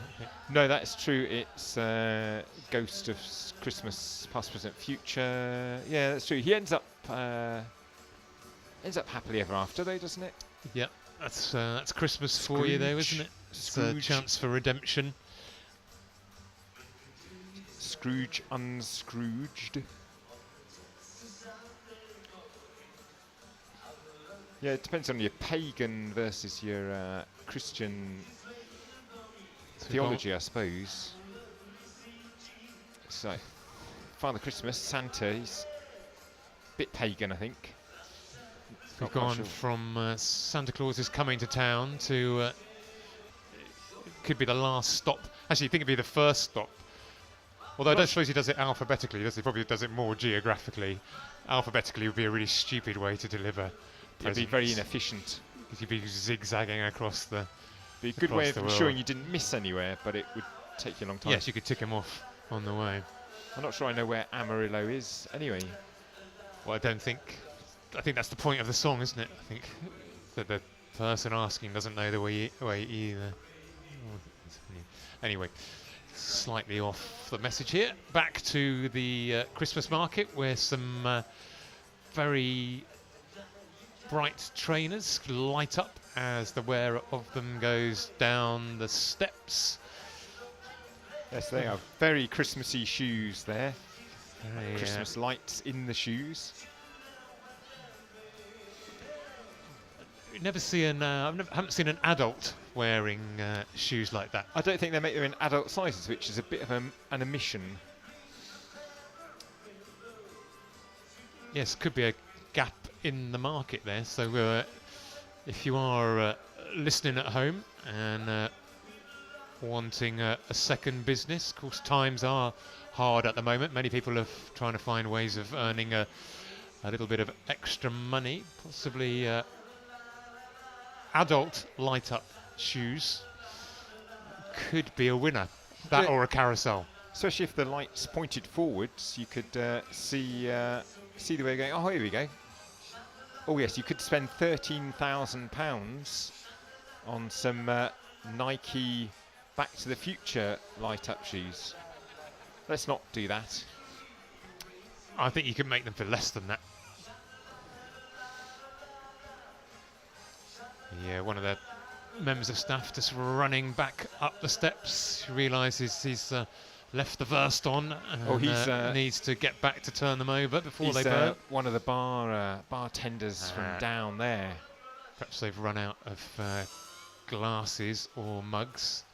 No, that's true. It's Ghost of Christmas Past, Present, Future. Yeah, that's true. He ends up happily ever after, though, doesn't it? Yeah, that's Christmas for you, though, isn't it? It's a chance for redemption. Scrooge unscrooged. Yeah, it depends on your pagan versus your Christian theology, I suppose. So, Father Christmas, Santa, he's a bit pagan, I think. We've gone from Santa Claus is coming to town to could be the last stop. Actually, I think it'd be the first stop. Although I don't suppose he does it alphabetically, does he? Probably does it more geographically. Alphabetically would be a really stupid way to deliver. It'd be very inefficient. Because you'd be zigzagging across the. Be a good way of ensuring you didn't miss anywhere, but it would take you a long time. Yes, you could tick him off on the way. I'm not sure I know where Amarillo is. Anyway. Well, I think that's the point of the song, isn't it? I think that the person asking doesn't know the way either. Anyway, slightly off the message here. Back to the Christmas market where some very bright trainers light up as the wearer of them goes down the steps. Yes, they are very Christmassy shoes there. Very, Christmas lights in the shoes. You never see I haven't seen an adult wearing shoes like that. I don't think they make them in adult sizes, which is a bit of an omission. Yes, could be a gap in the market there. So if you are listening at home and wanting a second business, of course times are hard at the moment. Many people are trying to find ways of earning a little bit of extra money, possibly adult light up shoes could be a winner. That or a carousel. Especially if the light's pointed forwards, you could see the way going. Oh, here we go. Oh yes, you could spend £13,000 on some Nike Back to the Future light up shoes. Let's not do that. I think you can make them for less than that. Yeah, one of the members of staff just running back up the steps. He realises he's left the wurst on and needs to get back to turn them over before they burn. One of the bartenders from down there. Perhaps they've run out of glasses or mugs.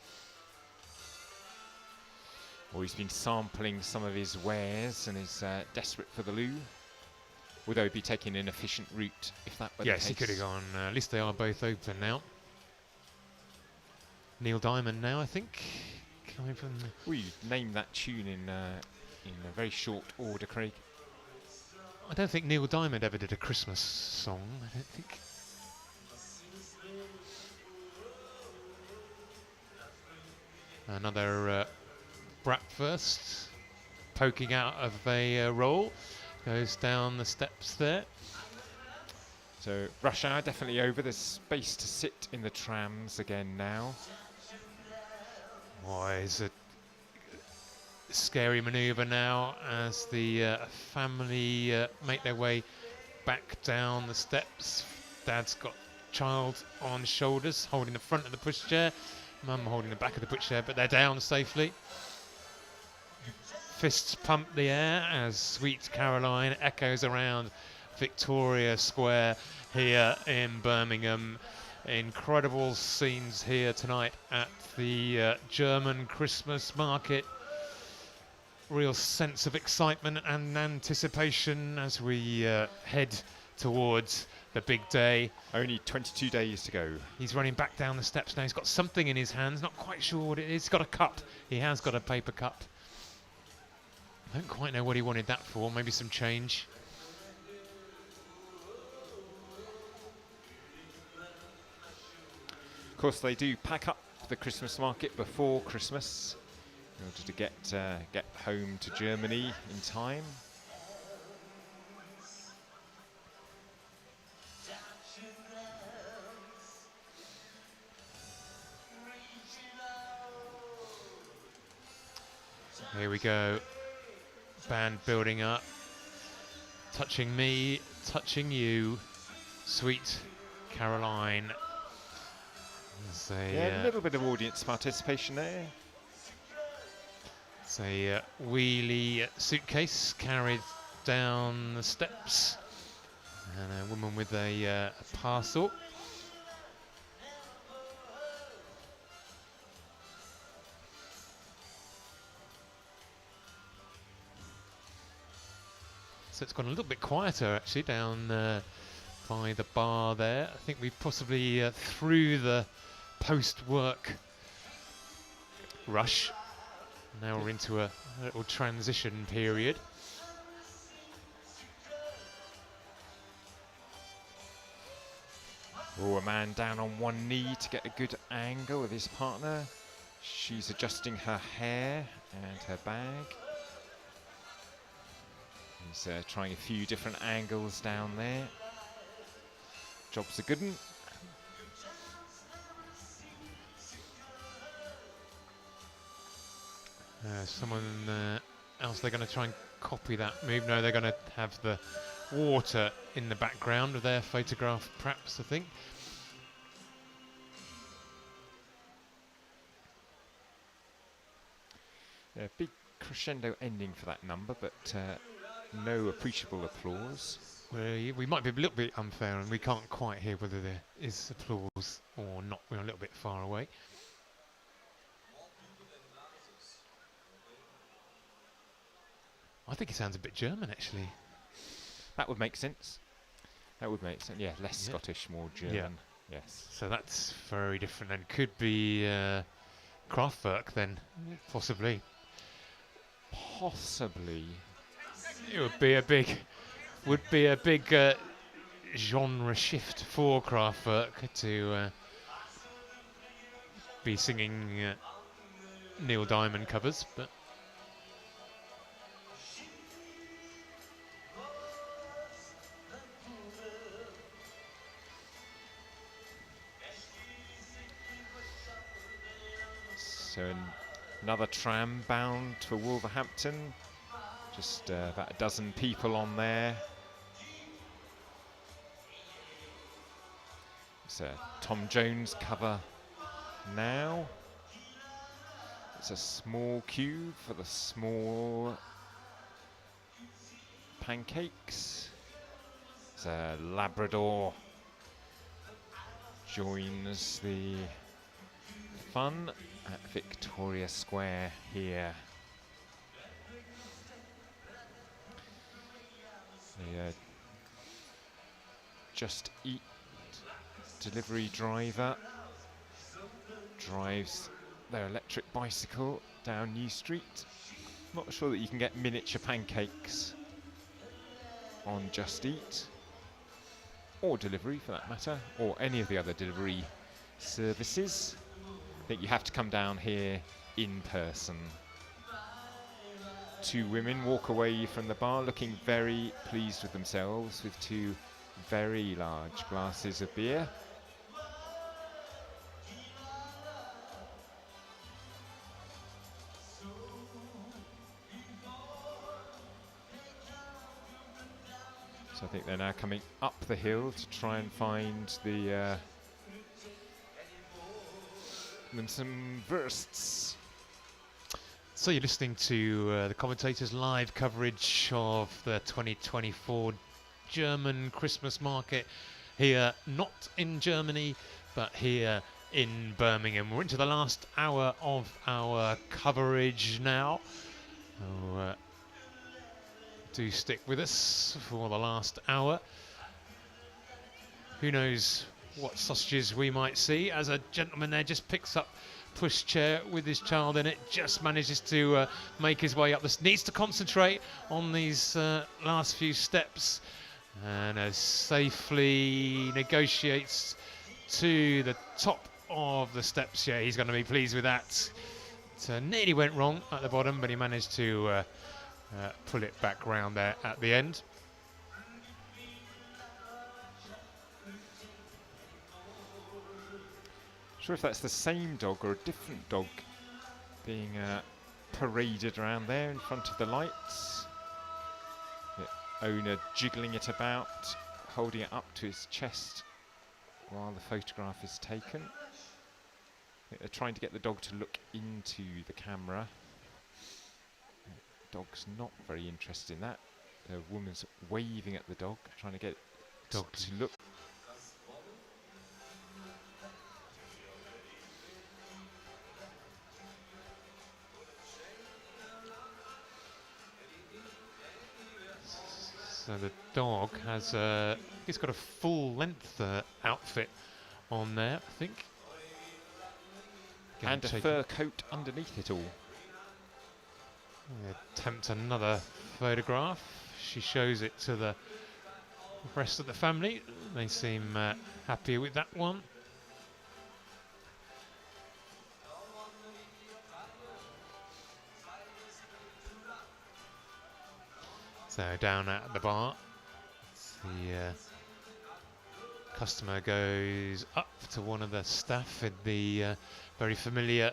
Or he's been sampling some of his wares and is desperate for the loo. Although he'd be taking an efficient route if that were the case. Yes, he could have gone. At least they are both open now. Neil Diamond now, I think. Coming from. We named that tune in a very short order, Craig. I don't think Neil Diamond ever did a Christmas song. I don't think. Another bratwurst poking out of a roll. Goes down the steps there. So rush hour definitely over. There's space to sit in the trams again now. Why is it a scary manoeuvre now as the family make their way back down the steps. Dad's got child on shoulders holding the front of the pushchair. Mum holding the back of the pushchair, but they're down safely. Fists pump the air as Sweet Caroline echoes around Victoria Square here in Birmingham. Incredible scenes here tonight at the German Christmas market. Real sense of excitement and anticipation as we head towards the big day. Only 22 days to go. He's running back down the steps now. He's got something in his hands, not quite sure what it is. He's got a cup. He has got a paper cup. I don't quite know what he wanted that for. Maybe some change. Of course, they do pack up the Christmas market before Christmas in order to get home to Germany in time. Here we go. Band building up. Touching me, touching you. Sweet Caroline. A little bit of audience participation there. It's a wheelie suitcase carried down the steps. And a woman with a parcel. So it's gone a little bit quieter actually down by the bar there. I think we possibly through the post-work rush. Now we're into a little transition period. Oh, a man down on one knee to get a good angle of his partner. She's adjusting her hair and her bag. He's trying a few different angles down there. Job's a good one. Someone else, they're going to try and copy that move. No, they're going to have the water in the background of their photograph, perhaps, I think. Yeah, big crescendo ending for that number, but no appreciable applause. We might be a little bit unfair and we can't quite hear whether there is applause or not. We're a little bit far away. I think it sounds a bit German, actually. That would make sense. That would make sense. Yeah, less Scottish, more German. Yeah. Yes. So that's very different and could be Kraftwerk then, possibly. Possibly. It would be a big genre shift for Kraftwerk to be singing Neil Diamond covers, but so another tram bound for Wolverhampton. Just about a dozen people on there. It's a Tom Jones cover now. It's a small queue for the small pancakes. It's a Labrador joins the fun at Victoria Square here. The Just Eat delivery driver drives their electric bicycle down New Street. Not sure that you can get miniature pancakes on Just Eat, or delivery for that matter, or any of the other delivery services. I think you have to come down here in person. Two women walk away from the bar looking very pleased with themselves with two very large glasses of beer. So I think they're now coming up the hill to try and find them some wursts. so you're listening to the Commentators live coverage of the 2024 German Christmas Market here, not in Germany, but here in Birmingham. We're into the last hour of our coverage now. So, do stick with us for the last hour. Who knows what sausages we might see as a gentleman there just picks up pushchair with his child in it, just manages to make his way up this, needs to concentrate on these last few steps, and safely negotiates to the top of the steps. Yeah, he's going to be pleased with that. It nearly went wrong at the bottom, but he managed to pull it back round there at the end. Sure if that's the same dog or a different dog being paraded around there in front of the lights. The owner jiggling it about, holding it up to his chest while the photograph is taken. I think they're trying to get the dog to look into the camera. The dog's not very interested in that. The woman's waving at the dog, trying to get it to look. So the dog has he's got a full length outfit on there, I think. And a fur coat underneath it all. Attempt another photograph. She shows it to the rest of the family. They seem happy with that one. So down at the bar, the customer goes up to one of the staff in the very familiar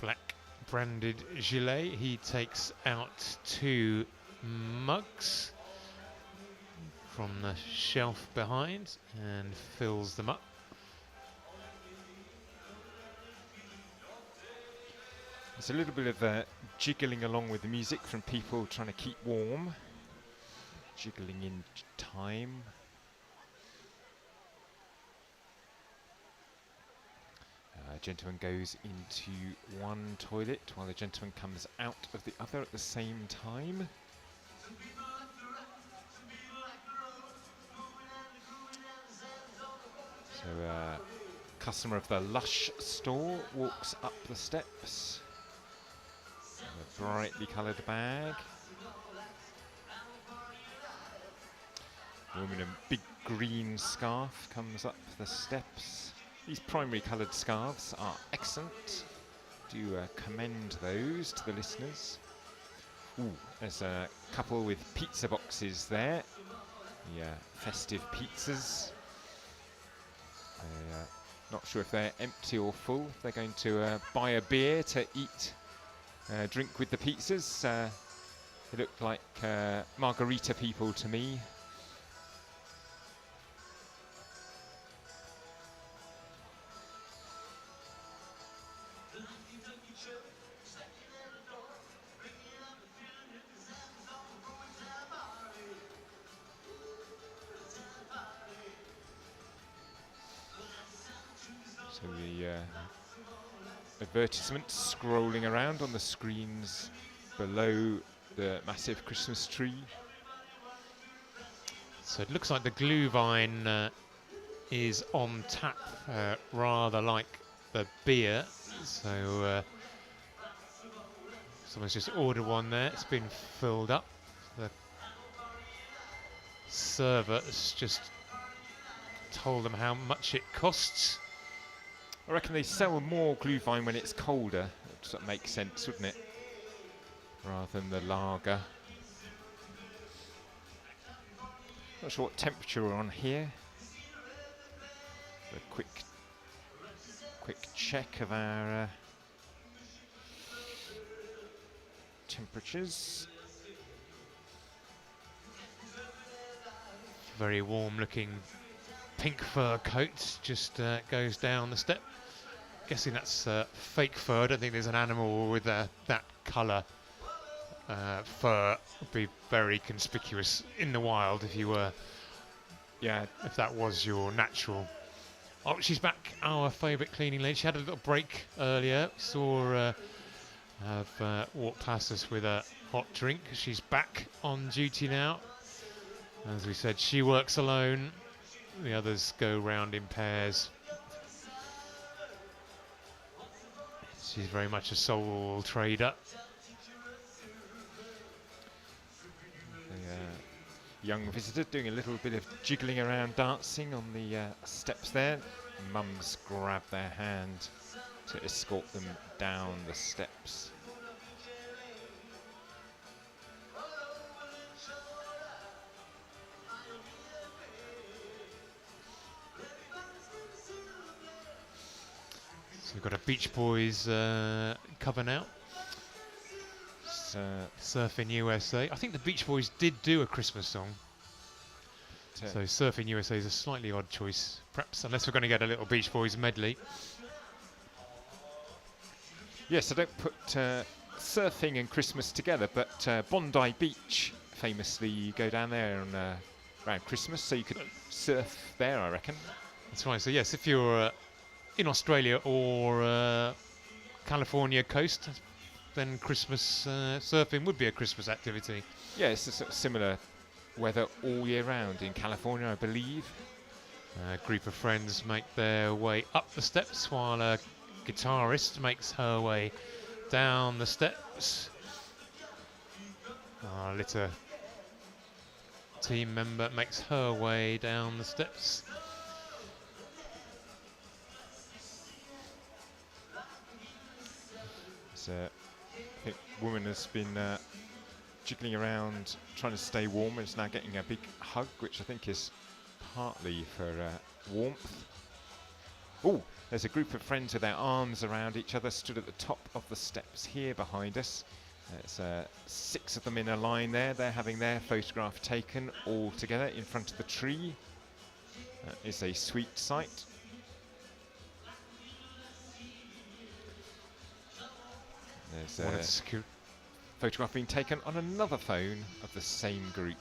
black branded gilet. He takes out 2 mugs from the shelf behind and fills them up. There's a little bit of jiggling along with the music from people trying to keep warm. Jiggling in time. A gentleman goes into one toilet while the gentleman comes out of the other at the same time. So customer of the Lush store walks up the steps. A brightly coloured bag. A woman in a big green scarf comes up the steps. These primary coloured scarves are excellent. Do commend those to the listeners. Ooh, there's a couple with pizza boxes there. The festive pizzas. Not sure if they're empty or full. They're going to buy a beer to eat, drink with the pizzas. They look like margarita people to me. So the advertisements scrolling around on the screens below the massive Christmas tree. So it looks like the Glühwein is on tap, rather like the beer. So someone's just ordered one there. It's been filled up. The server has just told them how much it costs. I reckon they sell more Glühwein when it's colder. That makes sense, wouldn't it? Rather than the lager. Not sure what temperature we're on here. A quick check of our temperatures. Very warm looking pink fur coat just goes down the step. Guessing that's fake fur. I don't think there's an animal with that colour. Fur would be very conspicuous in the wild if you were, if that was your natural. Oh, she's back, our favourite cleaning lady. She had a little break earlier. Saw her have walked past us with a hot drink. She's back on duty now. As we said, she works alone. The others go round in pairs. She's very much a sole trader. young visitor doing a little bit of jiggling around, dancing on the steps there. Mums grab their hand to escort them down the steps. So we've got a Beach Boys cover now. Surfing USA. I think the Beach Boys did do a Christmas song. So Surfing USA is a slightly odd choice, perhaps, unless we're going to get a little Beach Boys medley. Yes, I don't put surfing and Christmas together, but Bondi Beach, famously, you go down there on, around Christmas, so you could surf there, I reckon. That's right. So yes, if you're in Australia or California coast, then Christmas surfing would be a Christmas activity. Yeah, it's a sort of similar weather all year round in California, I believe. A group of friends make their way up the steps while a guitarist makes her way down the steps. Our little team member makes her way down the steps. So, I think woman has been jiggling around trying to stay warm and is now getting a big hug, which I think is partly for warmth. Oh, there's a group of friends with their arms around each other stood at the top of the steps here behind us. There's 6 of them in a line there. They're having their photograph taken all together in front of the tree. That is a sweet sight. There's a photograph being taken on another phone of the same group.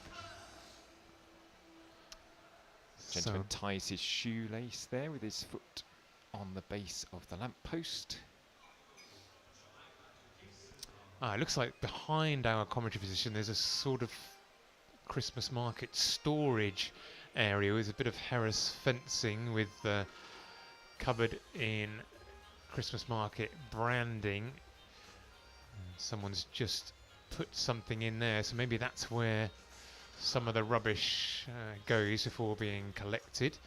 Gentleman ties his shoelace there with his foot on the base of the lamppost. It looks like behind our commentary position there's a sort of Christmas market storage area with a bit of Harris fencing with covered in Christmas market branding. Someone's just put something in there, so maybe that's where some of the rubbish goes before being collected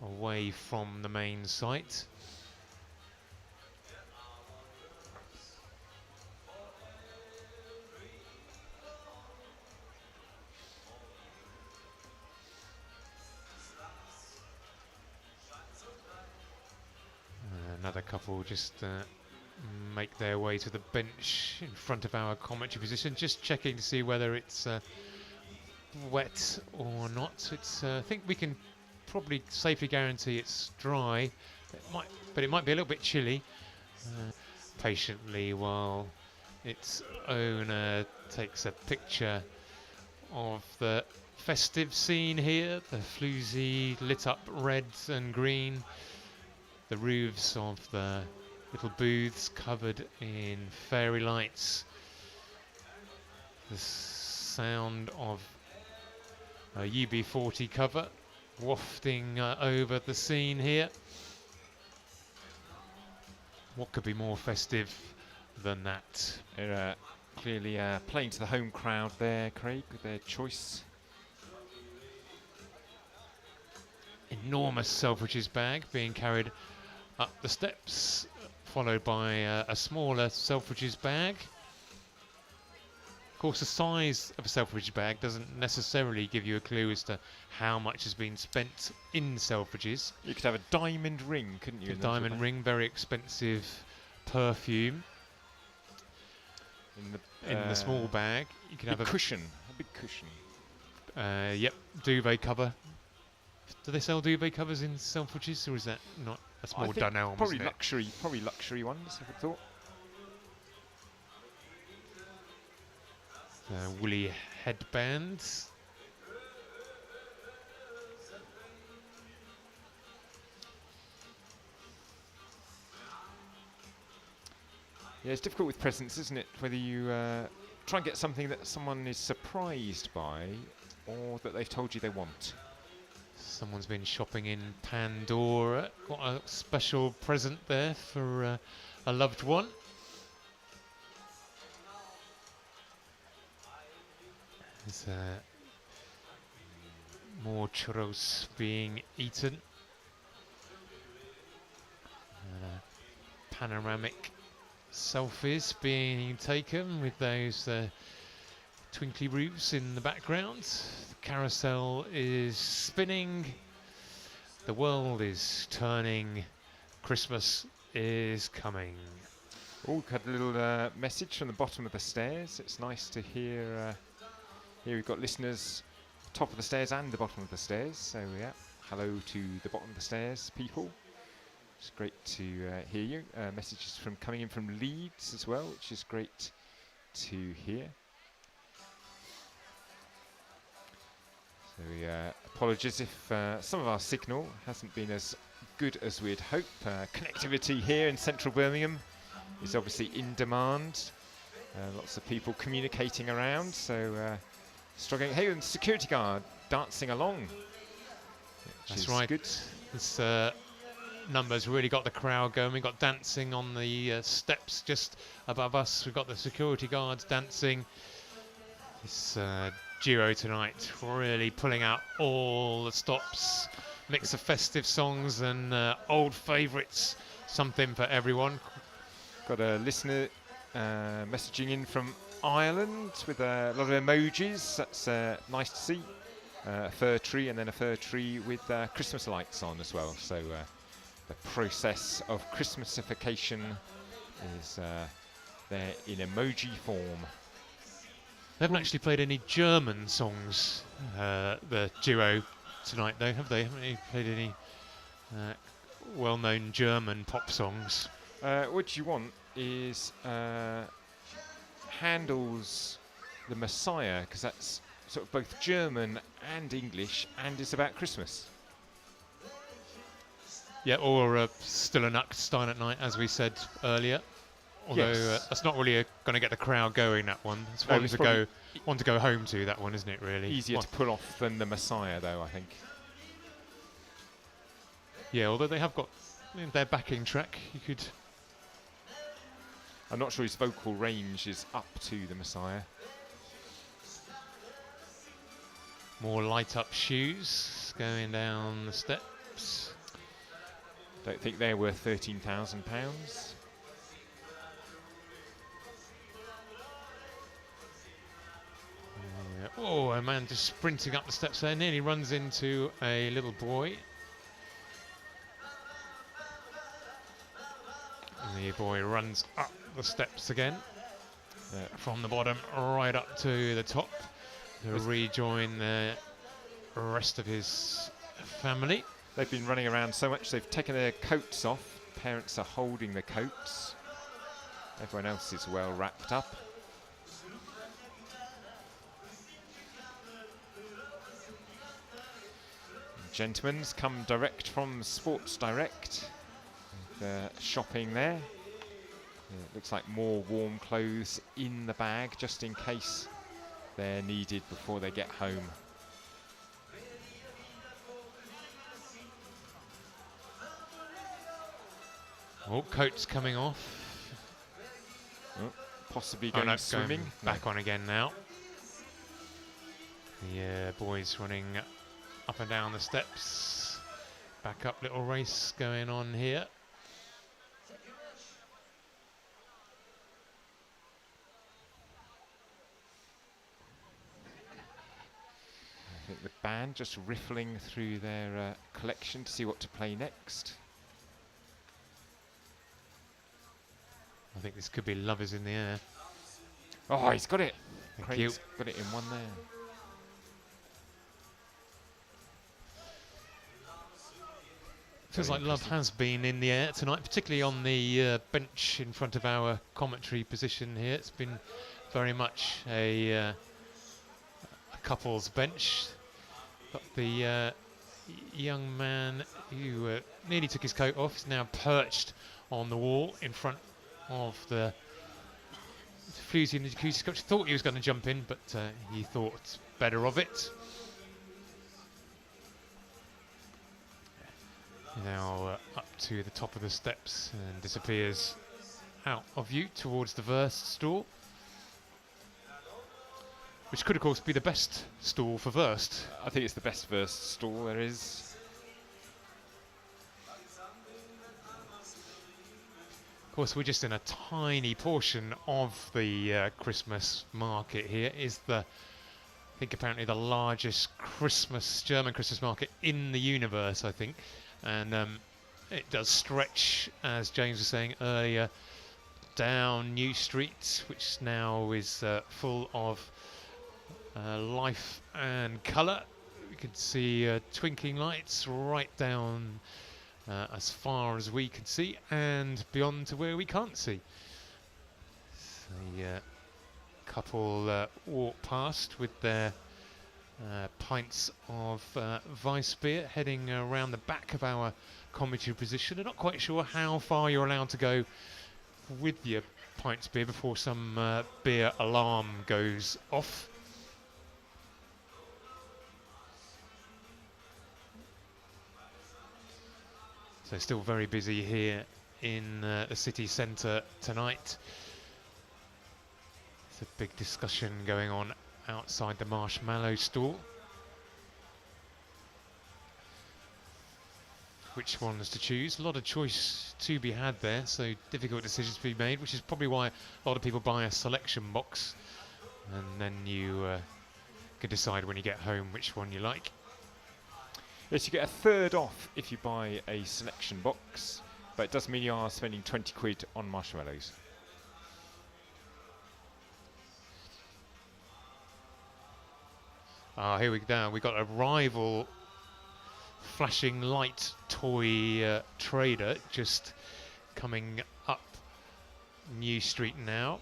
away from the main site. Another couple just make their way to the bench in front of our commentary position, just checking to see whether it's wet or not. It's I think we can probably safely guarantee it's dry, but it might be a little bit chilly. Patiently while its owner takes a picture of the festive scene here, the floozy lit up red and green, the roofs of the little booths covered in fairy lights, the sound of a UB40 cover wafting over the scene here. What could be more festive than that? They're clearly playing to the home crowd there, Craig, with their choice. Enormous Selfridges bag being carried up the steps, followed by a smaller Selfridges bag. Of course, the size of a Selfridges bag doesn't necessarily give you a clue as to how much has been spent in Selfridges. You could have a diamond ring, couldn't you? A diamond ring, very expensive perfume. In the small bag, you can have a cushion, a big cushion. Yep, duvet cover. Do they sell duvet covers in Selfridges, or is that not? That's more Dunelm, probably luxury, probably luxury ones, I would have thought. Woolly headbands. Yeah, it's difficult with presents, isn't it? Whether you try and get something that someone is surprised by, or that they've told you they want. Someone's been shopping in Pandora. Got a special present there for a loved one. There's More churros being eaten. Panoramic selfies being taken with those twinkly roofs in the background. The carousel is spinning. The world is turning. Christmas is coming. Oh, got a little message from the bottom of the stairs. It's nice to hear. Here we've got listeners, top of the stairs and the bottom of the stairs. So yeah, hello to the bottom of the stairs people. It's great to hear you. Messages coming in from Leeds as well, which is great to hear. So apologies if some of our signal hasn't been as good as we'd hope. Connectivity here in central Birmingham is obviously in demand. Lots of people communicating around, so struggling. Hey, and security guard dancing along. That's right. Good. This numbers really got the crowd going. We got dancing on the steps just above us. We've got the security guards dancing. This duo tonight really pulling out all the stops. Mix of festive songs and old favourites. Something for everyone. Got a listener messaging in from Ireland with a lot of emojis. That's nice to see. A fir tree and then a fir tree with Christmas lights on as well. So the process of Christmasification is there in emoji form. They haven't actually played any German songs, the duo tonight though, have they? Haven't they played any well-known German pop songs? What you want is Handel's The Messiah, because that's sort of both German and English, and it's about Christmas. Yeah, or Stille Nacht, Silent Night, as we said earlier. Although Yes. That's not really going to get the crowd going. That one, it's No, one it's to go home to. That one, isn't it? Really Easier to pull off than The Messiah, though, I think. Yeah, although they have got their backing track. You could. I'm not sure his vocal range is up to The Messiah. More light up shoes going down the steps. Don't think they're worth £13,000. Oh, a man just sprinting up the steps there, nearly runs into a little boy. And the boy runs up the steps again, from the bottom right up to the top to rejoin the rest of his family. They've been running around so much they've taken their coats off. Parents are holding the coats. Everyone else is well wrapped up. Gentlemen's come direct from Sports Direct. Shopping there. It looks like more warm clothes in the bag just in case they're needed before they get home. Oh, coats coming off. Oh, possibly going swimming. Back on again now. The boys running up and down the steps. Back up, little race going on here. I think the band just riffling through their collection to see what to play next. I think this could be Love Is in the Air. Oh, he's got it. Thank you. Craig's got it in one there. Feels like love has been in the air tonight, particularly on the bench in front of our commentary position here. It's been very much a couple's bench. Got the young man who nearly took his coat off. He's now perched on the wall in front of the floozy and the jacuzzi coach. Thought he was going to jump in, but he thought better of it. Now up to the top of the steps and disappears out of view towards the wurst stall. which could of course be the best stall for wurst. I think it's the best wurst stall there is. Of course, we're just in a tiny portion of the Christmas market here. Is the, I think apparently the largest German Christmas market in the universe, I think. And it does stretch, as James was saying earlier, down New Street, which now is full of life and colour. We can see twinkling lights right down as far as we can see and beyond to where we can't see. So couple walk past with their pints of Weissbier, heading around the back of our commentary position. I'm not quite sure how far you're allowed to go with your pints beer before some beer alarm goes off. So still very busy here in the city centre tonight. There's a big discussion going on outside the marshmallow stall. Which ones to choose? A lot of choice to be had there, so difficult decisions to be made, which is probably why a lot of people buy a selection box, and then you can decide when you get home which one you like. Yes, you get a third off if you buy a selection box, but it does mean you are spending 20 quid on marshmallows. Here we go. We got a rival flashing light toy trader just coming up New Street now.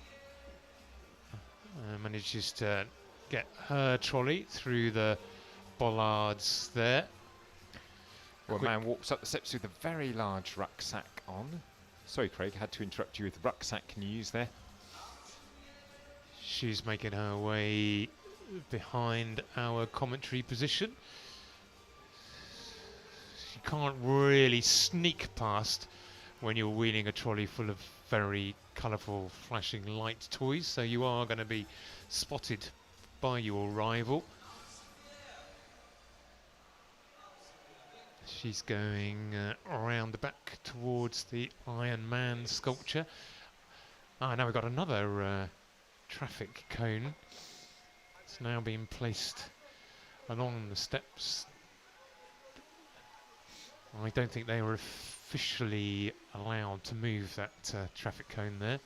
Manages to get her trolley through the bollards there. Well, a man walks up the steps with a very large rucksack on. Sorry, Craig, had to interrupt you with rucksack news there. She's making her way behind our commentary position. You can't really sneak past when you're wheeling a trolley full of very colourful flashing light toys, so you are going to be spotted by your rival. She's going around the back towards the Iron Man sculpture. Now we've got another traffic cone. It's now being placed along the steps. I don't think they were officially allowed to move that traffic cone there.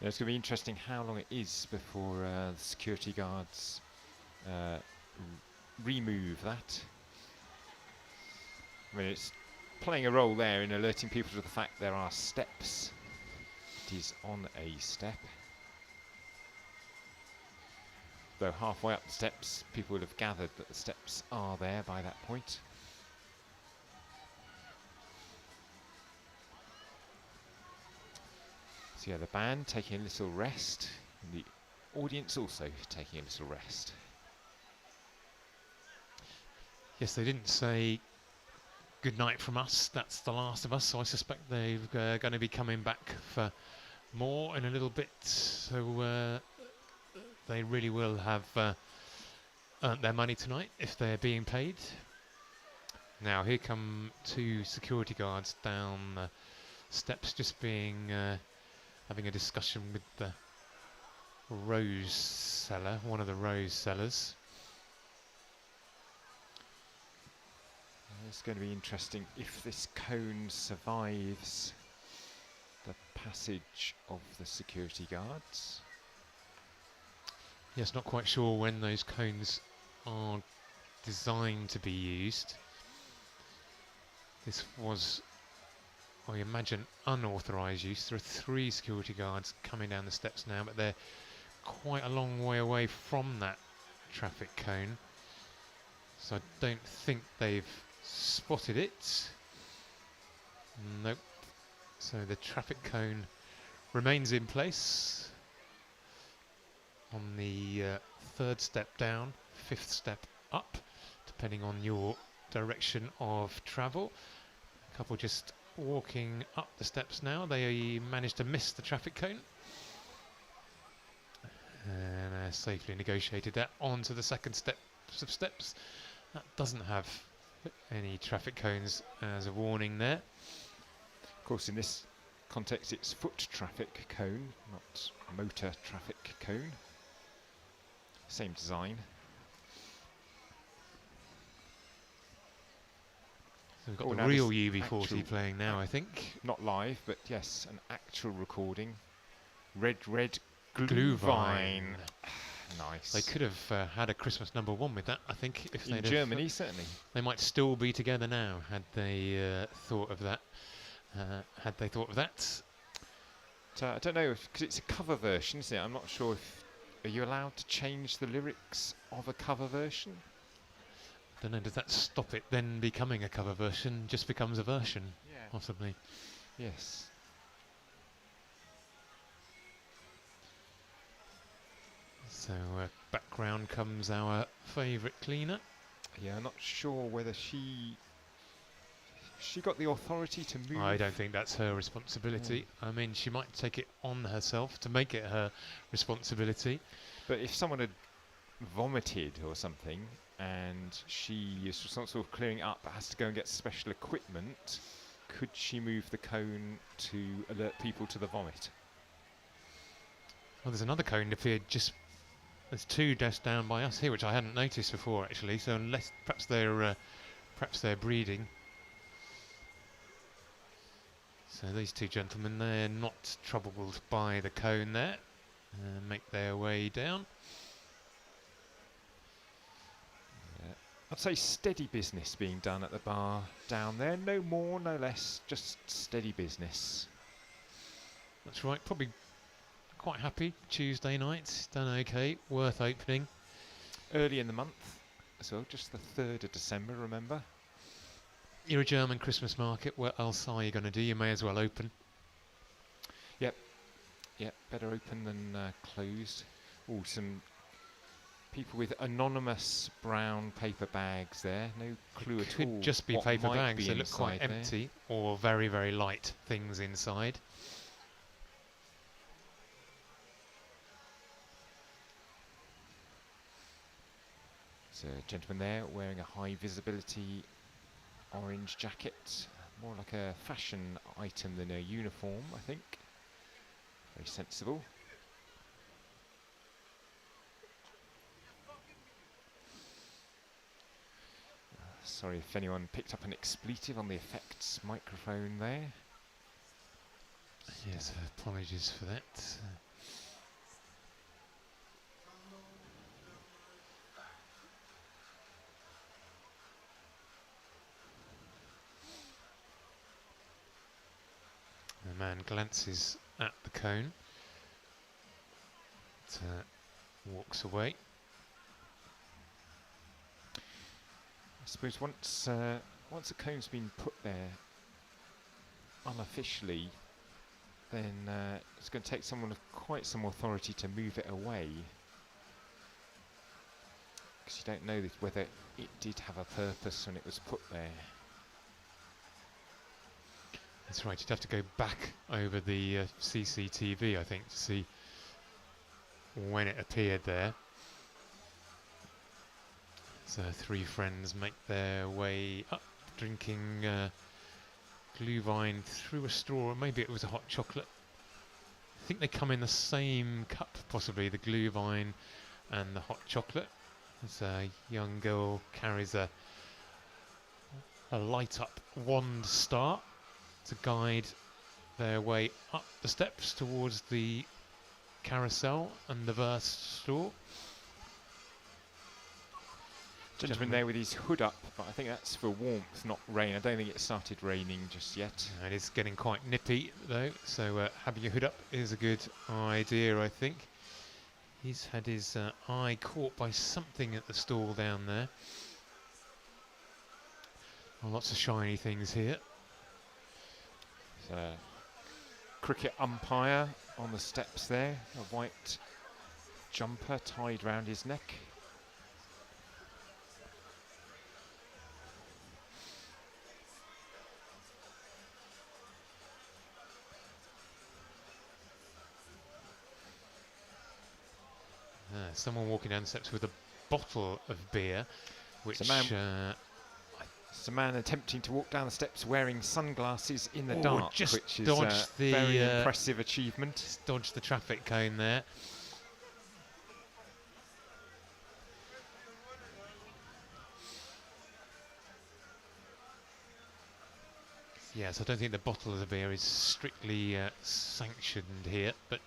Yeah, it's going to be interesting how long it is before the security guards remove that. I mean, it's playing a role there in alerting people to the fact there are steps. It is on a step. Though halfway up the steps, people would have gathered that the steps are there by that point. So yeah, the band taking a little rest, and the audience also taking a little rest. Yes, they didn't say good night from us, that's the last of us, so I suspect they're going to be coming back for more in a little bit, so they really will have earned their money tonight if they're being paid. Now here come two security guards down the steps, just being having a discussion with the rose seller, one of the rose sellers. It's going to be interesting if this cone survives the passage of the security guards. Yes, not quite sure when those cones are designed to be used. This was, I imagine, unauthorised use. There are 3 security guards coming down the steps now, but they're quite a long way away from that traffic cone. So I don't think they've spotted it. Nope. So the traffic cone remains in place on the 3rd step down, 5th step up, depending on your direction of travel. A couple just walking up the steps now. They managed to miss the traffic cone. And safely negotiated that onto the second steps of steps. That doesn't have any traffic cones as a warning there. Of course, in this context, it's foot traffic cone, not motor traffic cone. Same design. So we've got Oh, the now real this UB40 actual- playing now, I think. Not live, but yes, an actual recording. Red Glühwein. Glühwein. Nice. They could have had a Christmas #1 with that, I think. If in they'd Germany, certainly. they might still be together now had they thought of that. I don't know, because it's a cover version, isn't it? I'm not sure if... Are you allowed to change the lyrics of a cover version? Don't know, does that stop it then becoming a cover version? Just becomes a version, Yeah. possibly. Yes. So background comes our favourite cleaner. Yeah, I'm not sure whether she got the authority to move. I don't think that's her responsibility. I mean, she might take it on herself to make it her responsibility. But if someone had vomited or something and she is responsible for clearing up but has to go and get special equipment, could she move the cone to alert people to the vomit? Well, there's another cone appeared just... There's two just down by us here, which I hadn't noticed before, actually. So unless perhaps they're breeding. So these two gentlemen, they're not troubled by the cone there. Make their way down. I'd say steady business being done at the bar down there. No more, no less, just steady business. That's right, probably quite happy. Tuesday night, done okay, worth opening. Early in the month as well, just the 3rd of December, remember? You're a German Christmas market, what else are you going to do? You may as well open. Yep, better open than closed. Oh, some people with anonymous brown paper bags there. No clue at all. Could just be what paper might bags, be they look quite inside there. empty, or very, very light things inside. There's a gentleman there wearing a high visibility orange jacket. More like a fashion item than a uniform, I think. Very sensible. Sorry if anyone picked up an expletive on the effects microphone there. Yes, apologies for that. The man glances at the cone, walks away. I suppose once a cone's been put there unofficially, then it's going to take someone of quite some authority to move it away, because you don't know whether it did have a purpose when it was put there. That's right, you'd have to go back over the CCTV, I think, to see when it appeared there. So 3 friends make their way up, drinking Glühwein through a straw, or maybe it was a hot chocolate. I think they come in the same cup, possibly, the Glühwein and the hot chocolate. As a young girl carries a light-up wand star to guide their way up the steps towards the carousel and the wurst store. Gentleman there with his hood up, but I think that's for warmth, not rain. I don't think it started raining just yet. It is getting quite nippy though, so having your hood up is a good idea, I think. He's had his eye caught by something at the stall down there. Oh, lots of shiny things here. There's a cricket umpire on the steps there, a white jumper tied round his neck. Someone walking down the steps with a bottle of beer, which It's a man attempting to walk down the steps wearing sunglasses in the Oh, dark, just which is dodged the, very impressive achievement. just dodged the traffic cone there. Yes, I don't think the bottle of the beer is strictly sanctioned here, but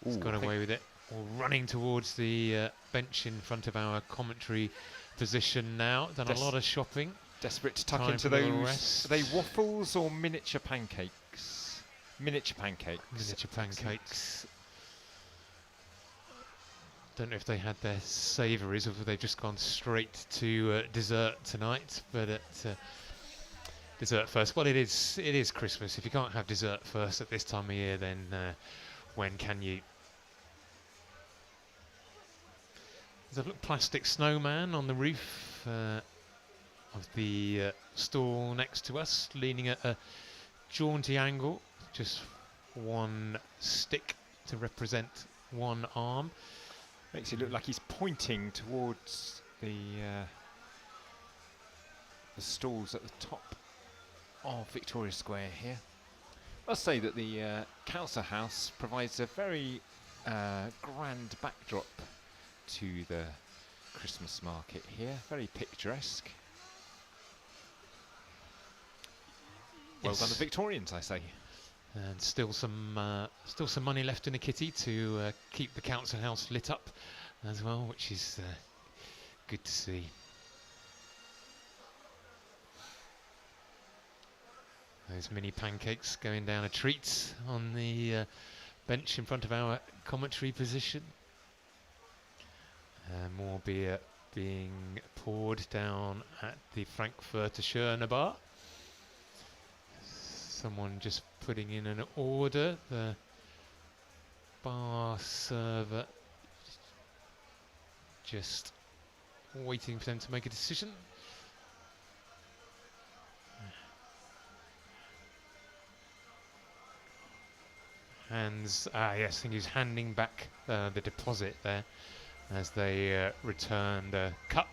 he's got away with it. We're running towards the bench in front of our commentary position now. Done a lot of shopping. Desperate to tuck Time into for a little those. rest. Are they waffles or miniature pancakes? Miniature pancakes. Miniature pancakes. Don't know if they had their savouries or if they've just gone straight to dessert tonight, but at dessert first. Well, it is Christmas. If you can't have dessert first at this time of year, then when can you? There's a little plastic snowman on the roof of the stall next to us, leaning at a jaunty angle, just one stick to represent one arm. Makes it look like he's pointing towards the stalls at the top of Victoria Square here. I'll say that the council house provides a very grand backdrop to the Christmas market here. Very picturesque. Well done the Victorians, I say. And still some money left in the kitty to keep the council house lit up as well, which is good to see. Those mini pancakes going down a treat on the bench in front of our commentary position. More beer being poured down at the Frankfurter bar. Someone just putting in an order. The bar server just waiting for them to make a decision. Yes, I think he's handing back the deposit there as they return the cup.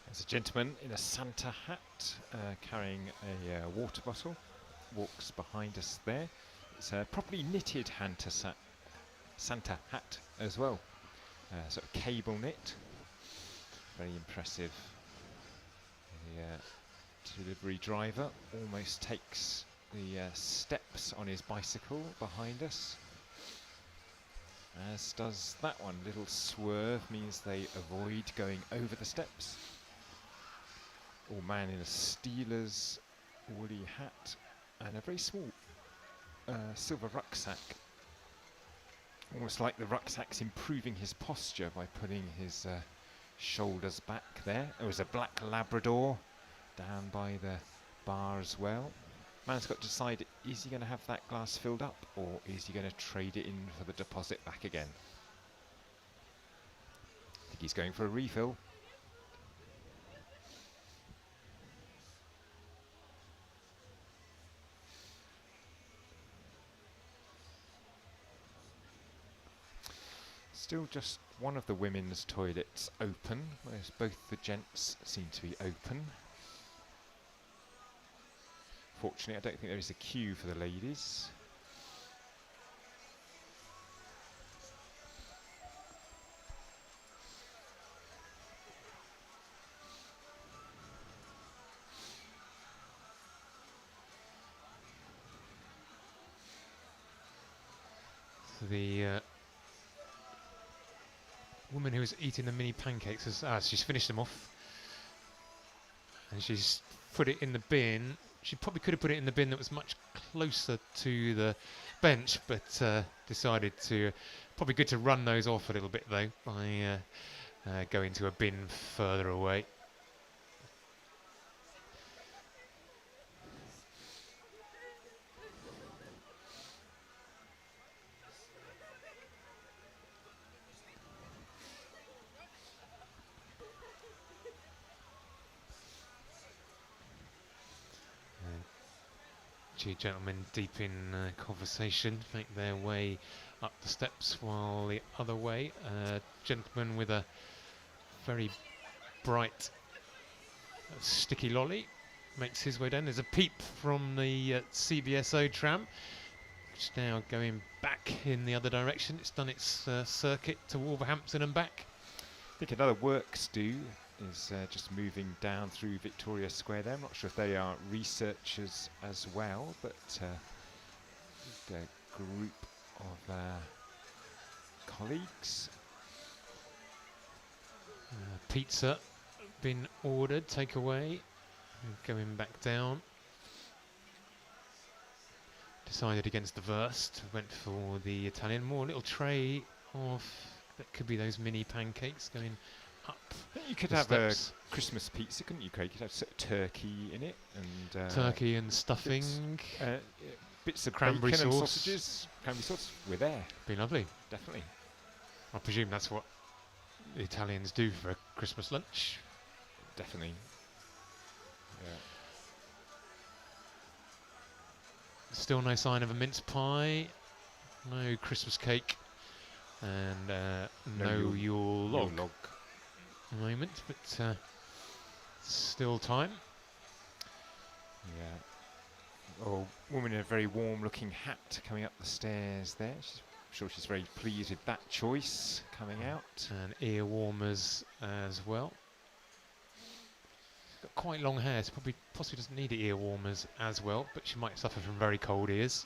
There's a gentleman in a Santa hat carrying a water bottle, walks behind us there. It's a properly knitted Santa hat as well, sort of cable knit. Very impressive. The delivery driver almost takes the steps on his bicycle behind us, as does that one. Little swerve means they avoid going over the steps. All man in a Steelers woolly hat and a very small silver rucksack. Almost like the rucksack's improving his posture by putting his shoulders back there. There was a black Labrador down by the bar as well. Man's got to decide, is he going to have that glass filled up or is he going to trade it in for the deposit back again? I think he's going for a refill. Still just one of the women's toilets open, whereas both the gents seem to be open. Fortunately, I don't think there is a queue for the ladies. So the woman who was eating the mini pancakes she's finished them off and she's put it in the bin. She probably could have put it in the bin that was much closer to the bench, but decided to, probably good to run those off a little bit though by going to a bin further away. Two gentlemen deep in conversation make their way up the steps, while the other way, a gentleman with a very bright sticky lolly makes his way down. There's a peep from the CBSO tram, which is now going back in the other direction. It's done its circuit to Wolverhampton and back. I think another works do is just moving down through Victoria Square there. I'm not sure if they are researchers as well, but a group of colleagues. Pizza been ordered, takeaway, going back down. Decided against the wurst, went for the Italian. More little tray of, that could be those mini pancakes going up. You could the have steps. a Christmas pizza, couldn't you, Craig? You could have sort of turkey in it, and Turkey and stuffing, bits of cranberry bacon and sauce. sausages. Cranberry sauce, we're there, be lovely. definitely. I presume that's what the Italians do for a Christmas lunch. Definitely. Yeah. Still no sign of a mince pie, no Christmas cake, and no Yule log Yule log. at the moment, but still time. Yeah. Oh, woman in a very warm-looking hat coming up the stairs there. I'm sure she's very pleased with that choice coming out. And ear warmers as well. Got quite long hair, so possibly doesn't need ear warmers as well, but she might suffer from very cold ears.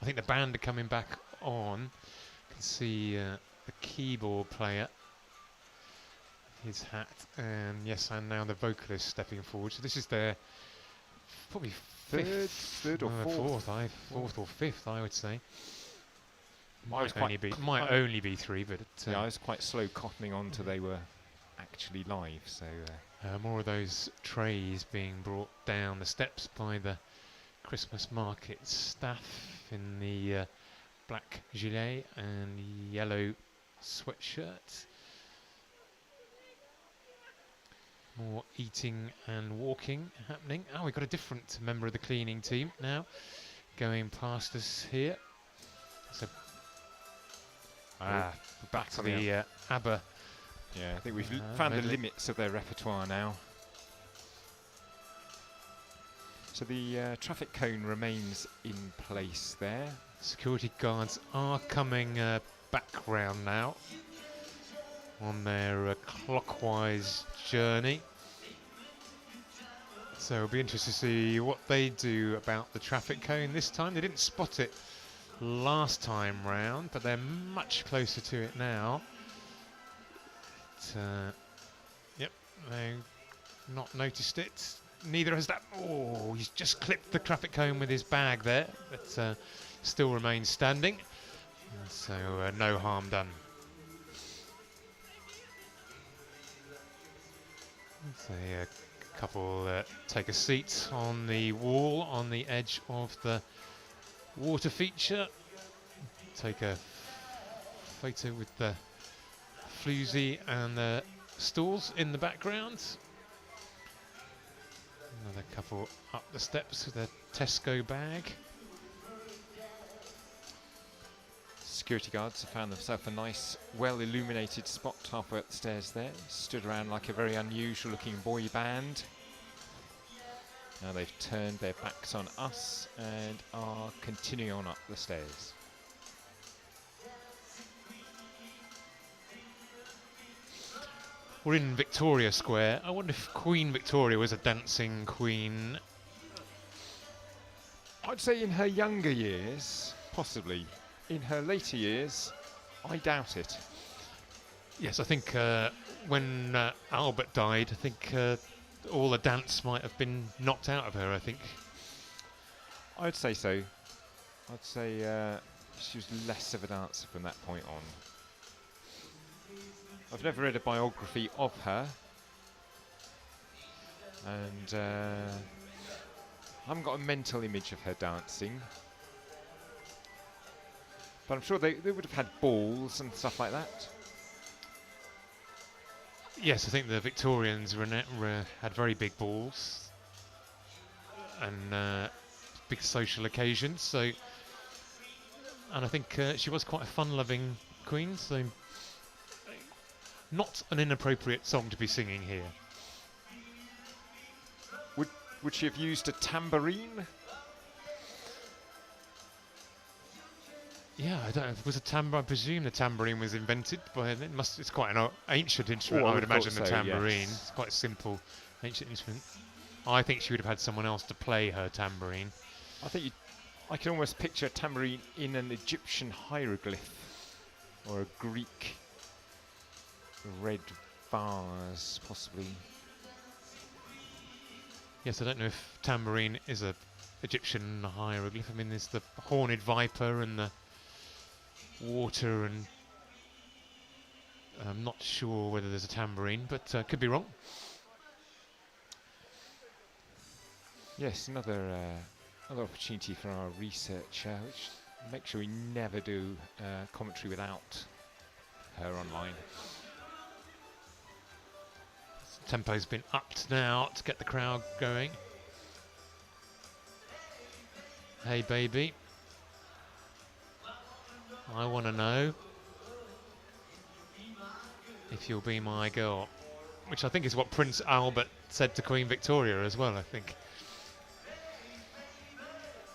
I think the band are coming back on. You can see the keyboard player, his hat, and yes, and now the vocalist stepping forward. So this is their probably Third or fourth? Fourth or fifth, I would say. Might Only be three, but yeah, I was quite slow cottoning on till they were actually live. So more of those trays being brought down the steps by the Christmas market staff in the black gilet and yellow sweatshirt. More eating and walking happening. Oh, we've got a different member of the cleaning team now going past us here. So back to the ABBA. yeah, I think we've found the limits of their repertoire now. So the traffic cone remains in place there. Security guards are coming back round now on their clockwise journey. So it'll be interesting to see what they do about the traffic cone this time. They didn't spot it last time round, but they're much closer to it now. Yep, they've not noticed it. Neither has that. Oh, he's just clipped the traffic cone with his bag there, but still remains standing. So no harm done. So a couple take a seat on the wall on the edge of the water feature. Take a photo with the floozy and the stools in the background. Another couple up the steps with a Tesco bag. Security guards have found themselves a nice, well-illuminated spot halfway up the stairs there. Stood around like a very unusual-looking boy band. Now they've turned their backs on us and are continuing on up the stairs. We're in Victoria Square. I wonder if Queen Victoria was a dancing queen. I'd say in her younger years, possibly. In her later years, I doubt it. Yes, I think when Albert died, I think all the dance might have been knocked out of her, I think. I'd say so. I'd say she was less of a dancer from that point on. I've never read a biography of her, and I haven't got a mental image of her dancing. But I'm sure they would have had balls and stuff like that. Yes, I think the Victorians had very big balls, and big social occasions. So, and I think she was quite a fun-loving queen. So, not an inappropriate song to be singing here. Would she have used a tambourine? Yeah, I don't know. Was a tambourine? I presume the tambourine was invented by. It's quite an ancient instrument. I would imagine the tambourine. Yes. It's quite a simple, ancient instrument. I think she would have had someone else to play her tambourine. I can almost picture a tambourine in an Egyptian hieroglyph or a Greek red vase, possibly. Yes, I don't know if tambourine is a Egyptian hieroglyph. I mean, there's the horned viper and the water, and I'm not sure whether there's a tambourine, but could be wrong. Yes, another opportunity for our research, which make sure we never do commentary without her online. Tempo's been upped now to get the crowd going. Hey baby, I want to know if you'll be my girl, which I think is what Prince Albert said to Queen Victoria as well, I think.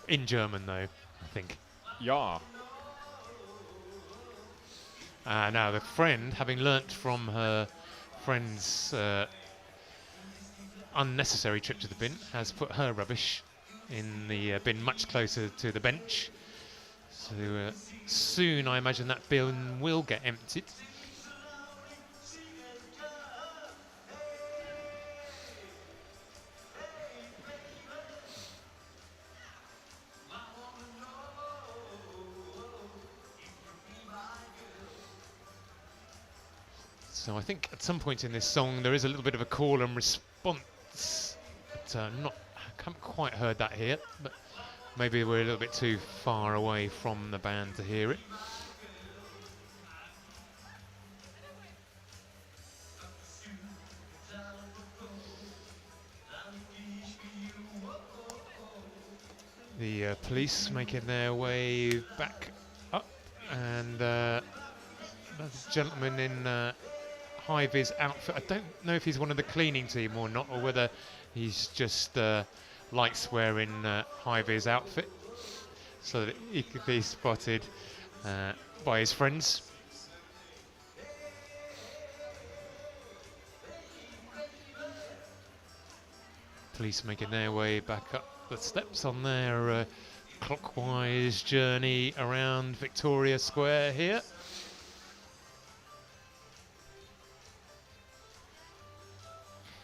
In German though, I think. Yeah. Now the friend, having learnt from her friend's unnecessary trip to the bin, has put her rubbish in the bin much closer to the bench. So soon I imagine that bin will get emptied. So I think at some point in this song there is a little bit of a call and response. But I haven't quite heard that here, but maybe we're a little bit too far away from the band to hear it. The police making their way back up, and the gentleman in high-vis outfit. I don't know if he's one of the cleaning team or not, or whether he's just likes wearing high-vis outfit so that he could be spotted by his friends. Police making their way back up the steps on their clockwise journey around Victoria Square here.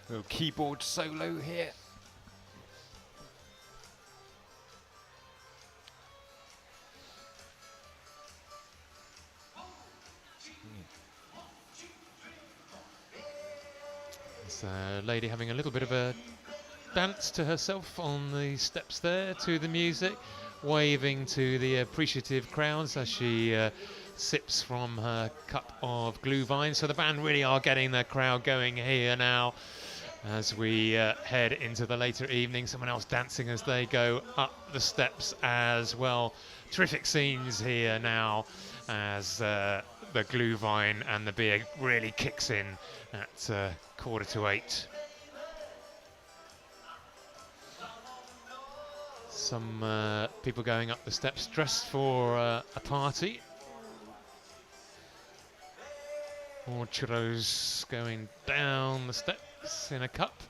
Little keyboard solo here. There's a lady having a little bit of a dance to herself on the steps there to the music, waving to the appreciative crowds as she sips from her cup of glühwein. So the band really are getting the crowd going here now as we head into the later evening. Someone else dancing as they go up the steps as well. Terrific scenes here now as the glühwein and the beer really kicks in at 7:45. Some people going up the steps dressed for a party. More churros going down the steps in a cup.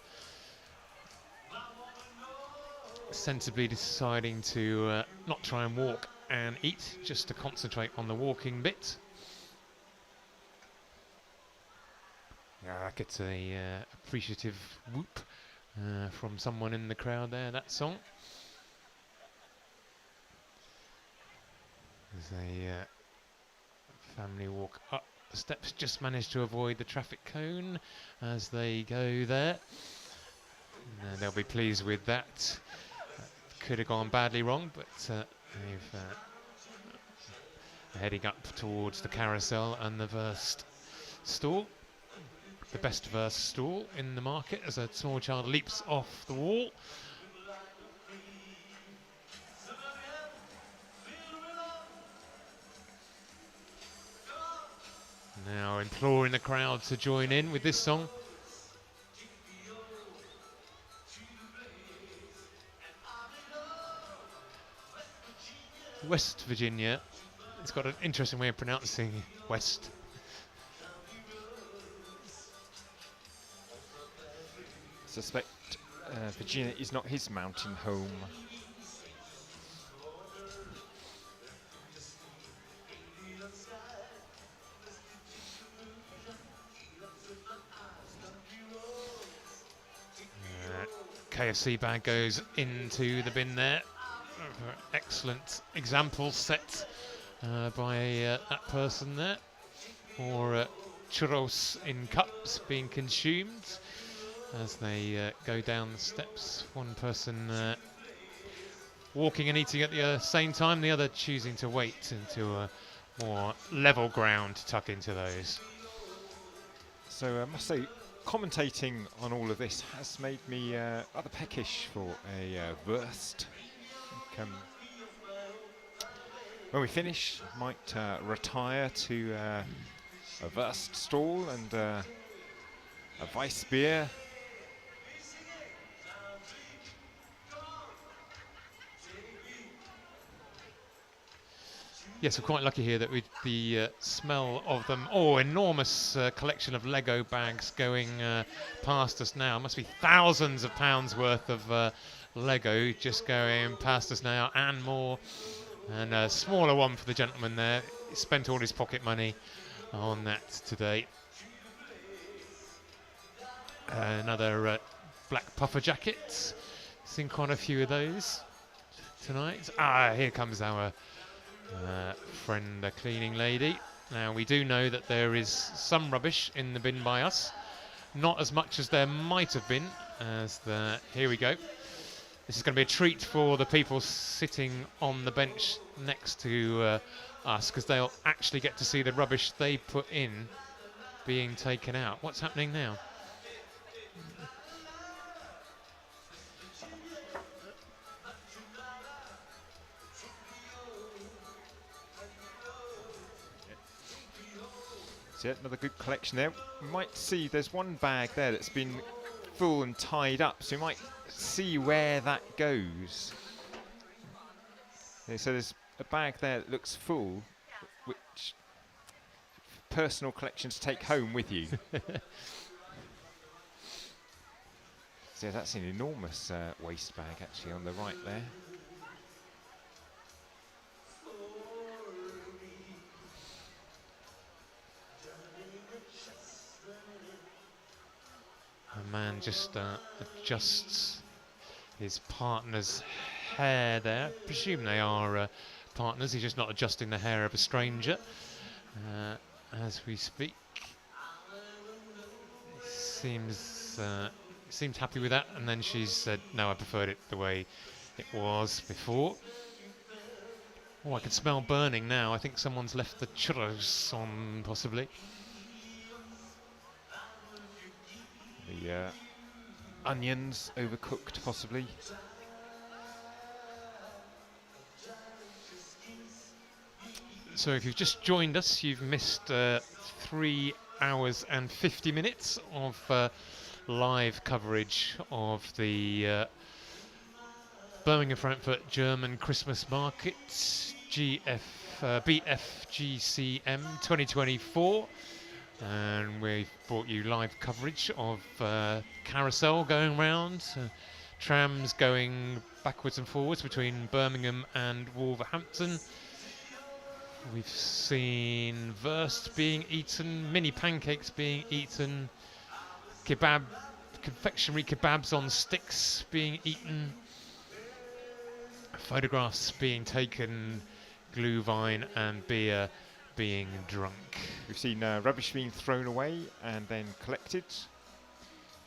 Sensibly deciding to not try and walk and eat, just to concentrate on the walking bit. Yeah, I get a appreciative whoop from someone in the crowd there, that song. There's a family walk up the steps, just managed to avoid the traffic cone as they go there. And they'll be pleased with that. Could have gone badly wrong, but they've heading up towards the carousel and the wurst stall. The best wurst stall in the market as a small child leaps off the wall. Now imploring the crowd to join in with this song. West Virginia. It's got an interesting way of pronouncing West. Suspect Virginia is not his mountain home. KFC bag goes into the bin there. Excellent example set by that person there. Or churros in cups being consumed as they go down the steps. One person walking and eating at the same time, the other choosing to wait into a more level ground to tuck into those. So I must say, commentating on all of this has made me rather peckish for a wurst. When we finish, I might retire to a wurst stall and a Weiss beer. Yes, we're quite lucky here that with the smell of them. Oh, enormous collection of Lego bags going past us now. Must be thousands of pounds worth of Lego just going past us now, and more. And a smaller one for the gentleman there. He spent all his pocket money on that today. Another black puffer jacket. Seen quite a few of those tonight. Ah, here comes our friend, the cleaning lady. Now, we do know that there is some rubbish in the bin by us. Not as much as there might have been. Here we go. This is going to be a treat for the people sitting on the bench next to us, because they'll actually get to see the rubbish they put in being taken out. What's happening now? So yeah, another good collection there. You might see there's one bag there that's been full and tied up, so you might see where that goes. Yeah, so there's a bag there that looks full, which personal collection to take home with you. So yeah, that's an enormous waste bag actually on the right there. A man just adjusts his partner's hair there. Presume they are partners. He's just not adjusting the hair of a stranger as we speak. Seems happy with that, and then she's said, "No, I preferred it the way it was before." Oh, I can smell burning now. I think someone's left the churros on, possibly. The onions overcooked, possibly. So if you've just joined us, you've missed 3 hours and 50 minutes of live coverage of the Birmingham Frankfurt German Christmas Market, BFGCM 2024. And we've brought you live coverage of carousel going round, trams going backwards and forwards between Birmingham and Wolverhampton. We've seen wurst being eaten, mini pancakes being eaten, confectionery kebabs on sticks being eaten, photographs being taken, glühwein and beer being drunk. We've seen rubbish being thrown away and then collected.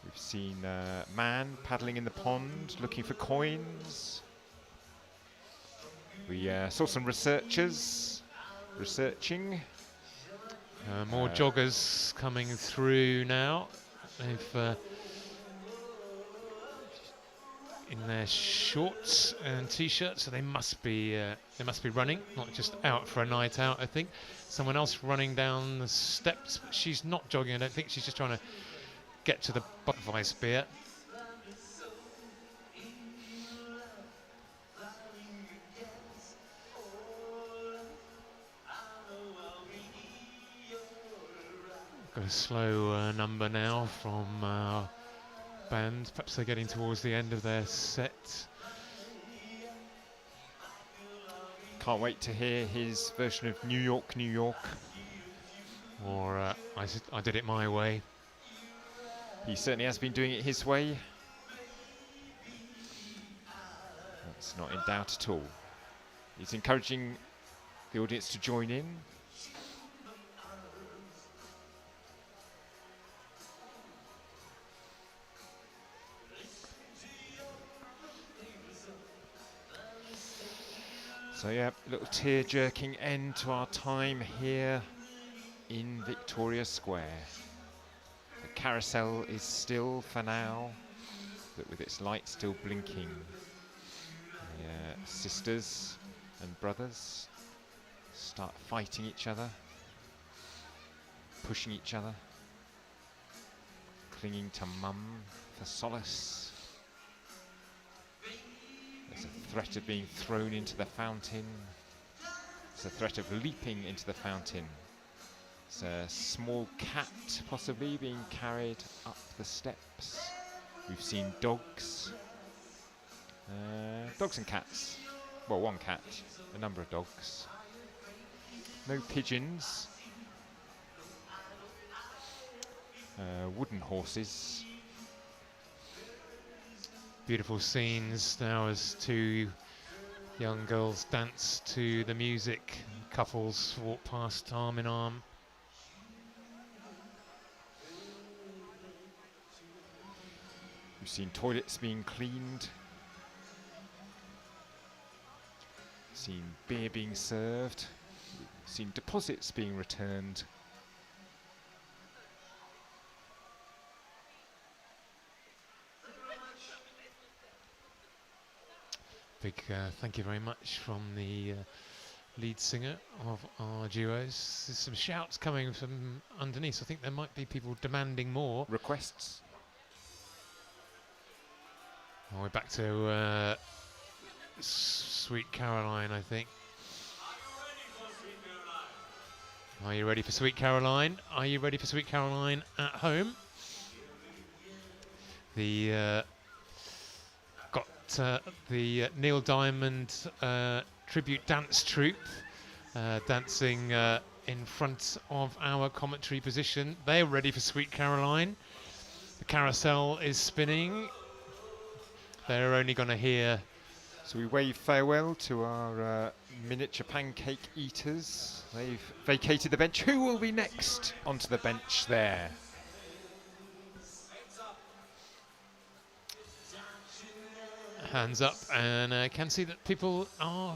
We've seen man paddling in the pond looking for coins. We saw some researchers researching. More joggers coming through now. They've in their shorts and t-shirts, so they must be running, not just out for a night out. I think someone else running down the steps, but she's not jogging. I don't think she's just trying to get to the Budweiser. Got a slow number now from band. Perhaps they're getting towards the end of their set. Can't wait to hear his version of New York, New York. Or I did it my way. He certainly has been doing it his way. That's not in doubt at all. He's encouraging the audience to join in. So yeah, a little tear-jerking end to our time here in Victoria Square. The carousel is still for now, but with its light still blinking. The sisters and brothers start fighting each other, pushing each other, clinging to mum for solace. There's a threat of being thrown into the fountain. There's a threat of leaping into the fountain. There's a small cat possibly being carried up the steps. We've seen dogs. Dogs and cats. Well, one cat, a number of dogs. No pigeons. Wooden horses. Beautiful scenes now as two young girls dance to the music. Couples walk past arm in arm. We've seen toilets being cleaned. Seen beer being served. We've seen deposits being returned. Big thank you very much from the lead singer of our duos. There's some shouts coming from underneath, so I think there might be people demanding more. Requests. Oh, we're back to Sweet Caroline, I think. Are you ready for Sweet Caroline? Are you ready for Sweet Caroline at home? The the Neil Diamond tribute dance troupe dancing in front of our commentary position. They're ready for Sweet Caroline. The carousel is spinning. They're only going to hear. So we wave farewell to our miniature pancake eaters. They've vacated the bench. Who will be next onto the bench there? Hands up, and I can see that people are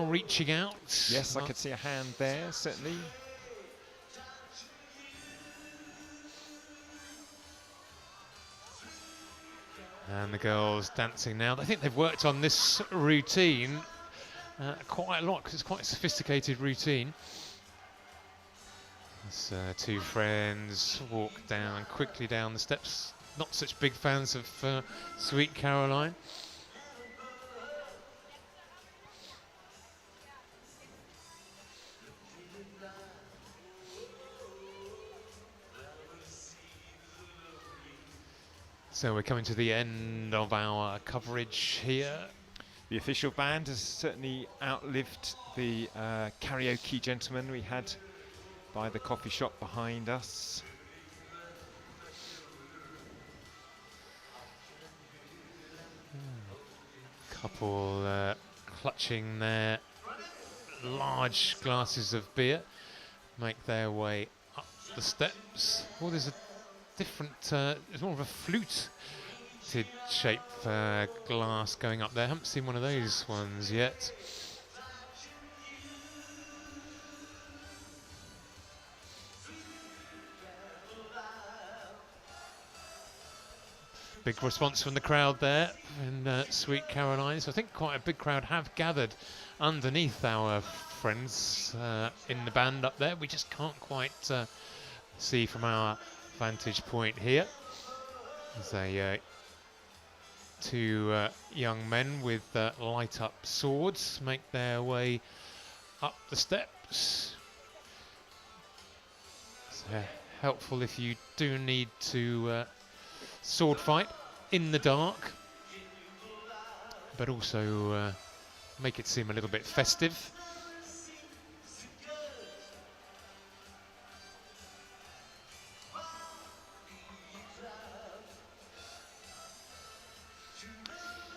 reaching out. Yes, I could see a hand there, certainly. And the girls dancing now. I think they've worked on this routine quite a lot because it's quite a sophisticated routine. As two friends walk quickly down the steps. Not such big fans of Sweet Caroline. So we're coming to the end of our coverage here. The official band has certainly outlived the karaoke gentlemen we had by the coffee shop behind us. Couple clutching their large glasses of beer, make their way up the steps. Oh, there's a different, it's more of a fluted shape glass going up there. I haven't seen one of those ones yet. Big response from the crowd there in Sweet Caroline. So I think quite a big crowd have gathered underneath our friends in the band up there. We just can't quite see from our vantage point here. There's two young men with light up swords make their way up the steps. It's helpful if you do need to sword fight in the dark, but also make it seem a little bit festive.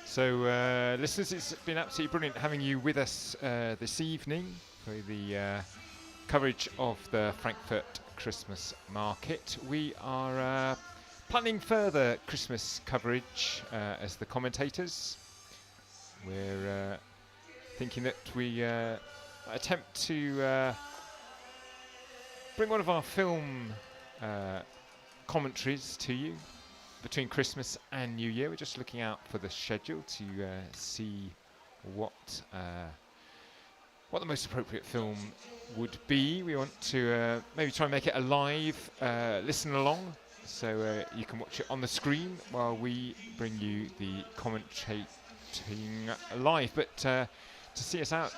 So, listeners, it's been absolutely brilliant having you with us this evening for the coverage of the Frankfurt Christmas Market. We are planning further Christmas coverage as the commentators. We're thinking that we attempt to bring one of our film commentaries to you between Christmas and New Year. We're just looking out for the schedule to see what the most appropriate film would be. We want to maybe try and make it a live listen along, so you can watch it on the screen while we bring you the commentating live. But to see us out,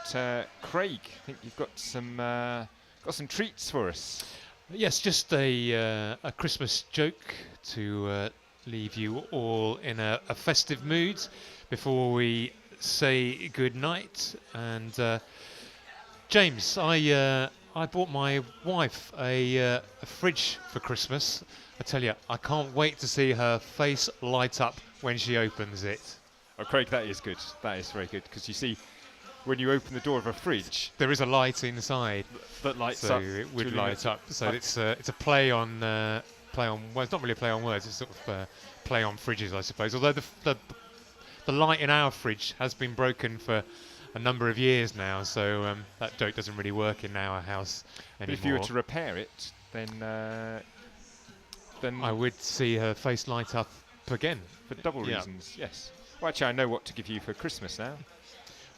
Craig, I think you've got some treats for us. Yes, just a Christmas joke to leave you all in a festive mood before we say good night. And James, I bought my wife a fridge for Christmas. I tell you, I can't wait to see her face light up when she opens it. Oh, Craig, that is good. That is very good, because you see, when you open the door of a fridge, there is a light inside that lights so up. it would light up. So it's a play on. Well, it's not really a play on words. It's sort of play on fridges, I suppose. Although the light in our fridge has been broken for a number of years now, so that joke doesn't really work in our house anymore. But if you were to repair it, then I would see her face light up again for double reasons. Yes. Well, actually, I know what to give you for Christmas now.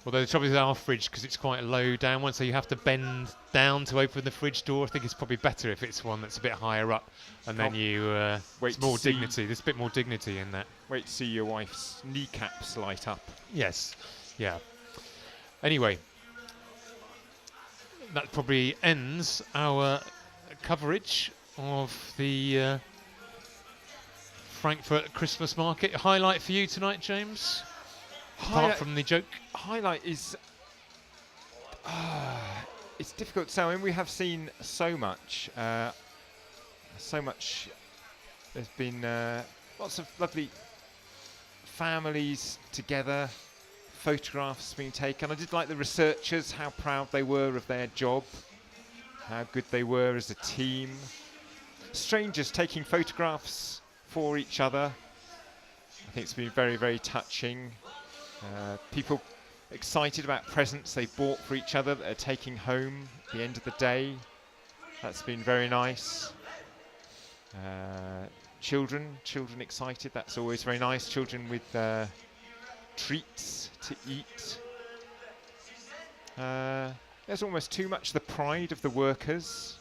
Although the trouble is our fridge, because it's quite a low down one, so you have to bend down to open the fridge door. I think it's probably better if it's one that's a bit higher up, and then you it's more dignity. There's a bit more dignity in that. Wait to see your wife's kneecaps light up. Yes, yeah. Anyway, that probably ends our coverage of the Frankfurt Christmas Market. Highlight for you tonight, James? Apart from the joke? Highlight is... it's difficult to say. I mean, we have seen so much. There's been lots of lovely families together, photographs being taken. I did like the researchers, how proud they were of their job, how good they were as a team. Strangers taking photographs for each other. I think it's been very, very touching. People excited about presents they bought for each other that they're taking home at the end of the day. That's been very nice. Children excited. That's always very nice. Children with treats to eat. There's almost too much the pride of the workers.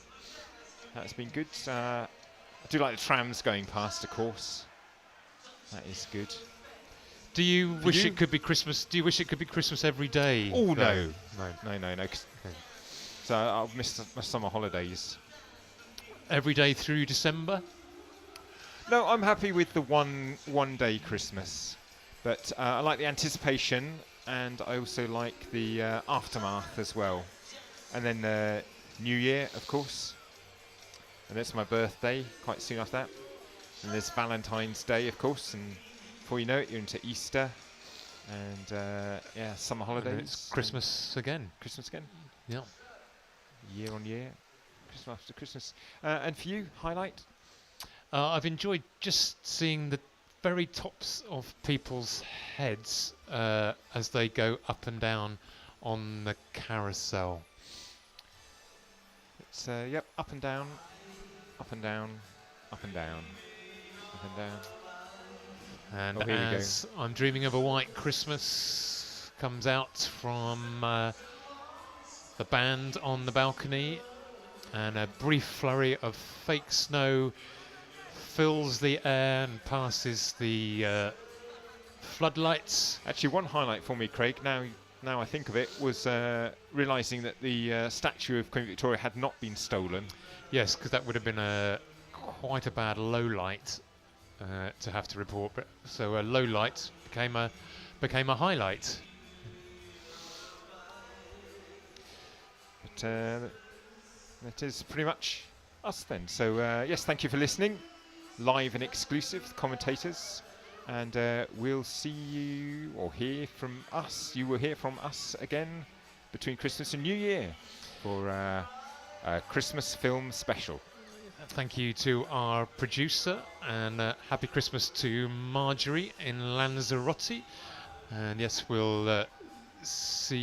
That's been good. I do like the trams going past, of course. That is good. Do you wish it could be Christmas? Do you wish it could be Christmas every day? Oh, no. So I'll miss my summer holidays. Every day through December? No, I'm happy with the one day Christmas. But I like the anticipation, and I also like the aftermath as well. And then New Year, of course. And that's my birthday, quite soon after that. And there's Valentine's Day, of course, and before you know it, you're into Easter, and summer holidays. And it's Christmas again. Christmas again. Yeah. Year on year, Christmas after Christmas. And for you, highlight? I've enjoyed just seeing the very tops of people's heads as they go up and down on the carousel. It's up and down, up and down, up and down, up and down. And Oh, here we go. as I'm Dreaming of a White Christmas comes out from the band on the balcony, and a brief flurry of fake snow fills the air and passes the floodlights. Actually, one highlight for me, Craig, now I think of it, was realising that the statue of Queen Victoria had not been stolen. Yes, because that would have been quite a bad low light to have to report. But so a low light became a highlight. But that is pretty much us then. So yes, thank you for listening. Live and exclusive, the commentators. And we'll see you, or hear from us. You will hear from us again between Christmas and New Year for a Christmas film special. Thank you to our producer, and happy Christmas to Marjorie in Lanzarote. And yes, we'll see